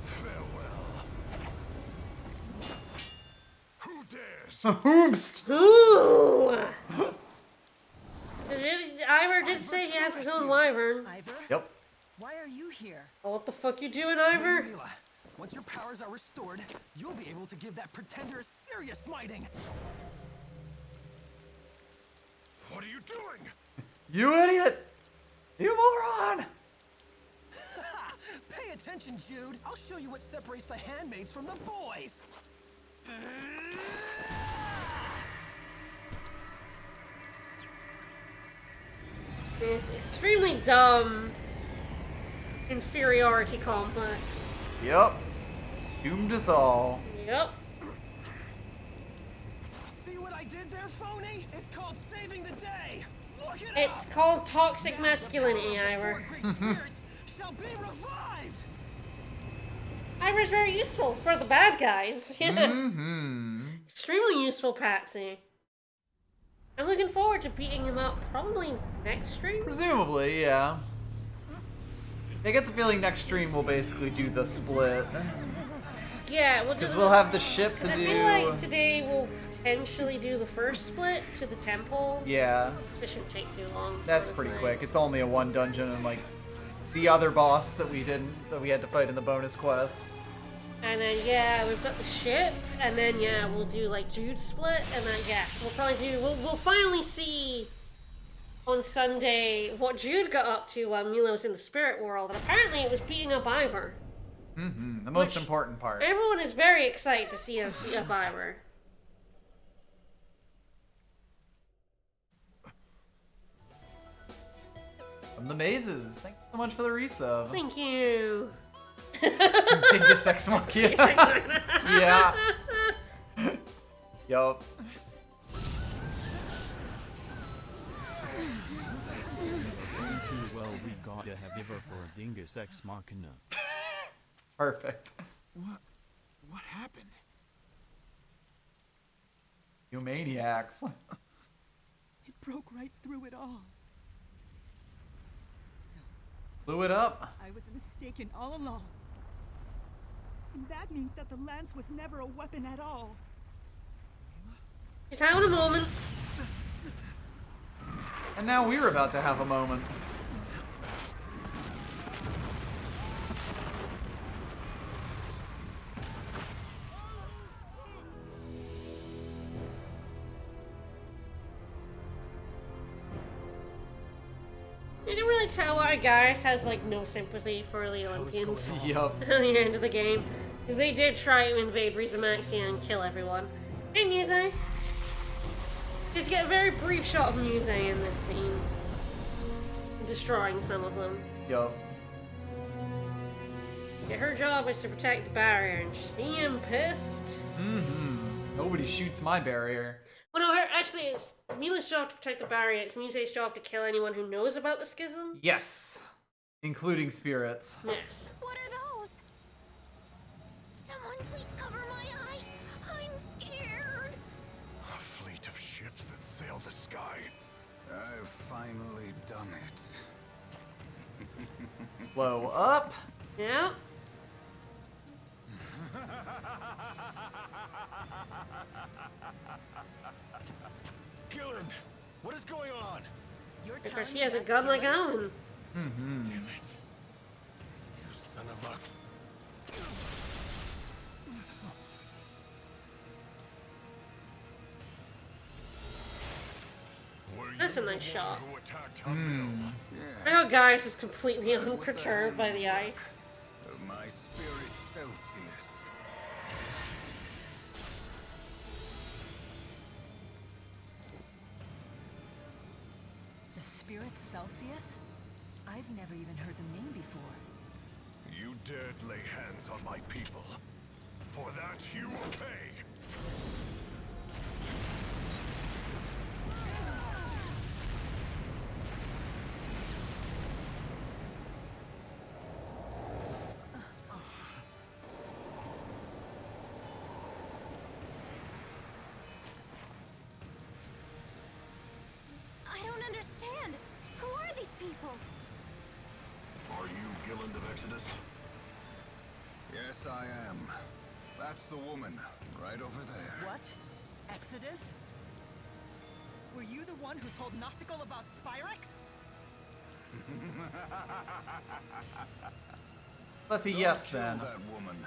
Farewell. Who dares? Hoomst! Ooh! Ivor did say he has his own wyvern. Ivor? Yep. Why are you here? Oh, what the fuck you doing, Ivor? Mila, once your powers are restored, you'll be able to give that pretender a serious smiting. What are you doing? You idiot! You moron! Pay attention, Jude. I'll show you what separates the handmaids from the boys. This extremely dumb inferiority complex. Yep. Doomed us all. Yep. See what I did there, phony? It's called saving the day. Look it It's called toxic masculinity, Ivor. shall be revived. Ivor's very useful for the bad guys. Yeah. Mm-hmm. Extremely useful, Patsy. I'm looking forward to beating him up probably next stream. Presumably, yeah. I get the feeling next stream we'll basically do the split. Yeah, we'll Because just. we'll have the ship to I do. feel like today we'll potentially do the first split to the temple. Yeah. This shouldn't take too long. That's pretty honestly. quick. It's only a one dungeon and like the other boss that we had to fight in the bonus quest. And then yeah, we've got the ship, and then yeah, we'll do like Jude's split, and then yeah, we'll probably do. We'll finally see on Sunday what Jude got up to while Milo was in the spirit world, and apparently it was beating up Ivor. Mm-hmm. The most important part. Everyone is very excited to see us beat up Ivor. From the mazes. Thank you so much for the resub. Thank you. Dingus Sex Monkey. Yeah. Yup. Too well we gotta have ever for a dingus ex machina. Perfect. What happened? You maniacs. It broke right through it all. Blew it up. I was mistaken all along. And that means that the lance was never a weapon at all. He's having a moment. And now we're about to have a moment. You can really tell why Gaius has like no sympathy for the Olympians. Yup. At the end of the game. They did try to invade Rizamaxia and kill everyone. Hey, Muse. Just get a very brief shot of Muse in this scene. Destroying some of them. Yup. Yeah, her job is to protect the barrier, and she am pissed. Mm-hmm. Nobody shoots my barrier. Well, no, actually, it's Mila's job to protect the barrier. It's Muse's job to kill anyone who knows about the schism. Yes. Including spirits. Yes. What are those? Someone please cover my eyes. I'm scared. A fleet of ships that sail the sky. I've finally done it. Blow up. Yep. Gillen, what is going on? Of course, he has a gun like Owen. Mm-hmm. Damn it. You son of a... That's a nice shot. Who attacked Hamil? I know Gaius is completely unperturbed by the ice. My spirit Celsius. The spirit Celsius? I've never even heard the name before. You dared lay hands on my people. For that, you will pay. I don't understand. Who are these people? Are you Gilland of Exodus? Yes, I am. That's the woman, right over there. What? Exodus? Were you the one who told Noctigal about Spyrex? That's a yes Don't then. kill that woman.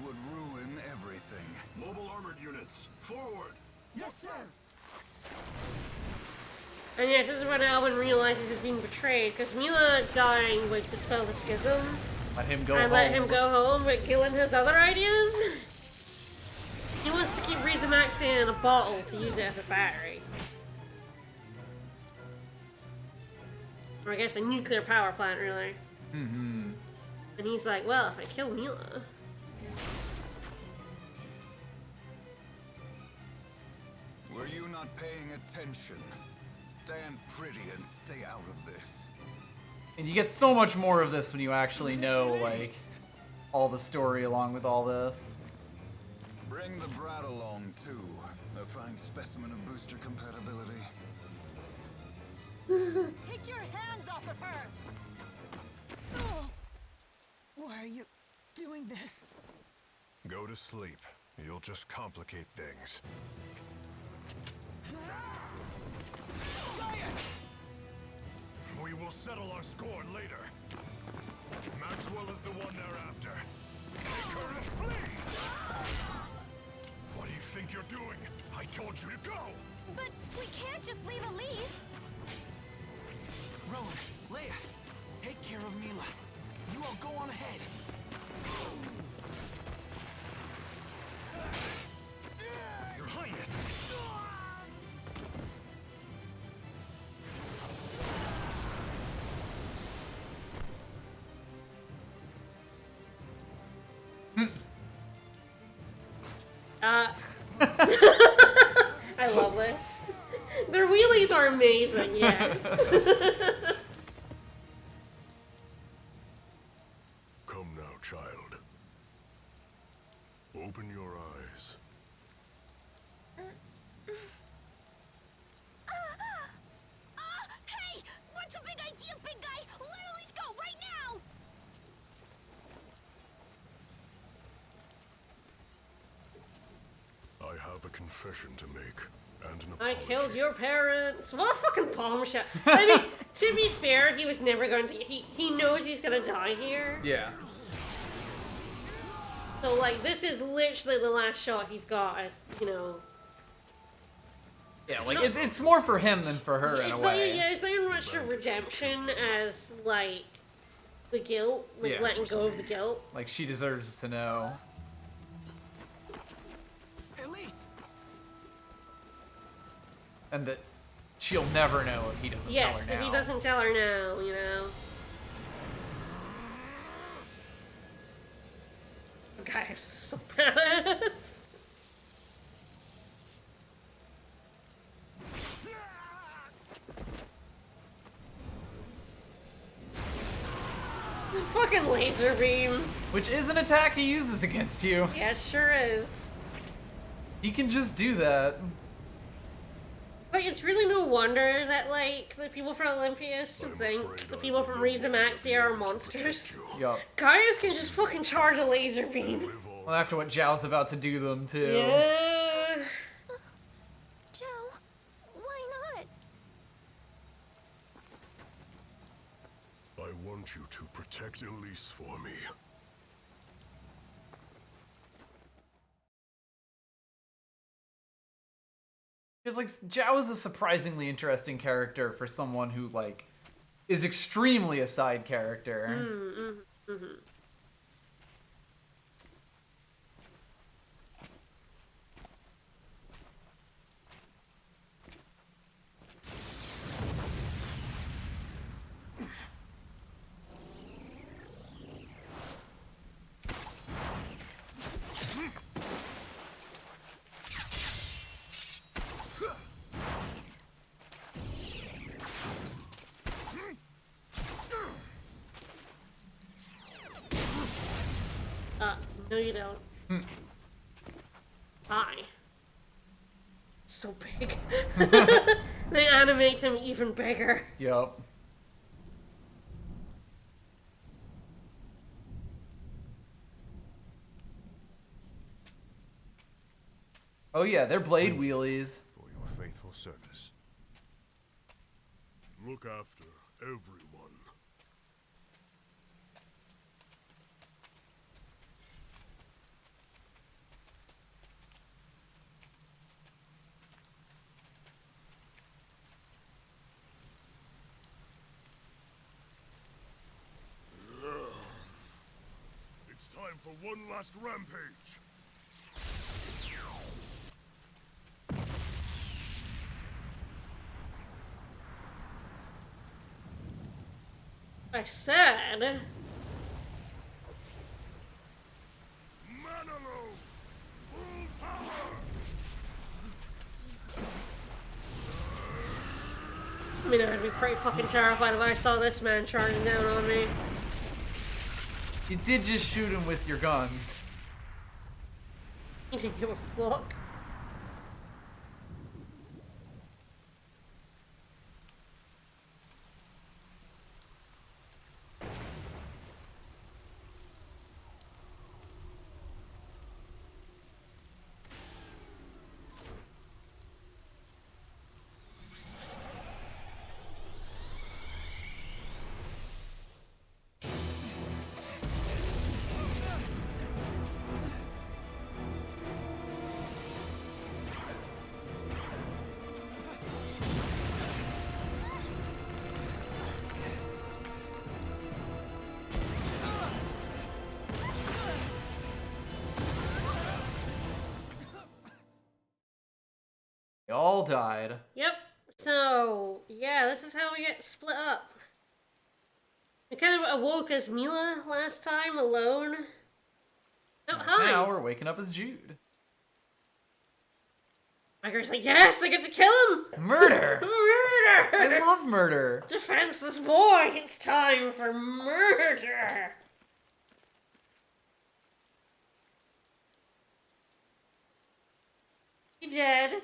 Would ruin everything. Mobile armored units, forward! Yes, sir. And yes, this is when Alvin realizes he's being betrayed, because Mila dying would dispel the schism. Let him go and home. let him go home, but Gillen has other ideas. He wants to keep Rizamaxia in a bottle to use it as a battery. Or I guess a nuclear power plant, really. Mm-hmm. And he's like, well, if I kill Mila... Were you not paying attention? Stand pretty and stay out of this. And you get so much more of this when you actually know, like, all the story along with all this. Bring the brat along, too. A fine specimen of booster compatibility. Take your hands off of her! Oh. Why are you doing this? Go to sleep. You'll just complicate things. We will settle our score later. Maxwell is the one they're after. Take her and flee! What do you think you're doing? I told you to go! But we can't just leave Elise. Rowan, Leia, take care of Mila. You all go on ahead. Your Highness! I love this. Their wheelies are amazing, yes. Come now, child. Open your eyes. Hey! What's a big idea, big guy? Let Elise go right now! I have a confession to make. and an I apology. killed your parents. What a fucking bombshell. I mean, to be fair, he was never going to. He knows he's gonna die here. Yeah. So like, this is literally the last shot he's got. You know. Yeah, like it's more for him than for her in a way. Yeah, it's not even much of redemption as like the guilt, like letting go of the guilt. Like she deserves to know. Elise. And that she'll never know if he doesn't tell her now. Yes, if he doesn't tell her now, you know. Guys, so badass. Fucking laser beam. Which is an attack he uses against you. Yeah, it sure is. He can just do that. Like, it's really no wonder that, like, the people from Olympias think the people from Riza Maxia are monsters. Yup. Guys can just fucking charge a laser beam. Well, after what Zhao's about to do to them, too. Yeah. Zhao, why not? I want you to protect Elise for me. Because, like, Zhao is a surprisingly interesting character for someone who, like, is extremely a side character. No you don't. Hi. So big. They animate him even bigger. Yup. Oh yeah, they're blade wheelies. For your faithful service. Look after everyone. It's time for one last rampage. I said. I mean, I'd be pretty fucking terrified if I saw this man charging down on me. You did just shoot him with your guns. You didn't give a fuck. They all died. Yep. So, yeah, this is how we get split up. We kind of awoke as Mila last time, alone. Oh, hi! Now we're waking up as Jude. Migra's like, yes, I get to kill him! Murder! Murder! I love murder. Defenseless boy, it's time for murder! He dead.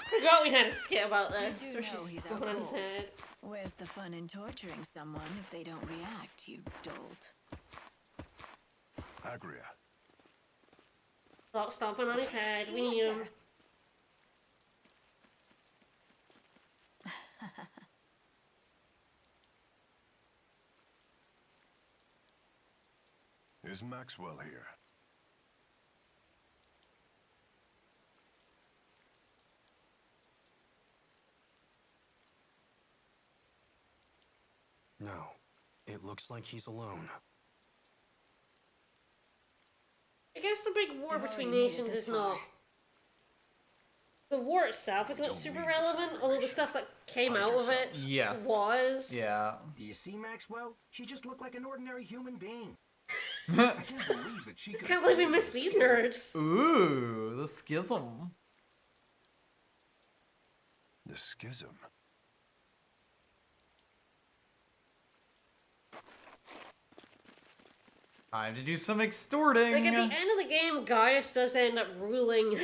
Forgot we had a skit about this, You where do know she's he's still out on his cold. head. Where's the fun in torturing someone if they don't react, you dolt? Agria. Stop stomping on his head. We need him. Is Maxwell here? No, it looks like he's alone. I guess the big war They've between already made it nations this is not... The war itself is not super relevant, although the stuff that came out of it Yes. was. Yeah. Do you see Maxwell? She just looked like an ordinary human being. I can't believe that she could. I can't believe we missed these nerds. Ooh, the schism. The schism. Time to do some extorting. Like, at the end of the game, Gaius does end up ruling...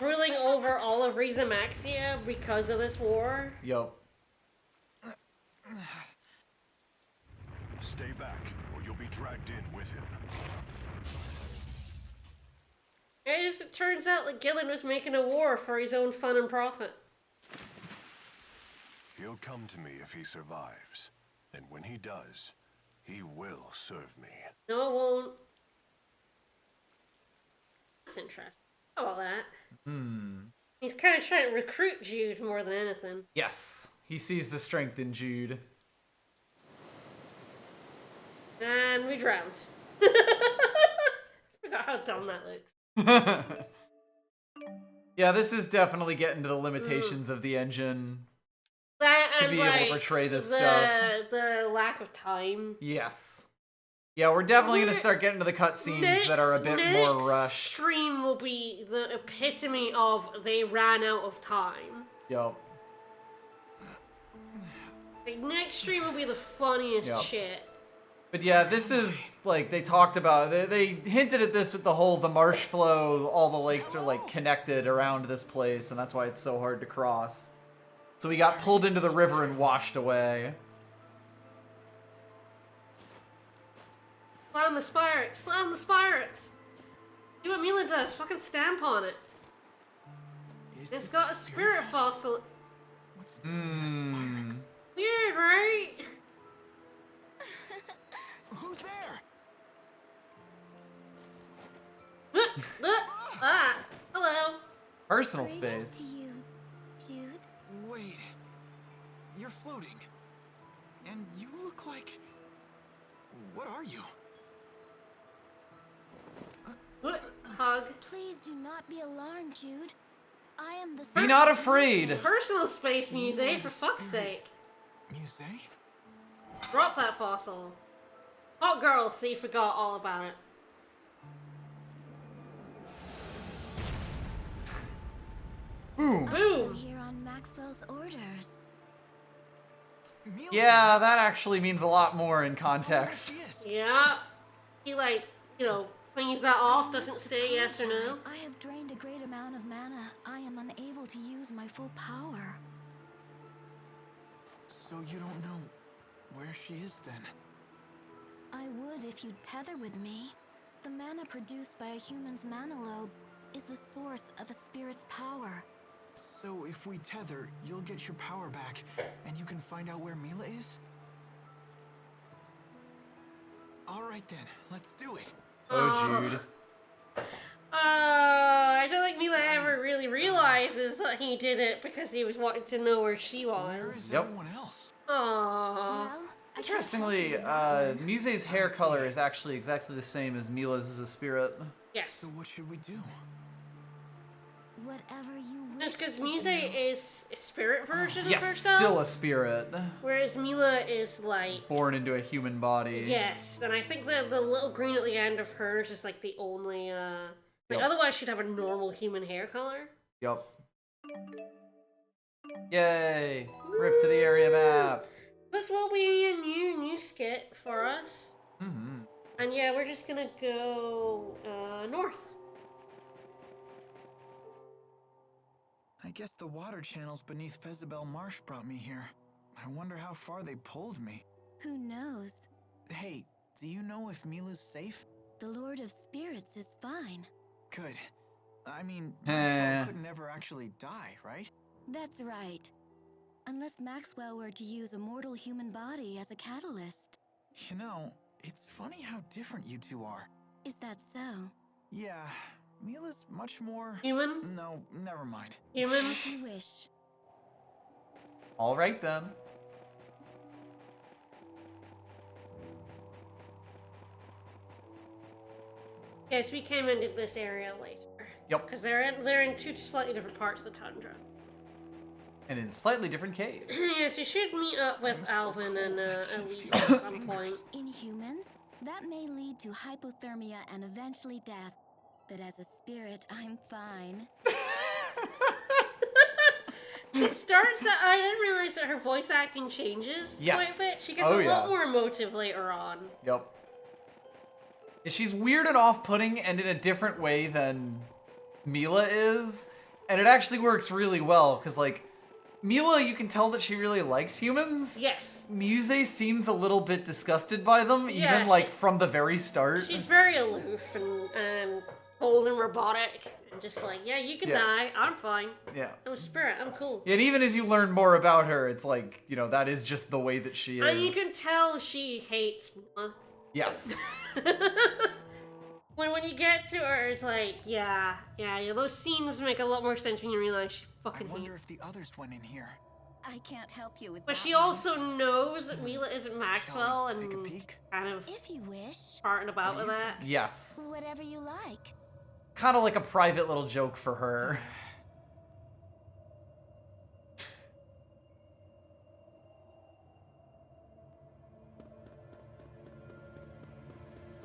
ruling over all of Rizamaxia because of this war. Yup. Stay back, or you'll be dragged in with him. It turns out that Gillen was making a war for his own fun and profit. He'll come to me if he survives. And when he does, he will serve me. No, it won't. That's interesting. How about that? He's kind of trying to recruit Jude more than anything. Yes. He sees the strength in Jude. And we drowned. Forgot how dumb that looks. Yeah, this is definitely getting to the limitations of the engine That to and, be able to portray this stuff. The lack of time. Yes. Yeah, we're definitely going to start getting to the cutscenes that are a bit more rushed. Stream will be the epitome of they ran out of time. Yup. Like, next stream will be the funniest Yep. shit. But yeah, this is, like, they talked about, they hinted at this with the whole, the marsh flow, all the lakes are, like, connected around this place, and that's why it's so hard to cross. So we got pulled into the river and washed away. Slam the Spyrex! Slam the Spyrex! Do what Mila does, fucking stamp on it. It's got a spirit fossil. What's it doing with a Spyrex? Weird, right? Who's there? Ah, hello. Personal Greetings space. to you, Jude. Wait. You're floating. And you look like... What are you? What? Hug. Please do not be alarmed, Jude. I am the... Be not afraid. Personal space Muse, for fuck's sake. Muse? Drop that fossil. Hot girl, so you forgot all about it. Boom. I am here on Maxwell's orders. Yeah, that actually means a lot more in context. Yeah. He, like, you know, flings that off, doesn't say yes or no. I have drained a great amount of mana. I am unable to use my full power. So you don't know where she is then? I would if you'd tether with me. The mana produced by a human's mana lobe is the source of a spirit's power. So if we tether, you'll get your power back, and you can find out where Mila is? Alright then, let's do it. Oh, Jude. I don't think Mila ever really realizes that he did it because he was wanting to know where she was. Where is Yep. everyone else? Aww. Interestingly, Muse's hair color is actually exactly the same as Mila's as a spirit. Yes. So what should we do? Whatever you wish. Just because to Muse do. is a spirit version of Yes, herself. still a spirit. Whereas Mila is like... Born into a human body. Yes, and I think the little green at the end of hers is like the only, like, Yep. otherwise she'd have a normal human hair color. Yup. Yay! Rip to the area map. This will be a new skit for us. Mm-hmm. And yeah, we're just gonna go, north. I guess the water channels beneath Fezabel Marsh brought me here. I wonder how far they pulled me. Who knows? Hey, do you know if Mila's safe? The Lord of Spirits is fine. Good. I mean, Maxwell couldn't ever actually die, right? That's right. Unless Maxwell were to use a mortal human body as a catalyst. You know, it's funny how different you two are. Is that so? Yeah, Mila's much more... Human? No, never mind. Human? As you wish. All right then. Yes, we came into this area later. Yep. Because they're in two slightly different parts of the tundra. And in slightly different caves. Yes, we should meet up with Alvin and Elise at some point. In humans, that may lead to hypothermia and eventually death. But as a spirit, I'm fine. She starts that I didn't realize that her voice acting changes quite a bit. She gets a lot more emotive later on. Yep. Yeah, she's weird and off-putting and in a different way than Mila is. And it actually works really well, because, like, Mila, you can tell that she really likes humans. Yes. Muse seems a little bit disgusted by them, Yeah, even, like, from the very start. She's very aloof and cold and robotic. And just like, yeah, you can die. I'm fine. Yeah. I'm a spirit. I'm cool. And even as you learn more about her, it's like, you know, that is just the way that she is. And you can tell she hates Mila. Yes. When you get to her, it's like, yeah, those scenes make a lot more sense when you realize she fucking hates. I wonder if the others went in here. I can't help you with But that she one. also knows that Mila isn't Maxwell and kind of If you wish. farting about with that. Yes. Whatever you like. Kind of like a private little joke for her.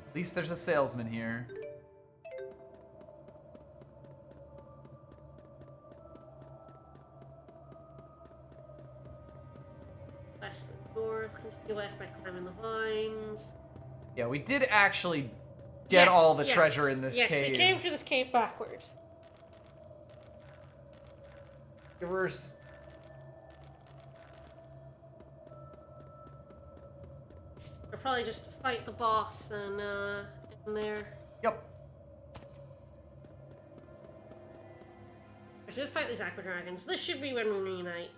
At least there's a salesman here. West and north, continue west by climbing the vines. Yeah, we did actually get all the treasure in this cave. Yes, we came through this cave backwards. Yours. Or probably just fight the boss and in there. Yep. I should fight these aqua dragons. This should be when we reunite.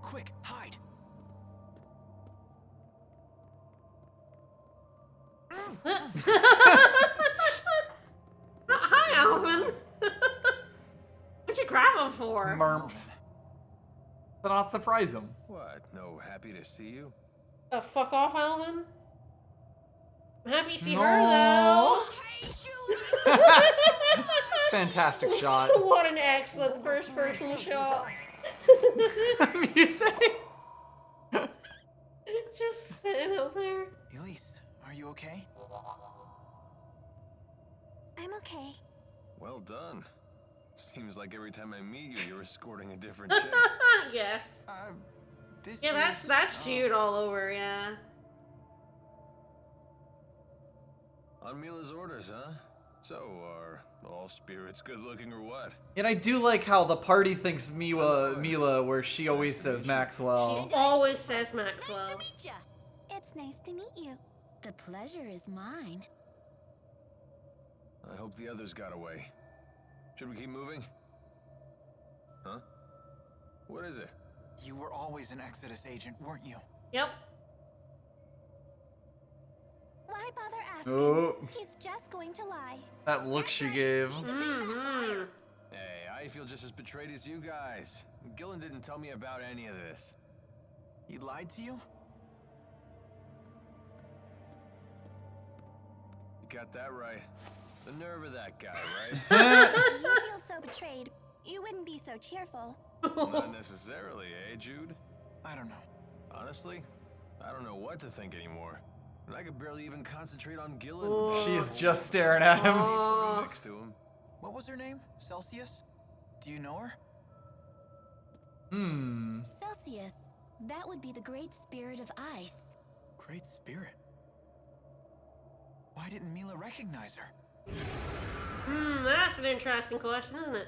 Quick, hide! Hi, Alvin! What'd you grab him for? Merp. To not surprise him. What? No happy to see you? Fuck off, Alvin. I'm happy to see No. her, though. Fantastic shot. What an excellent first-person shot. Music. Just sitting up there. Elise, are you okay? I'm okay. Well done. Seems like every time I meet you, you're escorting a different chick. Yes. This Yeah, is, that's Jude all over, yeah. On Mila's orders, huh? So, are all spirits good looking or what? And I do like how the party thinks Mila, where she always says Maxwell. She always says Maxwell. Nice to meet you. It's nice to meet you. The pleasure is mine. I hope the others got away. Should we keep moving? Huh? What is it? You were always an Exodus agent, weren't you? Yep. Why bother asking? Oh. He's just going to lie. That look she gave. Hey, I feel just as betrayed as you guys. Gillen didn't tell me about any of this. He lied to you? You got that right. The nerve of that guy, right? If you feel so betrayed, you wouldn't be so cheerful. Not necessarily, eh, Jude? I don't know. Honestly, I don't know what to think anymore. And I could barely even concentrate on Gillen. She is just staring at him. Next to him. What was her name? Celsius? Do you know her? Hmm. Celsius. That would be the Great Spirit of Ice. Great Spirit? Why didn't Mila recognize her? That's an interesting question, isn't it?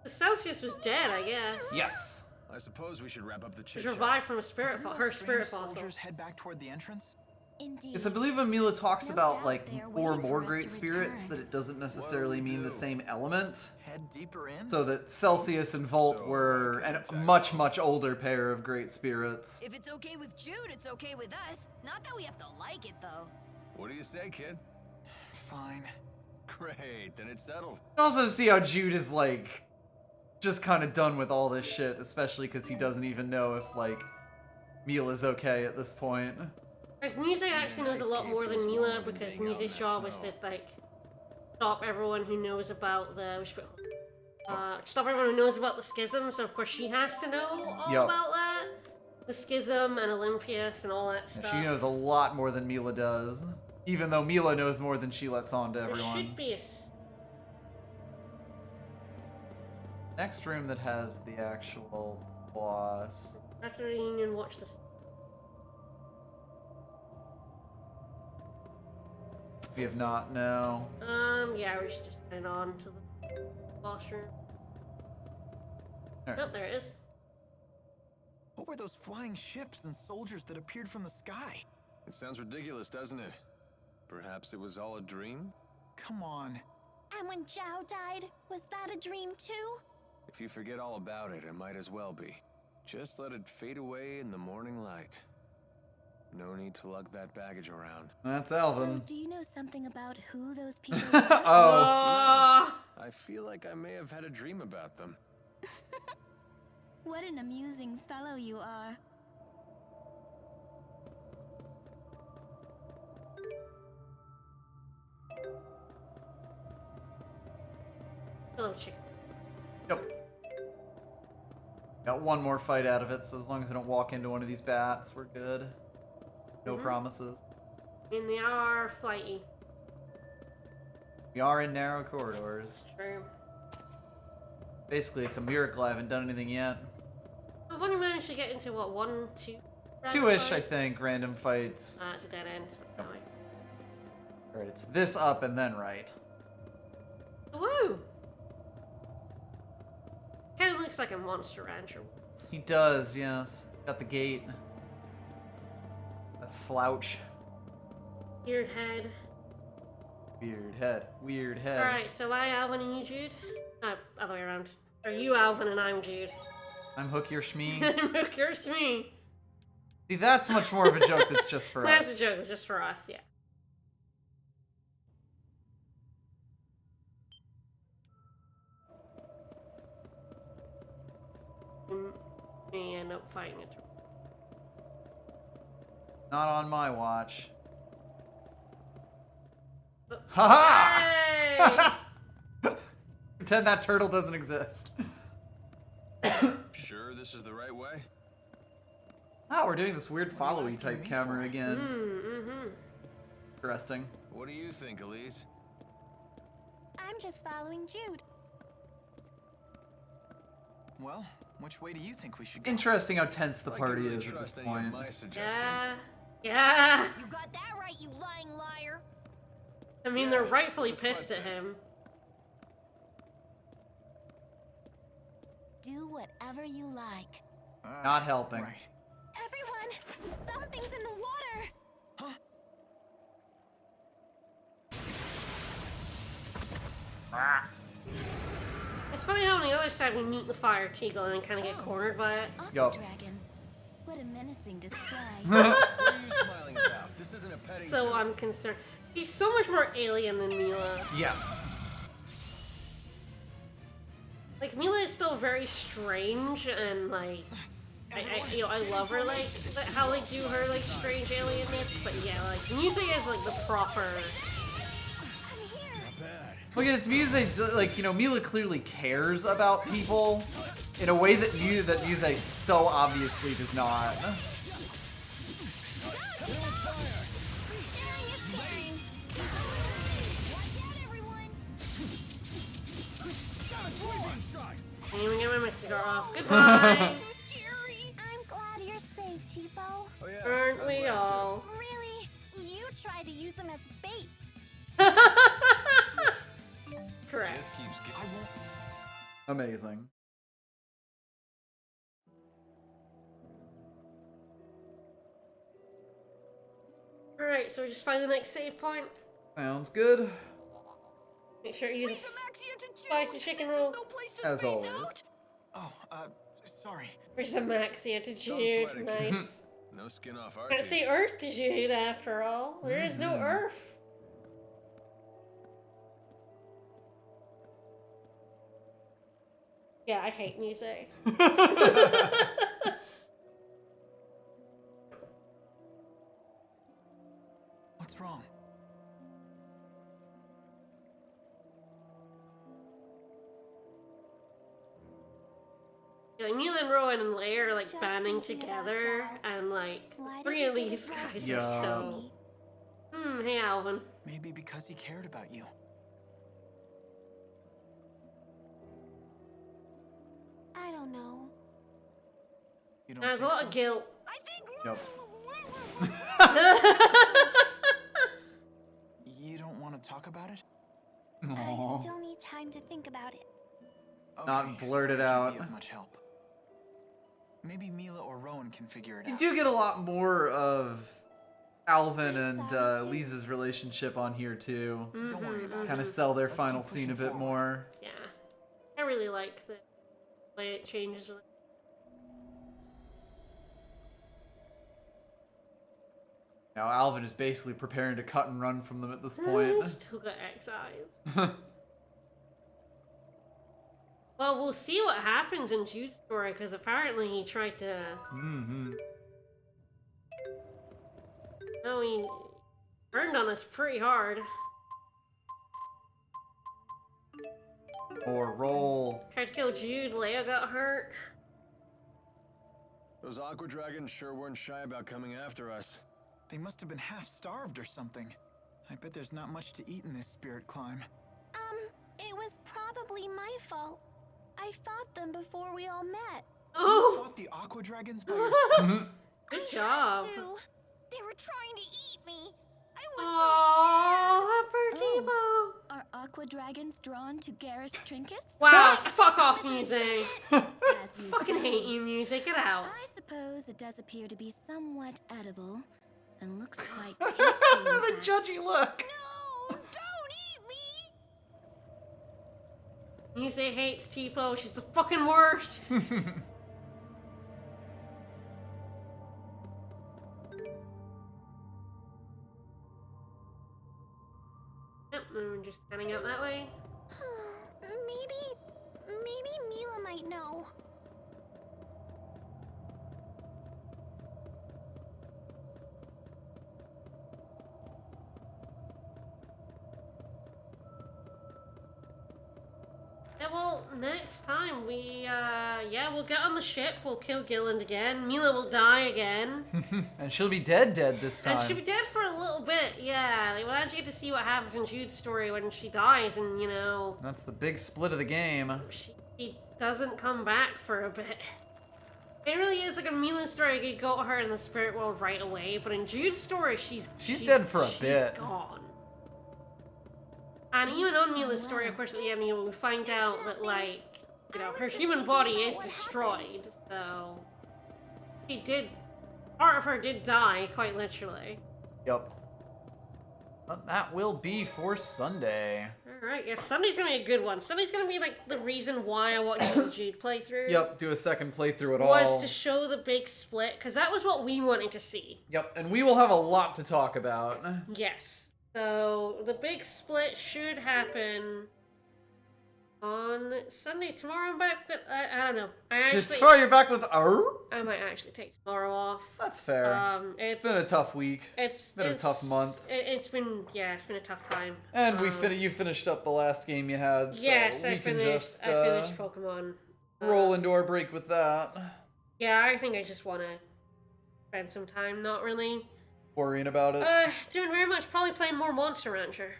Celsius was dead, I guess. Yes. I suppose we should wrap up the She chit was revived from a spirit Didn't her those spirit strange fossil. soldiers head back toward the entrance? Indeed. Yes, I believe when Mila talks No about doubt like they are or waiting more for us great to spirits, return. that it doesn't necessarily mean the same element. Head deeper in? So that Celsius and Volt were a much, much older pair of great spirits. If it's okay with Jude, it's okay with us. Not that we have to like it, though. What do you say, kid? Fine. Great, then it's settled. You can also see how Jude is like just kind of done with all this shit, especially because he doesn't even know if like Mila's okay at this point. Whereas Muse actually knows a lot more than Mila, because Muse's job is to like stop everyone who knows about the stop everyone who knows about the schism. So of course she has to know all about that, the schism and Olympius and all that stuff. She knows a lot more than Mila does, even though Mila knows more than she lets on to There everyone. should be a Next room that has the actual boss. after reunion. Watch this. We have not, no. Yeah, we should just head on to the boss room. Alright. Oh, there it is. What were those flying ships and soldiers that appeared from the sky? It sounds ridiculous, doesn't it? Perhaps it was all a dream? Come on. And when Zhao died, was that a dream too? If you forget all about it, it might as well be. Just let it fade away in the morning light. No need to lug that baggage around. That's So, Alvin. do you know something about who those people Oh. I feel like I may have had a dream about them. What an amusing fellow you are. Hello, chicken. Yep. Got one more fight out of it, so as long as I don't walk into one of these bats, we're good. No promises. I mean, they are flighty. We are in narrow corridors. True. Basically, it's a miracle I haven't done anything yet. I've only managed to get into, what, 1, 2? Two-ish, I think, random fights. It's a dead end. So annoying. Alright, it's this up and then right. Woo! Kind of looks like a Monster Rancher. He does, yes. Got the gate. That slouch. Weird head. Weird head. Weird head. Alright, so I, Alvin, and you, Jude? No, other way around. Are you Alvin and I'm Jude? I'm Hook Your Shmee. I'm Hook Your Shmee. See, that's much more of a joke that's just for us. That's a joke, it's just for us, yeah. May end up fighting it. Not on my watch. Oh. Ha ha! Pretend that turtle doesn't exist. Sure this is the right way? Oh, we're doing this weird followy type camera again. Mm-hmm. Interesting. What do you think, Elise? I'm just following Jude. Well, which way do you think we should go? Interesting how tense the I party can really is at this trust any of point. my suggestions. Yeah. You got that right, you lying liar. I mean, they're rightfully pissed at him. Do whatever you like. Not helping. Right. Everyone, something's in the water. Huh? It's funny how on the other side we meet the fire Teagle and then kind of get cornered by it. Yup. Dragons. What a menacing display. What are you smiling about? This isn't a petting So zoo. I'm concerned. She's so much more alien than Mila. Yes. Like, Mila is still very strange and, like, I love her, like, how they do her, like, strange alienness, but yeah, like, music is, like, the proper... Look at its music, like, you know, Mila clearly cares about people in a way that Muse so obviously does not. I didn't even get my cigar off. Goodbye! Scary. I'm glad you're safe. try to use him as bait. Correct. Just keeps getting. I won't. Amazing. Alright, so we just find the next save point. Sounds good. Make sure you use Maxia to spicy chicken roll. No place to As space always. out. Oh, sorry. There's a Maxia to Don't Jude. sweat it, kid. Nice. No skin off our Can't teeth. say Earth to Jude after all. There is no Earth. Yeah, I hate music. What's wrong? Yeah, like, Mila and Rowan and Leia are like Just banding thinking about together, Joe. and like Why did three he of give these his life guys to Yeah. are so. me? Hey Alvin. Maybe because he cared about you. I don't know. You don't There's a think lot so? of guilt. I think. Yep. You don't want to talk about it? I Aw. still need time to think about it. Not Okay, blurt it sorry I out. can't be of much help. Maybe Mila or Rowan can figure it You out. do get a lot more of Alvin I'm and sorry, too. Lisa's relationship on here too. Don't worry about Kind it. of sell their Let's final keep scene a pushing bit forward. more. Yeah. I really like the way it changes with Now Alvin is basically preparing to cut and run from them at this point. Still got X-eyes. Well, we'll see what happens in Jude's story, because apparently he tried to... Mm-hmm. No, he turned on us pretty hard. Or roll. Tried to kill Jude, Leia got hurt. Those aqua dragons sure weren't shy about coming after us. They must have been half-starved or something. I bet there's not much to eat in this spirit climb. It was probably my fault. I fought them before we all met. You Oh! fought the aqua dragons by yourself? Good job. They were trying to eat me. I was Oh, poor Timo. Are aqua dragons drawn to Garrus trinkets? Wow, fuck off, music. As you Fucking say, hate you, music. Get out. I suppose it does appear to be somewhat edible, and looks quite tasty. in The fact. judgy look. No, don't eat me. Music hates Tipo. She's the fucking worst. Yep, we're just heading out that way. Maybe Mila might know. Yeah, well, next time we'll get on the ship, we'll kill Gilland again, Mila will die again. And she'll be dead this time. And she'll be dead for a little bit, yeah. Like, we'll actually get to see what happens in Jude's story when she dies, and, you know, That's the big split of the game. she doesn't come back for a bit. It really is like a Mila story. You could go to her in the spirit world right away, but in Jude's story, she's dead for a bit. She's gone. And even on Mila's story, of course, at the end, you know, we find out that, like, you know, her human body is destroyed, so part of her did die, quite literally. Yep. But that will be for Sunday. Alright, yeah, Sunday's gonna be a good one. Sunday's gonna be, like, the reason why I watched the Jude playthrough. Yep, do a second playthrough at all. Was to show the big split, because that was what we wanted to see. Yep, and we will have a lot to talk about. Yes. So, the big split should happen on Sunday. Tomorrow I'm back with, I don't know. Tomorrow you're back with I might actually take tomorrow off. That's fair. It's been a tough week. It's been a tough month. It's been a tough time. And you finished up the last game you had, so yes, we I can finished. just I finished Pokemon. roll into our break with that. Yeah, I think I just want to spend some time not really Worrying about it. doing very much. Probably playing more Monster Rancher.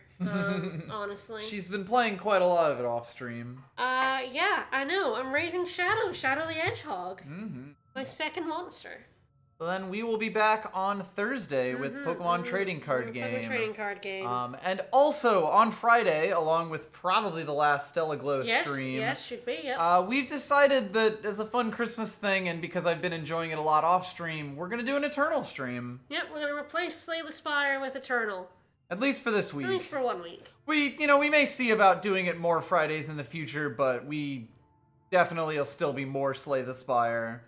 Honestly. She's been playing quite a lot of it off stream. Yeah, I know. I'm raising Shadow the Hedgehog. Mm-hmm. My second monster. So then we will be back on Thursday with Pokemon Trading Card Game. Pokemon Trading Card Game. And also on Friday, along with probably the last Stella Glow stream. Yes, should be, yep. We've decided that as a fun Christmas thing, and because I've been enjoying it a lot off stream, we're going to do an Eternal stream. Yep, we're going to replace Slay the Spire with Eternal. At least for this week. At least for 1 week. We may see about doing it more Fridays in the future, but we definitely will still be more Slay the Spire.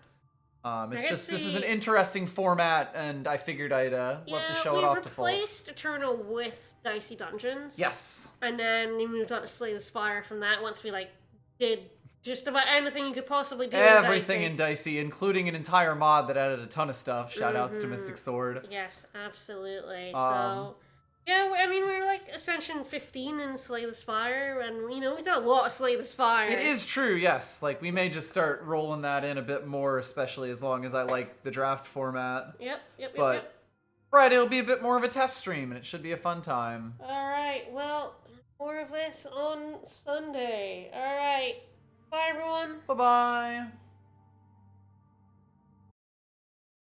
This is an interesting format, and I figured I'd love to show it off to folks. We replaced Eternal with Dicey Dungeons. Yes. And then we moved on to Slay the Spire from that once we, did just about anything you could possibly do Everything in Dicey, including an entire mod that added a ton of stuff. Shoutouts to Mystic Sword. Yes, absolutely. So... yeah, I mean, we're Ascension 15 in Slay the Spire, and, we've done a lot of Slay the Spire. It is true, yes. We may just start rolling that in a bit more, especially as long as I like the draft format. Yep. But Friday will be a bit more of a test stream, and it should be a fun time. Alright, well, more of this on Sunday. Alright, bye everyone. Bye-bye.